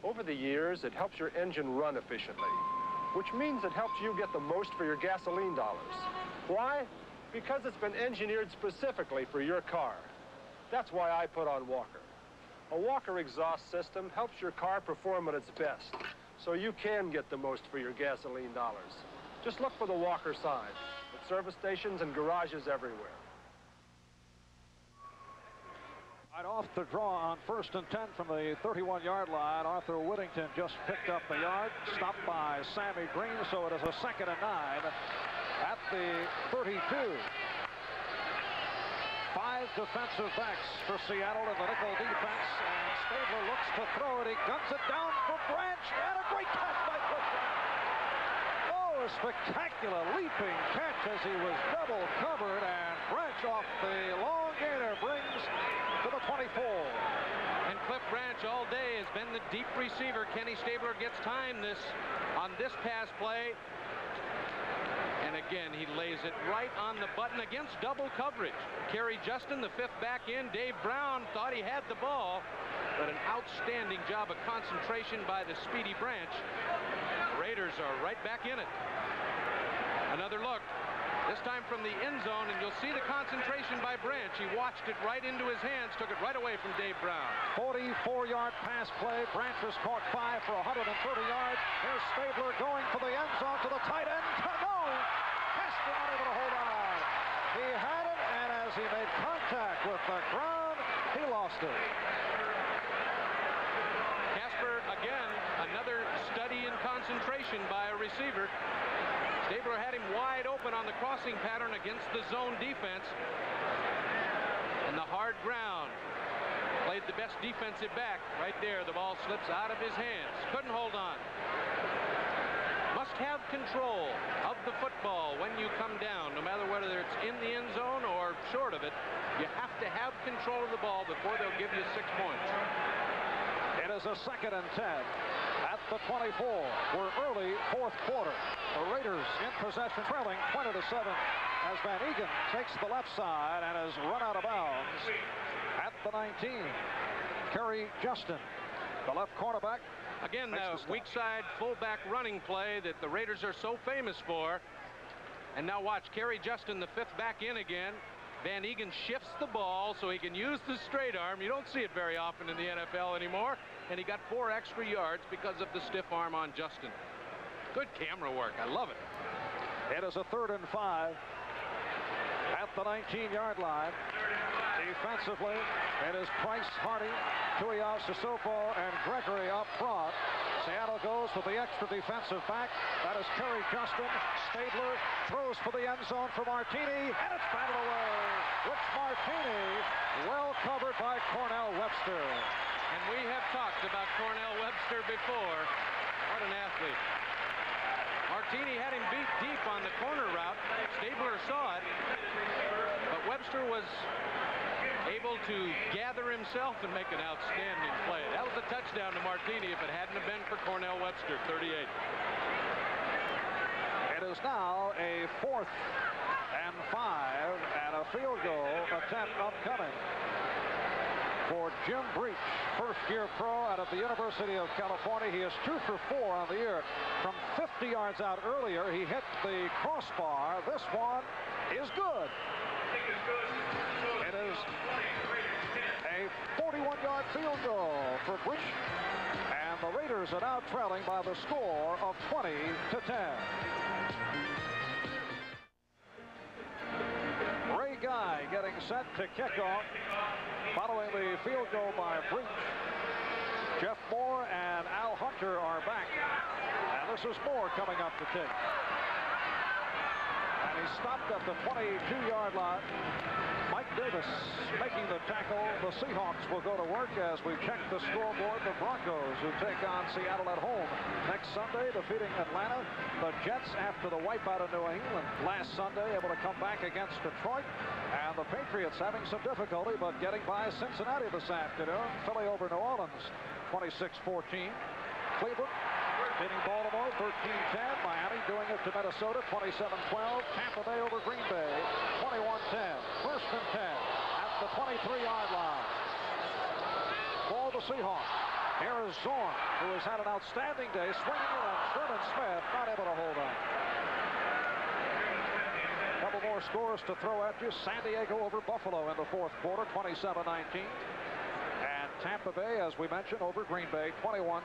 Over the years, it helps your engine run efficiently, which means it helps you get the most for your gasoline dollars. Why? Because it's been engineered specifically for your car. That's why I put on Walker. A Walker exhaust system helps your car perform at its best, so you can get the most for your gasoline dollars. Just look for the Walker sign at service stations and garages everywhere. Right off the draw on 1st and 10 from the 31-yard line. Arthur Whittington just picked up the yard, stopped by Sammy Green, so it is a 2nd and 9 at the 32. 5 defensive backs for Seattle in the nickel defense, and Stabler looks to throw it. He guns it down for Branch, and a great catch by Cliff. Oh, a spectacular leaping catch as he was double covered, and Branch off the long gainer brings to the 24. And Cliff Branch all day has been the deep receiver. Kenny Stabler gets time on this pass play. And again, he lays it right on the button against double coverage. Kerry Justin, the 5th back in. Dave Brown thought he had the ball, but an outstanding job of concentration by the speedy Branch. The Raiders are right back in it. Another look. This time from the end zone, and you'll see the concentration by Branch. He watched it right into his hands, took it right away from Dave Brown. 44-yard pass play. Branch has caught 5 for 130 yards. Here's Stabler going for the end zone to the tight end. No! Casper not able to hold on. He had it, and as he made contact with the ground, he lost it. Casper, again, another study in concentration by a receiver. Stabler had him wide open on the crossing pattern against the zone defense. And the hard ground. Played the best defensive back. Right there, the ball slips out of his hands. Couldn't hold on. Must have control of the football when you come down, no matter whether it's in the end zone or short of it. You have to have control of the ball before they'll give you 6 points. It is a 2nd and 10 at the 24. We're early 4th quarter. The Raiders in possession, trailing 20-7 as Van Egan takes the left side and is run out of bounds at the 19. Kerry Justin, the left cornerback. Again, the weak side fullback running play that the Raiders are so famous for. And now watch, Kerry Justin, the 5th back in again. Van Egan shifts the ball so he can use the straight arm. You don't see it very often in the NFL anymore. And he got 4 extra yards because of the stiff arm on Justin. Good camera work. I love it. It is a 3rd and 5 at the 19-yard line. Defensively, it is Price, Hardy, Tuyas, Sissoko, and Gregory up front. Seattle goes with the extra defensive back. That is Kerry Justin. Stabler throws for the end zone for Martini, and it's batted away. Rich Martini, well covered by Cornell Webster. And we have talked about Cornell Webster before. What an athlete. Martini had him beat deep on the corner route. Stabler saw it, but Webster was able to gather himself and make an outstanding play. That was a touchdown to Martini if it hadn't have been for Cornell Webster, 38. It is now a 4th and 5 and a field goal attempt upcoming for Jim Breach, first-year pro out of the University of California. He is 2 for 4 on the year. From 50 yards out earlier, he hit the crossbar. This one is good. It is a a 41-yard field goal for Breach. And the Raiders are now trailing by the score of 20-10. Ray Guy getting set to kick off following the field goal by Breach. Jeff Moore and Al Hunter are back. And this is Moore coming up to kick. And he stopped at the 22-yard line. Mike Davis making the tackle. The Seahawks will go to work as we check the scoreboard. The Broncos, who take on Seattle at home next Sunday, defeating Atlanta. The Jets, after the wipeout of New England last Sunday, able to come back against Detroit. And the Patriots having some difficulty, but getting by Cincinnati this afternoon. Philly over New Orleans, 26-14. Cleveland beating Baltimore 13-10. Miami doing it to Minnesota 27-12. Tampa Bay over Green Bay 21-10. First and 10 at the 23-yard line for the Seahawks. Here is Zorn, who has had an outstanding day, swinging it on Sherman Smith, not able to hold on. Couple more scores to throw at you. San Diego over Buffalo in the fourth quarter, 27-19. And Tampa Bay, as we mentioned, over Green Bay, 21-10.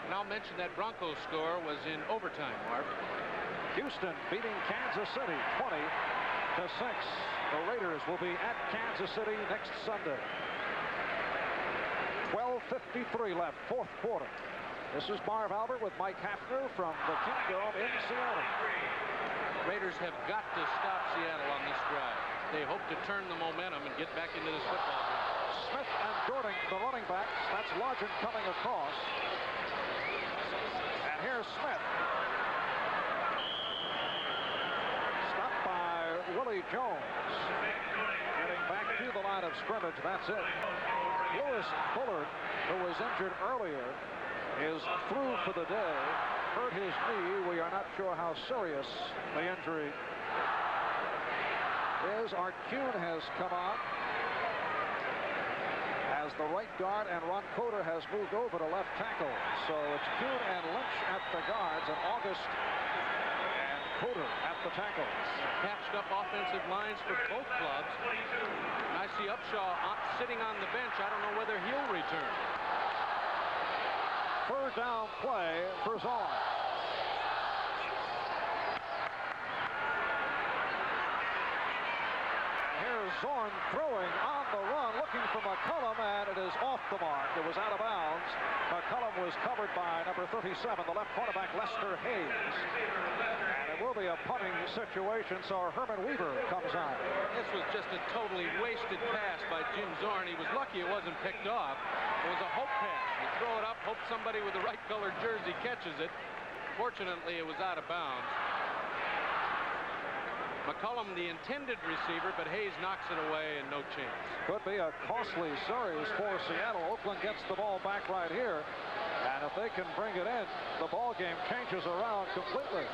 And I'll mention that Broncos score was in overtime, Marv. Houston beating Kansas City 20-6. The Raiders will be at Kansas City next Sunday. 12:53 left, fourth quarter. This is Marv Albert with Mike Hafner from the Kingdome in Seattle. Raiders have got to stop Seattle on this drive. They hope to turn the momentum and get back into this football game. Smith and Gordon, the running backs. That's Largent coming across. And here's Smith. Stopped by Willie Jones. Getting back to the line of scrimmage. That's it. Lewis Bullard, who was injured earlier, is through for the day. Hurt his knee. We are not sure how serious the injury is. Art Kuhn has come on as the right guard, and Ron Coder has moved over to left tackle. So it's Kuhn and Lynch at the guards, and August and Coder at the tackles. Patched up offensive lines for both clubs. And I see Upshaw sitting on the bench. I don't know whether he'll return. Third down play for Zorn. Here's Zorn throwing on the run, looking for McCullum, and it is off the mark. It was out of bounds. McCullum was covered by number 37, the left cornerback, Lester Hayes. And it will be a punting situation, so Herman Weaver comes on. This was just a totally wasted pass by Jim Zorn. He was lucky it wasn't picked off. It was a hope pass. You throw it up, hope somebody with the right colored jersey catches it. Fortunately, it was out of bounds. McCullum, the intended receiver, but Hayes knocks it away and no chance. Could be a costly series for Seattle. Oakland gets the ball back right here. And if they can bring it in, the ball game changes around completely.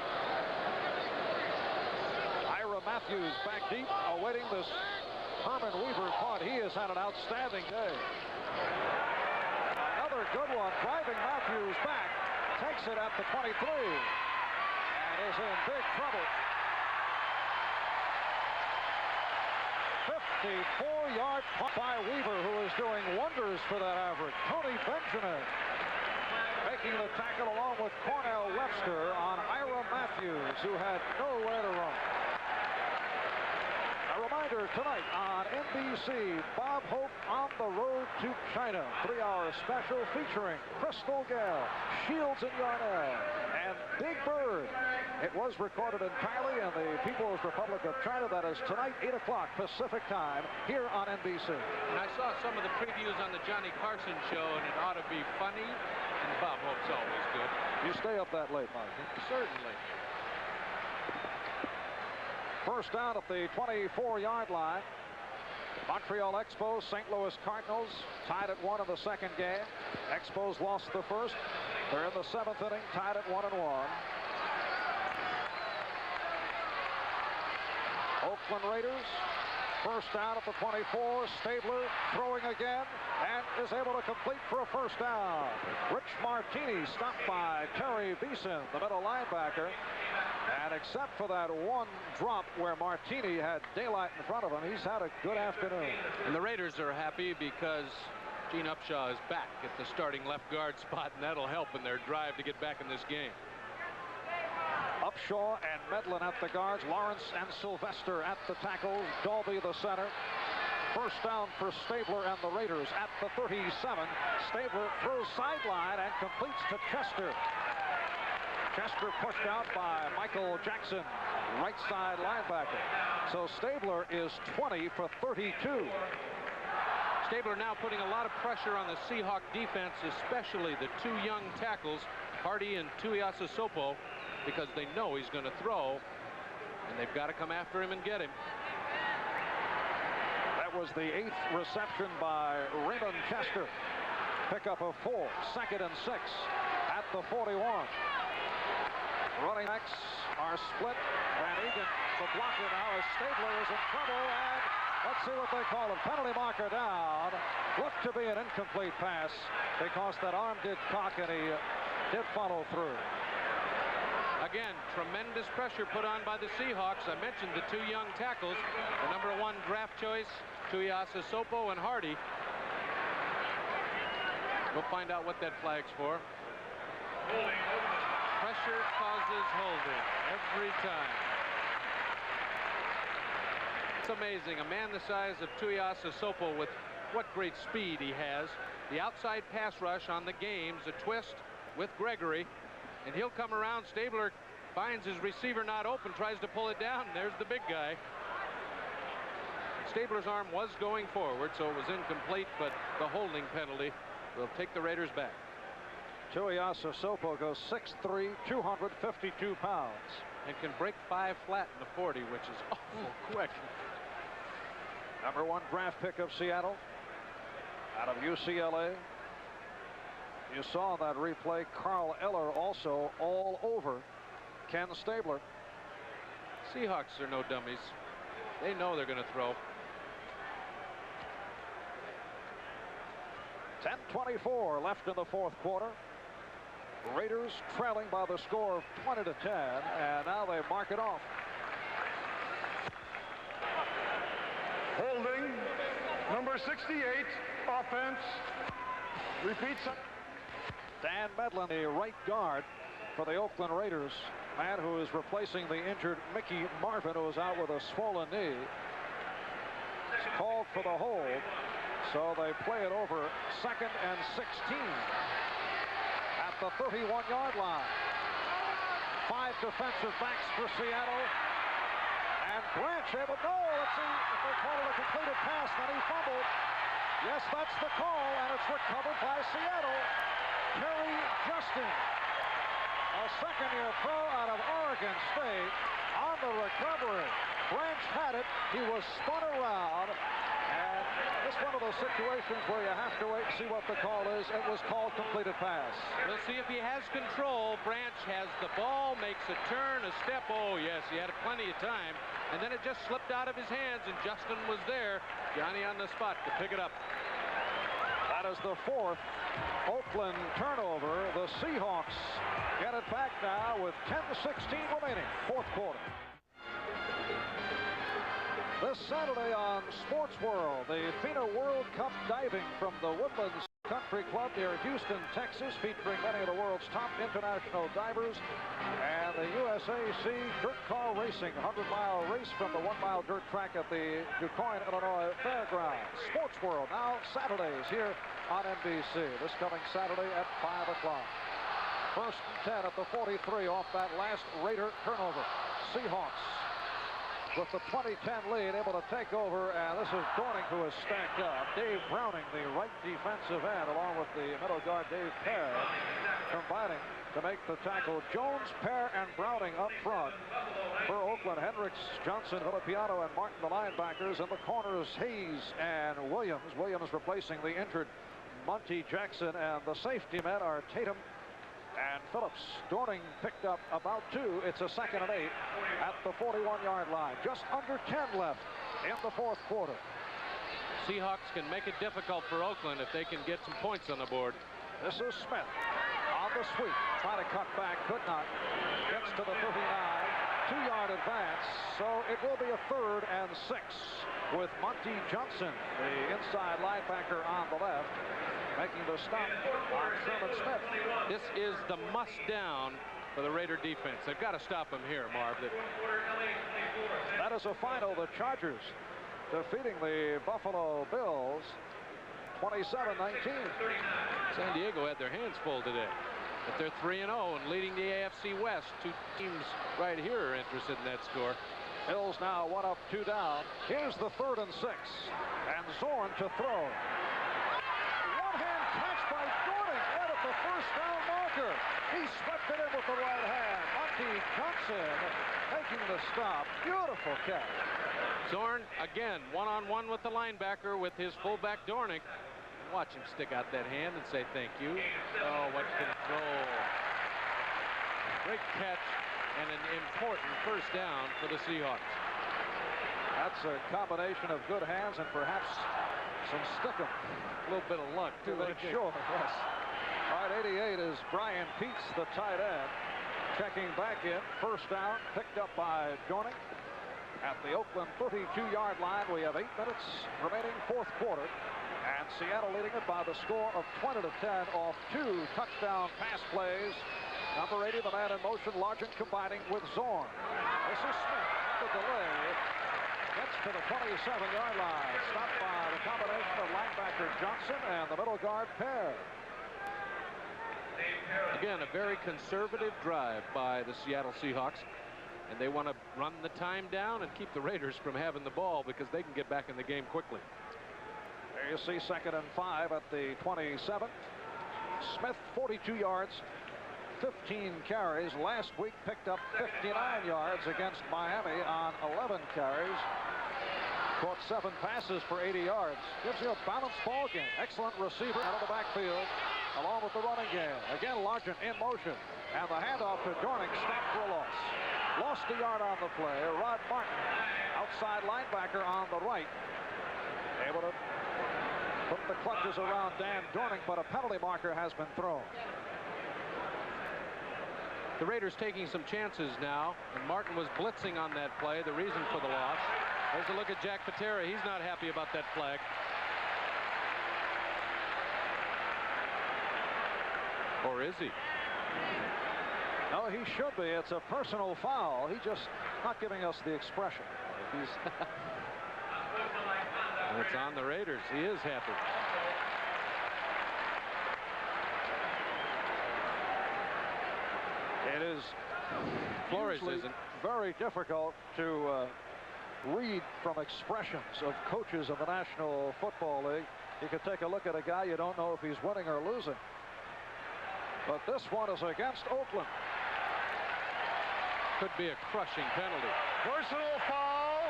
Ira Matthews back deep, awaiting this Herman Weaver punt. He has had an outstanding day. Another good one, driving Matthews back. Takes it at the 23. And is in big trouble. 54-yard punt by Weaver, who is doing wonders for that average. Tony Benjamin making the tackle along with Cornell Webster on Ira Matthews, who had nowhere to run. A reminder tonight on NBC, Bob Hope on the Road to China. 3-hour special featuring Crystal Gale, Shields and Yarnell, and Big Bird. It was recorded entirely in the People's Republic of China. That is tonight, 8 o'clock Pacific time, here on NBC. And I saw some of the previews on the Johnny Carson show, and it ought to be funny, and Bob Hope's always good. You stay up that late, Mike? Certainly. First down at the 24-yard line. Montreal Expos, St. Louis Cardinals tied at 1 in the second game. Expos lost the first. They're in the 7th inning, tied at 1-1. Oakland Raiders First down at the 24. Stabler throwing again and is able to complete for a first down. Rich Martini stopped by Terry Beeson, the middle linebacker. And except for that one drop where Martini had daylight in front of him, he's had a good afternoon. And the Raiders are happy because Gene Upshaw is back at the starting left guard spot, and that'll help in their drive to get back in this game. Upshaw and Medlin at the guards. Lawrence and Sylvester at the tackles. Dalby the center. First down for Stabler and the Raiders at the 37. Stabler throws sideline and completes to Chester. Chester pushed out by Michael Jackson, right side linebacker. So Stabler is 20 for 32. Stabler now putting a lot of pressure on the Seahawk defense, especially the two young tackles, Hardy and Tuiasosopo, because they know he's going to throw, and they've got to come after him and get him. That was the 8th reception by Raymond Chester. Pickup of 4, 2nd and 6 at the 41. Running backs are split. Van Egan, the blocker now, as Stabler is in trouble, and let's see what they call him. Penalty marker down. Looked to be an incomplete pass because that arm did cock and he did follow through. Again, tremendous pressure put on by the Seahawks. I mentioned the two young tackles, the number 1 draft choice, Tuiasosopo and Hardy. We'll find out what that flag's for. Pressure causes holding every time. It's amazing. A man the size of Tuiasosopo with what great speed he has. The outside pass rush on the game's a twist with Gregory. And he'll come around. Stabler finds his receiver not open, tries to pull it down. There's the big guy. Stabler's arm was going forward, so it was incomplete, but the holding penalty will take the Raiders back. Tuiasosopo goes 6'3", 252 pounds. And can break 5 flat in the 40, which is awful quick. Number 1 draft pick of Seattle out of UCLA. You saw that replay. Carl Eller also all over Ken Stabler. Seahawks are no dummies. They know they're going to throw. 10:24 left in the 4th quarter. Raiders trailing by the score of 20 to 10, and now they mark it off. Holding, number 68, offense. Repeats. Dan Medlin, the right guard for the Oakland Raiders, man who is replacing the injured Mickey Marvin, who is out with a swollen knee. It's called for the hold, so they play it over 2nd and 16 at the 31-yard line. 5 defensive backs for Seattle, and Branch able. No, let's see if they call it a completed pass. Then he fumbled. Yes, that's the call, and it's recovered by Seattle. Terry Justin, a second-year pro out of Oregon State, on the recovery. Branch had it. He was spun around, and it's one of those situations where you have to wait and see what the call is. It was called completed pass. We'll see if he has control. Branch has the ball, makes a turn, a step. Oh, yes, he had plenty of time, and then it just slipped out of his hands, and Justin was there. Johnny on the spot to pick it up. That is the 4th Oakland turnover. The Seahawks get it back now with 10:16 remaining, 4th quarter. This Saturday on Sports World, the FINA World Cup diving from the Woodlands Country Club near Houston, Texas, featuring many of the world's top international divers, and the USAC Dirt Car Racing 100-mile race from the 1-mile dirt track at the DuQuoin, Illinois Fairgrounds. Sports World now Saturdays here on NBC. This coming Saturday at 5 o'clock. 1st and 10 at the 43 off that last Raider turnover. Seahawks with the 20-10 lead, able to take over, and this is Dorning who is stacked up. Dave Browning, the right defensive end, along with the middle guard Dave Pear, combining to make the tackle. Jones, Pear, and Browning up front for Oakland. Hendricks, Johnson, Villapiano, and Martin, the linebackers. In the corners, Hayes and Williams. Williams replacing the injured Monty Jackson, and the safety men are Tatum and Phillips. Dorning picked up about 2. It's a 2nd and 8 at the 41-yard line. Just under 10 left in the fourth quarter. Seahawks can make it difficult for Oakland if they can get some points on the board. This is Smith on the sweep. Trying to cut back, could not. Gets to the 39. 2-yard advance, so it will be a 3rd and 6 with Monty Johnson, the inside linebacker on the left, making the stop on Sherman Smith. This is the must down for the Raider defense. They've got to stop him here, Marv. That is a final. The Chargers defeating the Buffalo Bills 27-19. San Diego had their hands full today. But they're 3-0 and leading the AFC West. 2 teams right here are interested in that score. Bills now 1 up, 2 down. Here's the 3rd and 6. And Zorn to throw. One-hand catch by Dorning right at the first down marker. He swept it in with the right hand. Monty Johnson making the stop. Beautiful catch. Zorn again one-on-one with the linebacker with his fullback Dornick. Watch him stick out that hand and say thank you. Oh, what control. Great catch and an important first down for the Seahawks. That's a combination of good hands and perhaps some stickum. A little bit of luck, too. Sure, yes. All right, 88 is Brian Peets, the tight end. Checking back in. First down, picked up by Dornick. At the Oakland 32-yard line, we have 8 minutes remaining, fourth quarter. And Seattle leading it by the score of 20-10 off 2 touchdown pass plays. Number 80, the man in motion, Largent combining with Zorn. This is Smith, the delay. Gets to the 27-yard line. Stopped by the combination of linebacker Johnson and the middle guard pair. Again, a very conservative drive by the Seattle Seahawks. And they want to run the time down and keep the Raiders from having the ball because they can get back in the game quickly. There you see 2nd and 5 at the 27. Smith 42 yards, 15 carries. Last week picked up 59 yards against Miami on 11 carries. Caught 7 passes for 80 yards. Gives you a balanced ball game. Excellent receiver out of the backfield along with the running game. Again, Largent in motion. And the handoff to Dornick, snapped for a loss. Lost a yard on the play. Rod Martin, outside linebacker on the right. Able to put the clutches around Dan Dornick, but a penalty marker has been thrown. The Raiders taking some chances now, and Martin was blitzing on that play, the reason for the loss. There's a look at Jack Patera. He's not happy about that flag. Or is he? No, he should be. It's a personal foul. He's just not giving us the expression. He's and it's on the Raiders. He is happy. It is Flores isn't. Very difficult to read from expressions of coaches of the National Football League. You can take a look at a guy, you don't know if he's winning or losing. But this one is against Oakland. Could be a crushing penalty. Personal foul,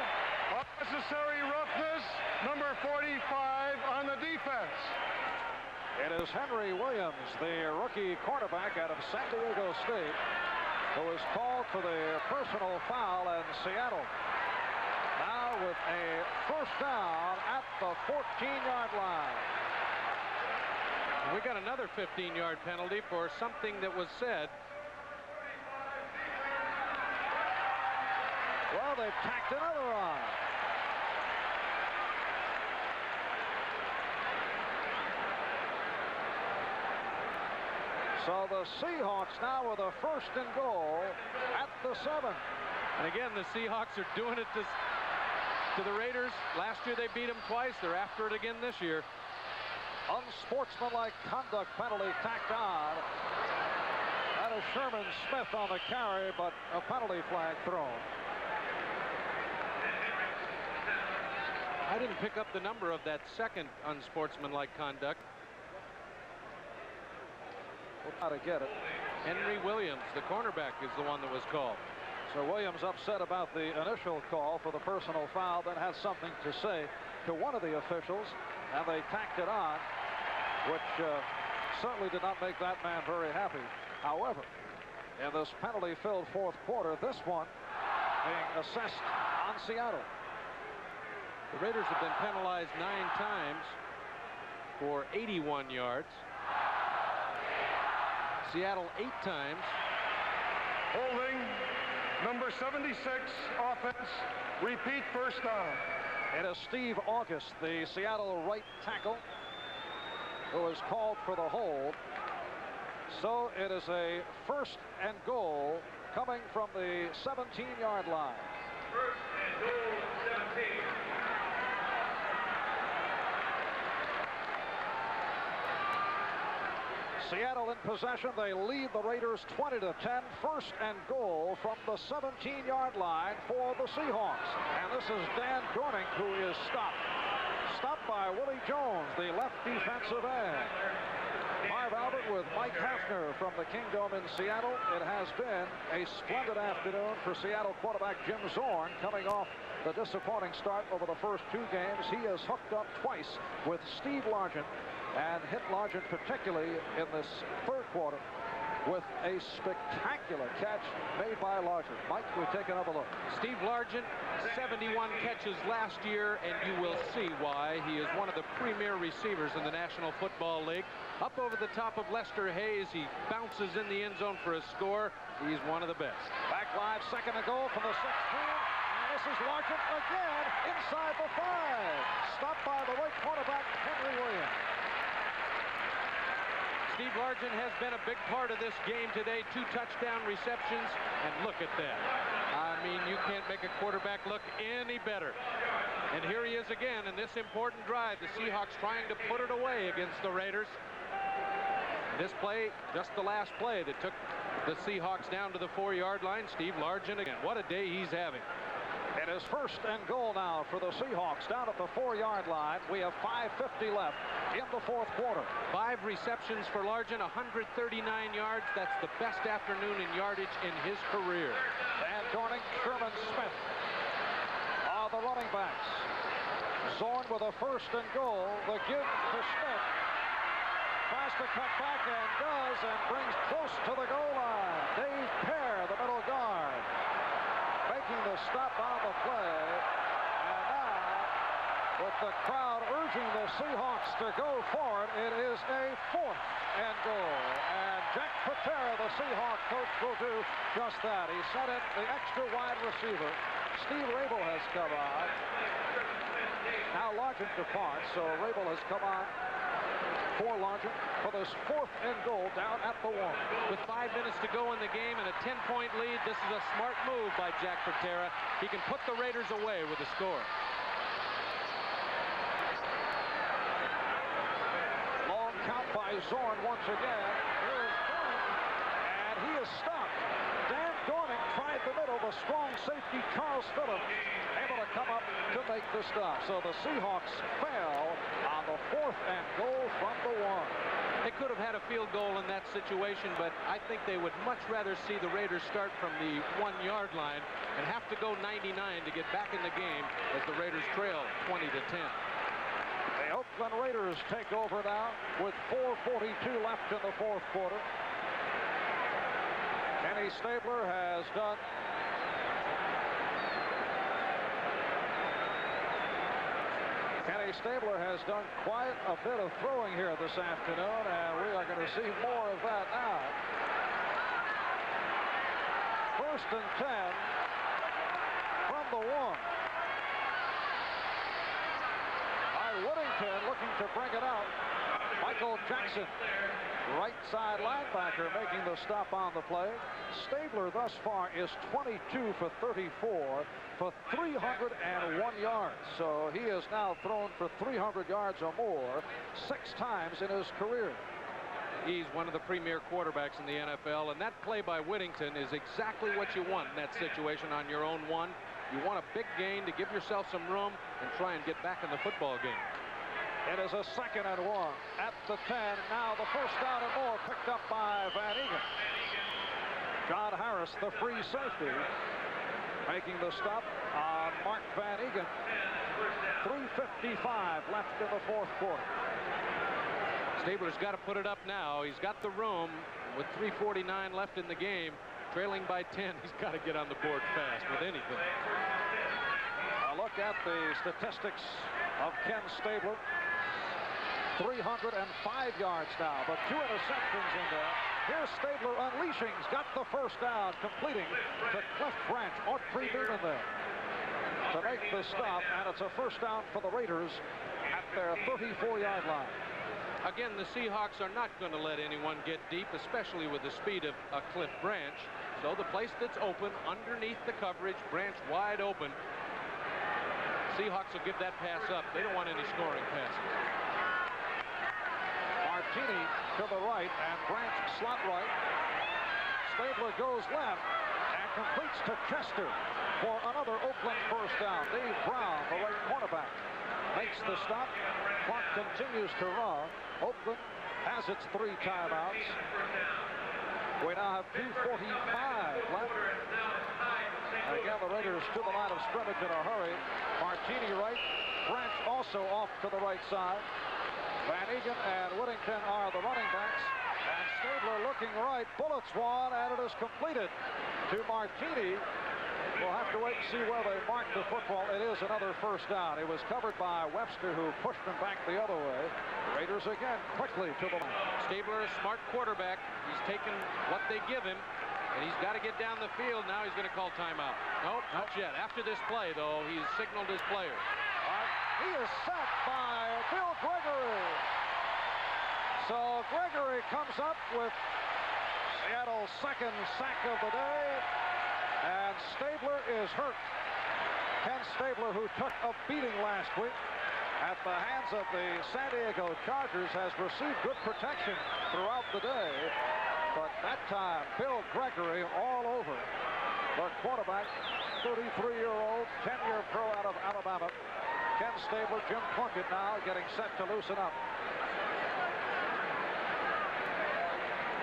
unnecessary roughness, number 45 on the defense. It is Henry Williams, the rookie quarterback out of San Diego State, who is called for the personal foul in Seattle. Now with a first down at the 14-yard line. We got another 15-yard penalty for something that was said. Well, they've tacked another on. So the Seahawks now with a 1st and goal at the 7. And again, the Seahawks are doing it to the Raiders. Last year they beat them twice. They're after it again this year. Unsportsmanlike conduct penalty tacked on. That is Sherman Smith on the carry, but a penalty flag thrown. I didn't pick up the number of that second unsportsmanlike conduct. We'll try to get it. Henry Williams, the cornerback, is the one that was called. So Williams upset about the initial call for the personal foul, then has something to say to one of the officials, and they tacked it on, which certainly did not make that man very happy. However, in this penalty-filled fourth quarter, this one being assessed on Seattle. The Raiders have been penalized 9 times for 81 yards. Seattle 8 times. Holding, number 76, offense, repeat first down. It is Steve August, the Seattle right tackle, who is called for the hold. So it is a 1st and goal coming from the 17-yard line. 1st and goal, 17. Seattle in possession. They lead the Raiders 20-10. 1st and goal from the 17-yard line for the Seahawks. And this is Dan Dorning, who is stopped. Stopped by Willie Jones, the left defensive end. Marv Albert with Mike Hafner from the Kingdome in Seattle. It has been a splendid afternoon for Seattle quarterback Jim Zorn, coming off the disappointing start over the first 2 games. He has hooked up twice with Steve Largent, and hit Largent particularly in this 3rd quarter with a spectacular catch made by Largent. Mike, we take another look. Steve Largent, 71 catches last year, and you will see why. He is one of the premier receivers in the National Football League. Up over the top of Lester Hayes, he bounces in the end zone for a score. He's one of the best. Back live, 2nd and goal from the 16. And this is Largent again inside the 5. Stopped by the right quarterback, Henry Williams. Steve Largent has been a big part of this game today. 2 touchdown receptions, and look at that. I mean, you can't make a quarterback look any better. And here he is again in this important drive. The Seahawks trying to put it away against the Raiders. This play, just the last play that took the Seahawks down to the 4-yard line. Steve Largent again. What a day he's having. It is 1st and goal now for the Seahawks down at the 4-yard line. We have 5:50 left in the 4th quarter. 5 receptions for Largent, 139 yards. That's the best afternoon in yardage in his career. Dan Dorning, Sherman Smith are the running backs. Zorn with a 1st and goal. The give to Smith. Tries to cut back and does, and brings close to the goal line. Dave Pear, the middle guard, making the stop on the play. And now, with the crowd urging the Seahawks to go for it, it is a 4th and goal. And Jack Patera, the Seahawk coach, will do just that. He sent in the extra wide receiver. Steve Rabel has come on. Now Largent departs, so Rabel has come on for Largent for this 4th and goal down at the 1. With 5 minutes to go in the game and a 10-point lead, this is a smart move by Jack Patera. He can put the Raiders away with a score. Long count by Zorn once again. Here is Dorning, and he is stopped. Dan Dorning tried the middle. The strong safety, Charles Phillips, able to come up to make the stop. So the Seahawks fell on the 4th and goal from the 1. They could have had a field goal in that situation, but I think they would much rather see the Raiders start from the 1-yard line and have to go 99 to get back in the game as the Raiders trail 20-10. The Oakland Raiders take over now with 4:42 left in the 4th quarter. Kenny Stabler has done quite a bit of throwing here this afternoon, and we are going to see more of that now. 1st and 10 from the 1. By Whittington looking to bring it out. Michael Jackson, right side linebacker, making the stop on the play. Stabler thus far is 22 for 34 for 301 yards. So he has now thrown for 300 yards or more 6 times in his career. He's one of the premier quarterbacks in the NFL, and that play by Whittington is exactly what you want in that situation on your own 1. You want a big gain to give yourself some room and try and get back in the football game. It is a 2nd and 1 at the 10. Now the 1st down and more picked up by Van Egan. John Harris, the free safety, making the stop on Mark Van Egan. 3:55 left in the 4th quarter. Stabler's got to put it up now. He's got the room with 3:49 left in the game. Trailing by 10, he's got to get on the board fast with anything. A look at the statistics of Ken Stabler. 305 yards now, but 2 interceptions in there. Here's Stabler unleashing. He's got the first down, completing to Cliff Branch. Autry Newman there to make the stop, and it's a first down for the Raiders at their 34-yard line. Again, the Seahawks are not going to let anyone get deep, especially with the speed of Cliff Branch. So the place that's open underneath the coverage, Branch wide open. Seahawks will give that pass up. They don't want any scoring passes. Martini to the right and Branch slot right. Stabler goes left and completes to Chester for another Oakland first down. Dave Brown, the right cornerback, makes the stop. Clock continues to run. Oakland has its 3 timeouts. We now have 2:45 left. And again, the Raiders to the line of scrimmage in a hurry. Martini right. Branch also off to the right side. Van Egan and Whittington are the running backs. And Stabler looking right. Bullets one, and it is completed to Martini. We'll have to wait and see where they mark the football. It is another first down. It was covered by Webster, who pushed him back the other way. Raiders again quickly to the line. Stabler, a smart quarterback. He's taken what they give him, and he's got to get down the field. Now he's going to call timeout. Nope, not yet. After this play, though, he's signaled his players. He is sacked by Bill Gregory. So Gregory comes up with Seattle's second sack of the day. And Stabler is hurt. Ken Stabler, who took a beating last week at the hands of the San Diego Chargers, has received good protection throughout the day. But that time, Bill Gregory all over the quarterback, 33-year-old, 10-year pro out of Alabama. Ken Stabler, Jim Plunkett now getting set to loosen up.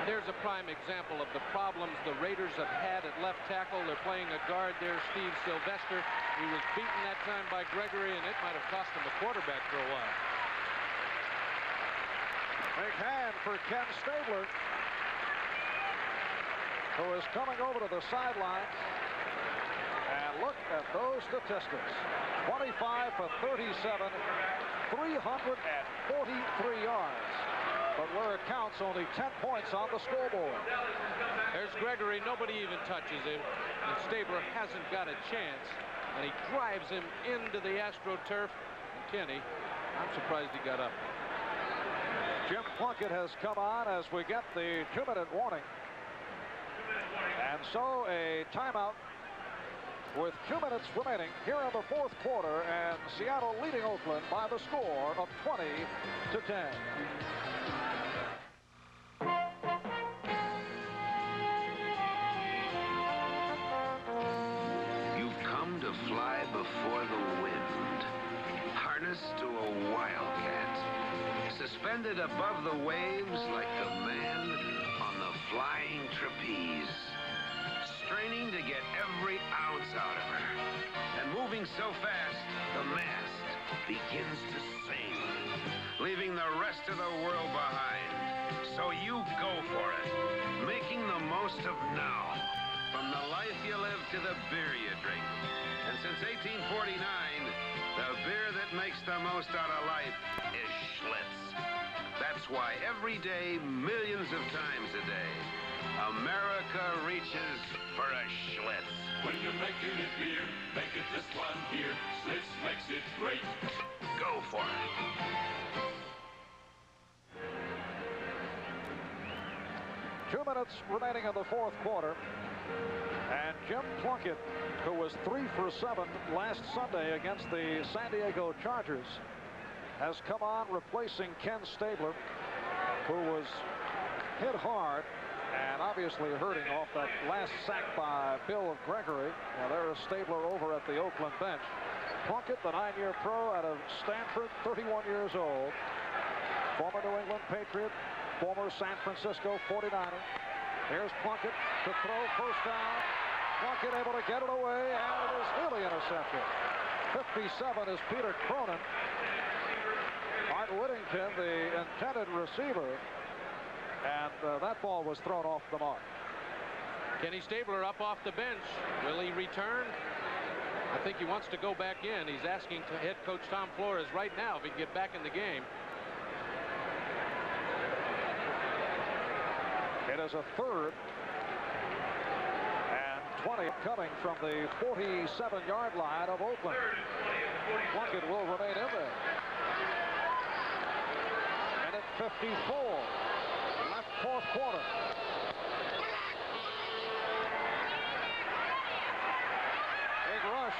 There's a prime example of the problems the Raiders have had at left tackle. They're playing a guard there, Steve Sylvester. He was beaten that time by Gregory, and it might have cost him a quarterback for a while. Big hand for Ken Stabler, who is coming over to the sideline. And look at those statistics. 25 for 37, 343 yards. But where it counts, only 10 points on the scoreboard. There's Gregory. Nobody even touches him. And Stabler hasn't got a chance. And he drives him into the AstroTurf. And Kenny, I'm surprised he got up. Jim Plunkett has come on as we get the 2-minute warning. And so a timeout with 2 minutes remaining here in the fourth quarter. And Seattle leading Oakland by the score of 20-10. To fly before the wind, harnessed to a wildcat, suspended above the waves like the man on the flying trapeze, straining to get every ounce out of her, and moving so fast the mast begins to sing, leaving the rest of the world behind. So you go for it, making the most of now, from the life you live to the beer you drink. And since 1849, the beer that makes the most out of life is Schlitz. That's why every day, millions of times a day, America reaches for a Schlitz. When you're making it beer, make it this one here. Schlitz makes it great. Go for it. Two minutes remaining in the fourth quarter. And Jim Plunkett, who was 3 for 7 last Sunday against the San Diego Chargers, has come on replacing Ken Stabler, who was hit hard and obviously hurting off that last sack by Bill Gregory. Now there is Stabler over at the Oakland bench. Plunkett, the 9-year pro out of Stanford, 31 years old, former New England Patriot, former San Francisco 49er. Here's Plunkett to throw, first down. Plunkett able to get it away, and it is nearly intercepted. 57 is Peter Cronin. Art Whittington, the intended receiver, and that ball was thrown off the mark. Kenny Stabler up off the bench. Will he return? I think he wants to go back in. He's asking to head coach Tom Flores right now if he can get back in the game. It is a 3rd and 20 coming from the 47-yard line of Oakland. Plunkett will remain in there. And at 54, left 4th quarter. Big rush.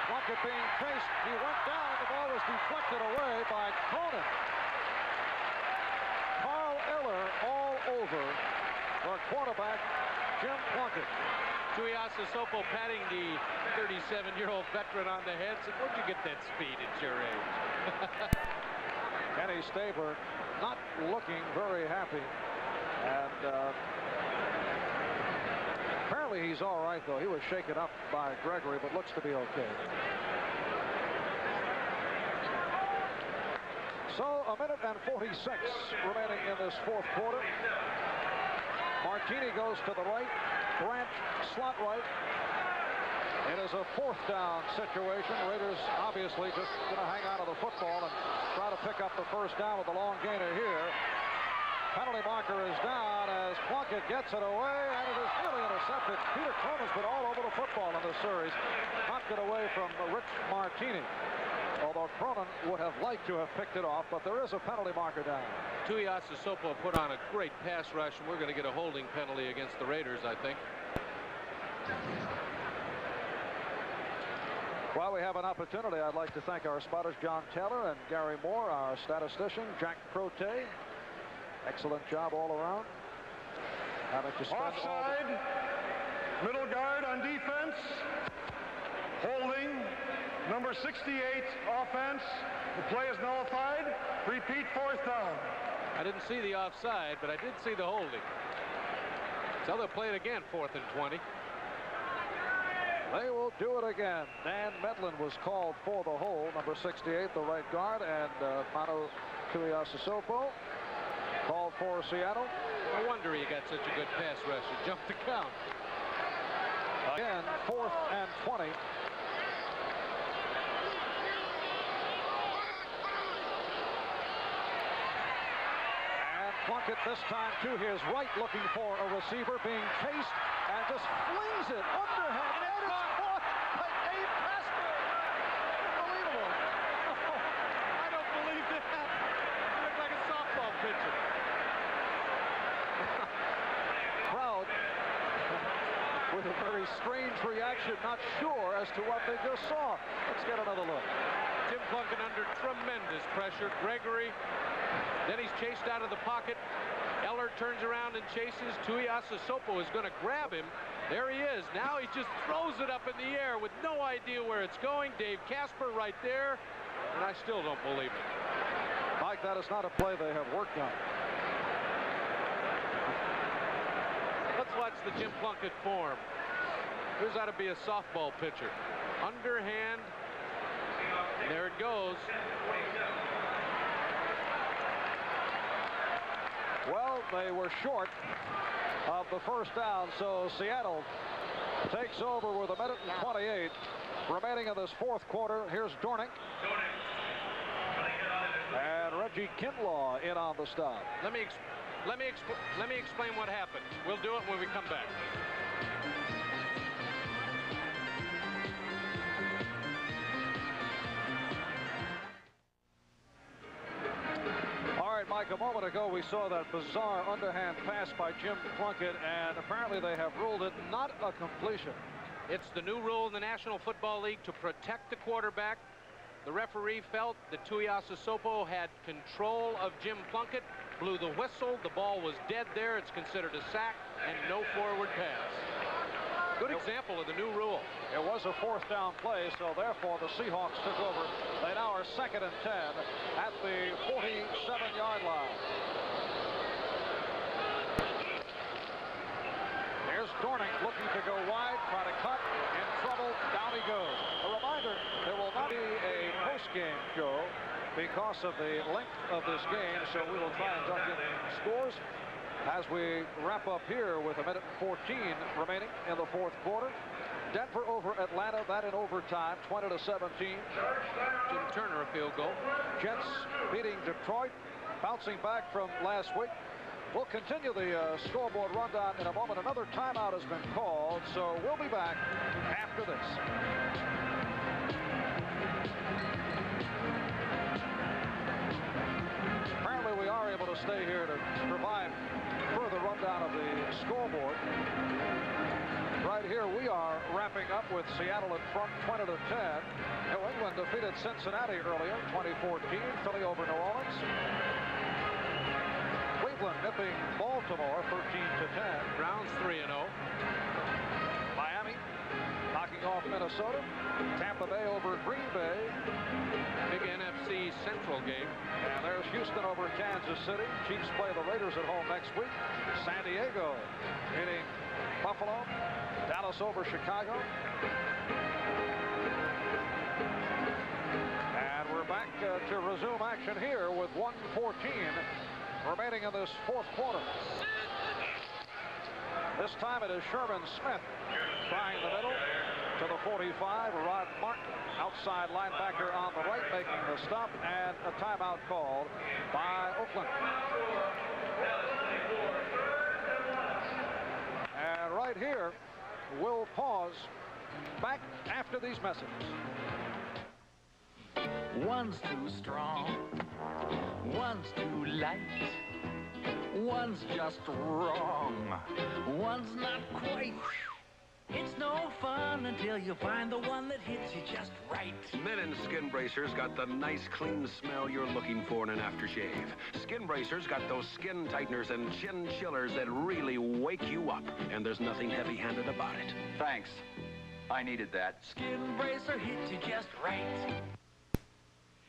Plunkett being chased. He went down. The ball was deflected away by Cronin. Carl Eller all over the quarterback, Jim Plunkett. Tuiasa Sopo patting the 37-year-old veteran on the head. Said, where'd you get that speed at your age? Kenny Stabler not looking very happy. And apparently he's all right, though. He was shaken up by Gregory, but looks to be okay. So a minute and 46 remaining in this 4th quarter. Martini goes to the right. Branch slot right. It is a 4th down situation. Raiders obviously just going to hang on to the football and try to pick up the 1st down with the long gainer here. Penalty marker is down as Plunkett gets it away, and it is nearly intercepted. Peter Cronin's been all over the football in this series. Knocked it away from Rich Martini. Although Cronin would have liked to have picked it off, but there is a penalty marker down. Tuiasa Sopo put on a great pass rush, and we're going to get a holding penalty against the Raiders, I think. While we have an opportunity, I'd like to thank our spotters, John Taylor and Gary Moore, our statistician, Jack Crote. Excellent job all around. Having to spend offside, middle guard on defense, holding, number 68 offense. The play is nullified. Repeat 4th down. I didn't see the offside, but I did see the holding. So they'll play it again, 4th and 20. They will do it again. Dan Medlin was called for the hold, number 68, the right guard, and Manu Tuiasa Sopo called for Seattle. No wonder he got such a good pass rush. He jumped the count. Again, 4th and 20. Plunkett this time to his right, looking for a receiver, being chased, and just flings it underhand, and it's caught by Dave Casper. Unbelievable. Oh, I don't believe that. He looked like a softball pitcher. Crowd with a very strange reaction, not sure as to what they just saw. Let's get another look. Jim Plunkett under tremendous pressure. Gregory. Then he's chased out of the pocket. Eller turns around and chases. Tuiasa Sopo is going to grab him. There he is. Now he just throws it up in the air with no idea where it's going. Dave Casper right there. And I still don't believe it. Mike, that is not a play they have worked on. Let's watch the Jim Plunkett form. Here's how to be a softball pitcher. Underhand. There it goes. Well, they were short of the 1st down, so Seattle takes over with a minute and 28 remaining in this 4th quarter. Here's Dornick. And Reggie Kinlaw in on the stop. Let me explain what happened. We'll do it when we come back. Mike, a moment ago we saw that bizarre underhand pass by Jim Plunkett, and apparently they have ruled it not a completion. It's the new rule in the National Football League to protect the quarterback. The referee felt that Tuiasa Sopo had control of Jim Plunkett, blew the whistle, the ball was dead there, it's considered a sack, and no forward pass. Good example of the new rule. It was a 4th down play, so therefore the Seahawks took over. They now are 2nd and 10 at the 47-yard line. Here's Dornick looking to go wide, try to cut, in trouble, down he goes. A reminder, there will not be a post-game show because of the length of this game, so we will try and duck in scores as we wrap up here with a minute and 14 remaining in the 4th quarter. Denver over Atlanta, that in overtime, 20-17. Jim Turner a field goal. Jets beating Detroit, bouncing back from last week. We'll continue the scoreboard rundown in a moment. Another timeout has been called, so we'll be back after this. Apparently we are able to stay here to provide further rundown of the scoreboard. Right here we are wrapping up with Seattle in front 20-10. New England defeated Cincinnati earlier, 2014. Philly over New Orleans. Cleveland nipping Baltimore 13-10. Browns 3-0. Miami knocking off Minnesota. Tampa Bay over Green Bay. Big NFC Central game. And there's Houston over Kansas City. Chiefs play the Raiders at home next week. San Diego hitting Buffalo. Dallas over Chicago. And we're back to resume action here with 1:14 remaining in this fourth quarter. This time it is Sherman Smith trying the middle to the 45. Rod Martin, outside linebacker on the right, making the stop, and a timeout called by Oakland. And right here, we'll pause back after these messages. One's too strong, one's too light, one's just wrong, one's not quite. It's no fun until you find the one that hits you just right. Menin Skin Bracers got the nice, clean smell you're looking for in an aftershave. Skin Bracers got those skin tighteners and chin chillers that really wake you up, and there's nothing heavy-handed about it. Thanks. I needed that. Skin Bracer hits you just right.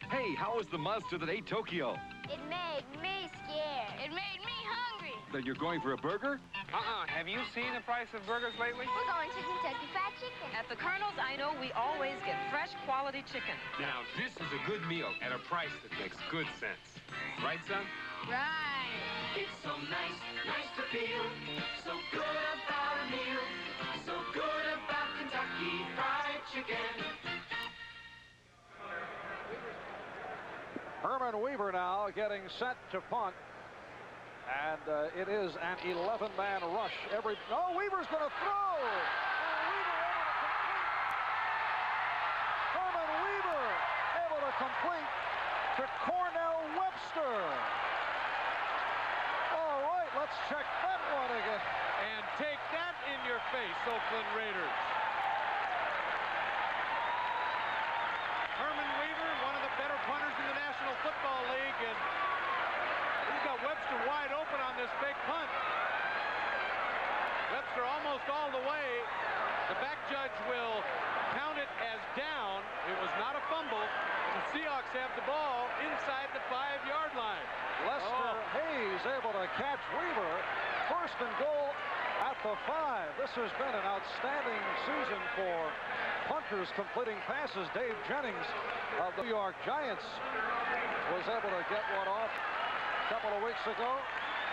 Hey, how was the monster that ate Tokyo? It made me scared. It made me hungry. Then you're going for a burger? Have you seen the price of burgers lately? We're going to Kentucky Fried Chicken. At the Colonel's, I know we always get fresh quality chicken. Now, this is a good meal at a price that makes good sense. Right, son? Right. It's so nice, nice to feel. So good about a meal. So good about Kentucky Fried Chicken. Herman Weaver now getting set to punt. And it is an 11-man rush. Weaver's going to throw. Herman Weaver able to complete to Cornell Webster. All right, let's check that one again. And take that in your face, Oakland Raiders. Herman Weaver, one of the better punters in the National Football League, and he's got Webster wide open on this big punt. Webster almost all the way. The back judge will count it as down. It was not a fumble. The Seahawks have the ball inside the 5-yard line. Lester Hayes able to catch Weaver. First and goal at the 5. This has been an outstanding season for punters completing passes. Dave Jennings of the New York Giants was able to get one off a couple of weeks ago.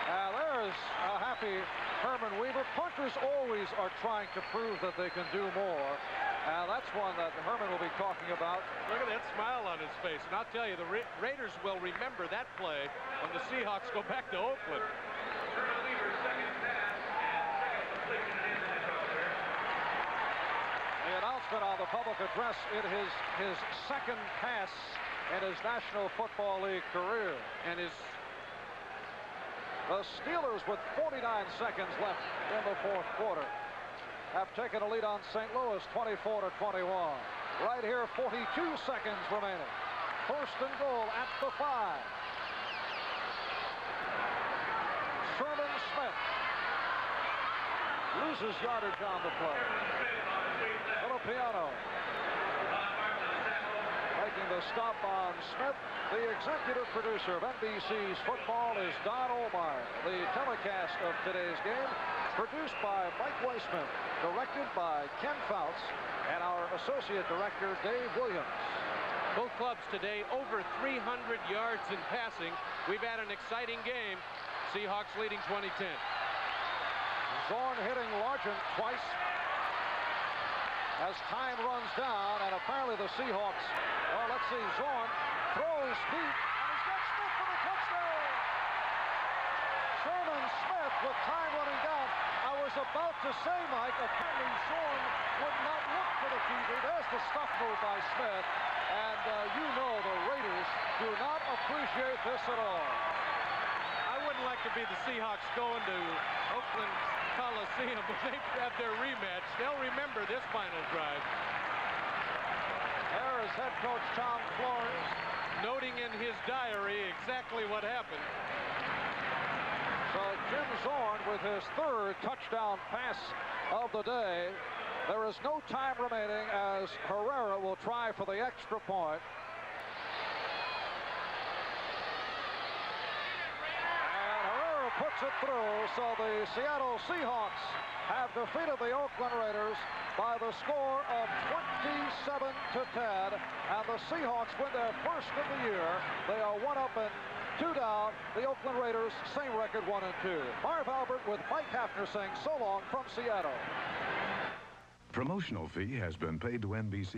There's a happy Herman Weaver. Punters always are trying to prove that they can do more. That's one that Herman will be talking about. Look at that smile on his face. And I'll tell you, the Raiders will remember that play when the Seahawks go back to Oakland. The announcement on the public address, it is his second pass in his National Football League career. And the Steelers, with 49 seconds left in the fourth quarter, have taken a lead on St. Louis 24-21. Right here, 42 seconds remaining. First and goal at the 5. Sherman Smith loses yardage on the play. Filipiano making the stop on Smith. The executive producer of NBC's football is Don Olmeyer. The telecast of today's game produced by Mike Weissman, directed by Ken Fouts, and our associate director, Dave Williams. Both clubs today over 300 yards in passing. We've had an exciting game. Seahawks leading 20-10. Zorn hitting Largent twice. as time runs down, and apparently the Seahawks, well, let's see, Zorn throws deep, and he's got Smith for the touchdown. Sherman Smith with time running down. I was about to say, Mike, apparently Zorn would not look for the TV. There's the stuff move by Smith, and you know the Raiders do not appreciate this at all. I wouldn't like to be the Seahawks going to Oakland Coliseum, but they have their rematch. They'll remember this final drive. There is head coach Tom Flores noting in his diary exactly what happened. So Jim Zorn with his third touchdown pass of the day. There is no time remaining as Herrera will try for the extra point. Puts it through, so the Seattle Seahawks have defeated the Oakland Raiders by the score of 27-10, and the Seahawks win their first of the year. They are 1 up and 2 down. The Oakland Raiders, same record, 1-2. Marv Albert with Mike Hafner saying so long from Seattle. Promotional fee has been paid to NBC.